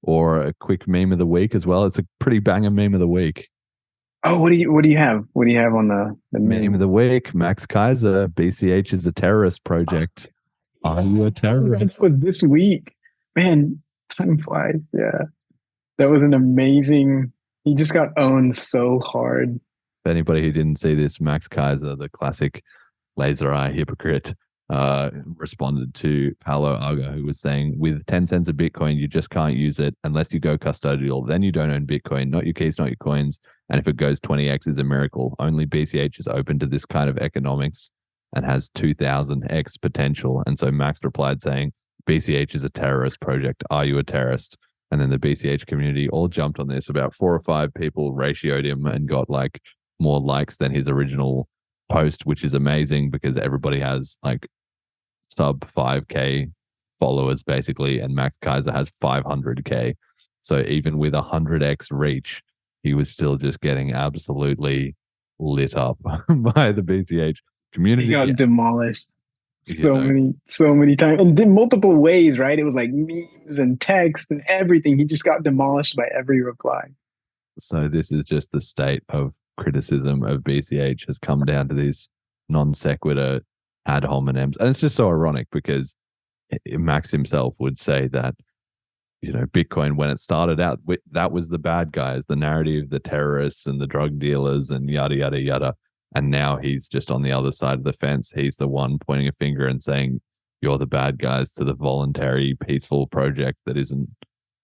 or a quick meme of the week as well? It's a pretty banger meme of the week. Oh, what do you have? What do you have on the Meme of the week? Max Kaiser, BCH is a terrorist project. Are you a terrorist? That was this week. Man, time flies. Yeah. That was an amazing. He just got owned so hard. For anybody who didn't see this, Max Kaiser, the classic laser eye hypocrite, responded to Paolo Argo, who was saying, with 10 cents of Bitcoin, you just can't use it unless you go custodial. Then you don't own Bitcoin, not your keys, not your coins. And if it goes 20x is a miracle. Only BCH is open to this kind of economics and has 2000x potential. And so Max replied saying, BCH is a terrorist project. Are you a terrorist? And then the BCH community all jumped on this. About 4 or 5 people ratioed him and got like more likes than his original post, which is amazing because everybody has like sub 5k followers basically, and Max Kaiser has 500k. So even with 100x reach, he was still just getting absolutely lit up by the BCH community. He got demolished so many times, and in multiple ways, right? It was like memes and text and everything. He just got demolished by every reply. So this is just the state of criticism of BCH has come down to these non sequitur ad hominems. And it's just so ironic because Max himself would say that, you know, Bitcoin, when it started out, that was the bad guys, the narrative, the terrorists and the drug dealers and yada, yada, yada. And now he's just on the other side of the fence. He's the one pointing a finger and saying, you're the bad guys to the voluntary, peaceful project that isn't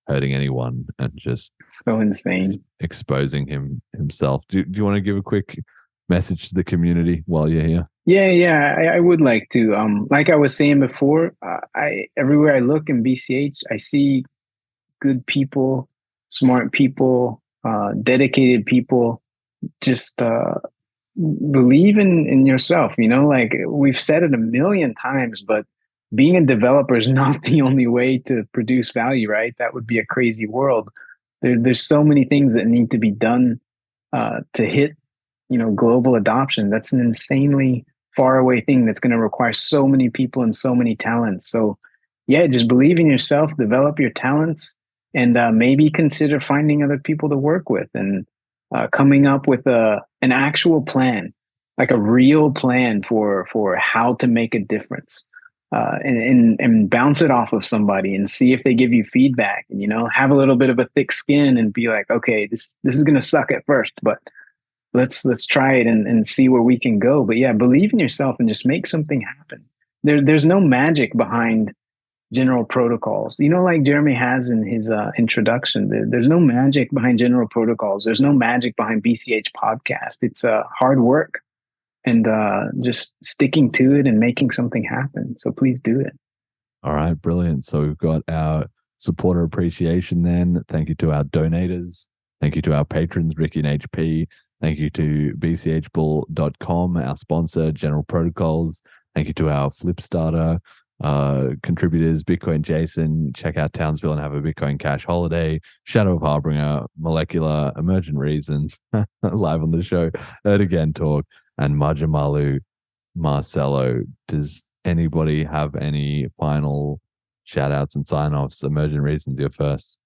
hurting anyone, and just so insane, exposing himself. Do you want to give a quick message to the community while you're here? Yeah, I would like to. Like I was saying before, I everywhere I look in BCH, I see good people, smart people, dedicated people. Just believe in yourself. You know, like we've said it a million times, but being a developer is not the only way to produce value, right? That would be a crazy world. There's so many things that need to be done to hit, you know, global adoption. That's an insanely far away thing that's going to require so many people and so many talents. So yeah, just believe in yourself, develop your talents, and maybe consider finding other people to work with and coming up with an actual plan, like a real plan for how to make a difference. And bounce it off of somebody and see if they give you feedback, and, you know, have a little bit of a thick skin and be like, okay, this is going to suck at first, but let's try it and see where we can go. But yeah, believe in yourself and just make something happen. There's no magic behind general protocols. You know, like Jeremy has in his introduction, there's no magic behind general protocols. There's no magic behind BCH podcast. It's hard work. And just sticking to it and making something happen. So please do it. All right, brilliant. So we've got our supporter appreciation then. Thank you to our donators. Thank you to our patrons, Ricky and HP. Thank you to bchbull.com, our sponsor, General Protocols. Thank you to our Flipstarter contributors, Bitcoin Jason. Check out Townsville and have a Bitcoin Cash holiday. Shadow of Harbinger, Molecular, Emergent Reasons, live on the show. Heard Again Talk. And Majamalu Marcelo. Does anybody have any final shout outs and sign offs? Emergent Reasons, you're first.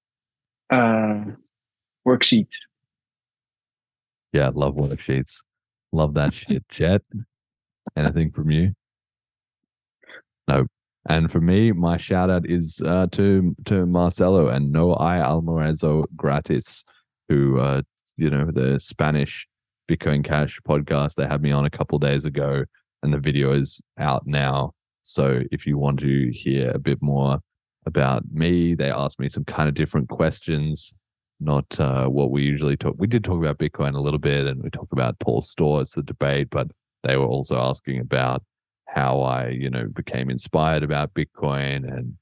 Worksheets. Yeah, love worksheets. Love that shit. Jet, anything from you? No. And for me, my shout out is to Marcelo and No I Almorazo Gratis, who, you know, the Spanish Bitcoin Cash podcast. They had me on a couple days ago, and the video is out now. So if you want to hear a bit more about me, they asked me some kind of different questions, not what we usually talk. We did talk about Bitcoin a little bit, and we talked about Paul's stores, the debate, but they were also asking about how I, became inspired about Bitcoin and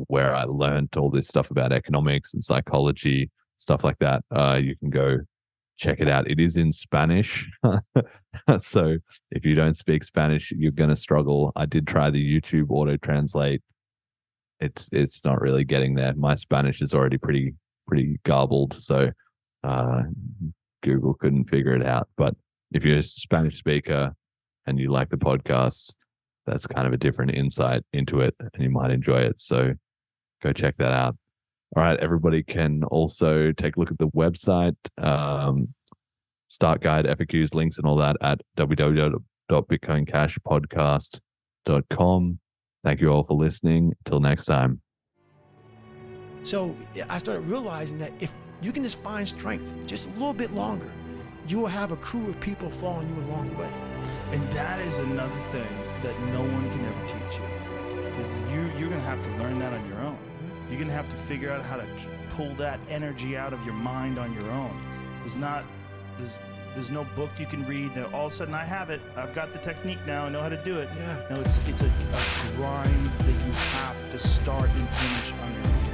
where I learned all this stuff about economics and psychology, stuff like that. You can go check it out. It is in Spanish. So if you don't speak Spanish, you're going to struggle. I did try the YouTube auto translate. It's not really getting there. My Spanish is already pretty garbled, so Google couldn't figure it out. But if you're a Spanish speaker and you like the podcast, that's kind of a different insight into it, and you might enjoy it. So go check that out. All right, everybody can also take a look at the website, start guide, FAQs, links, and all that at www.bitcoincashpodcast.com. Thank you all for listening. Till next time. So I started realizing that if you can just find strength just a little bit longer, you will have a crew of people following you along the way. And that is another thing that no one can ever teach you. Because you're going to have to learn that on your own. You're going to have to figure out how to pull that energy out of your mind on your own. There's no book you can read that all of a sudden I have it. I've got the technique now. I know how to do it. Yeah. No, it's a grind that you have to start and finish on your own.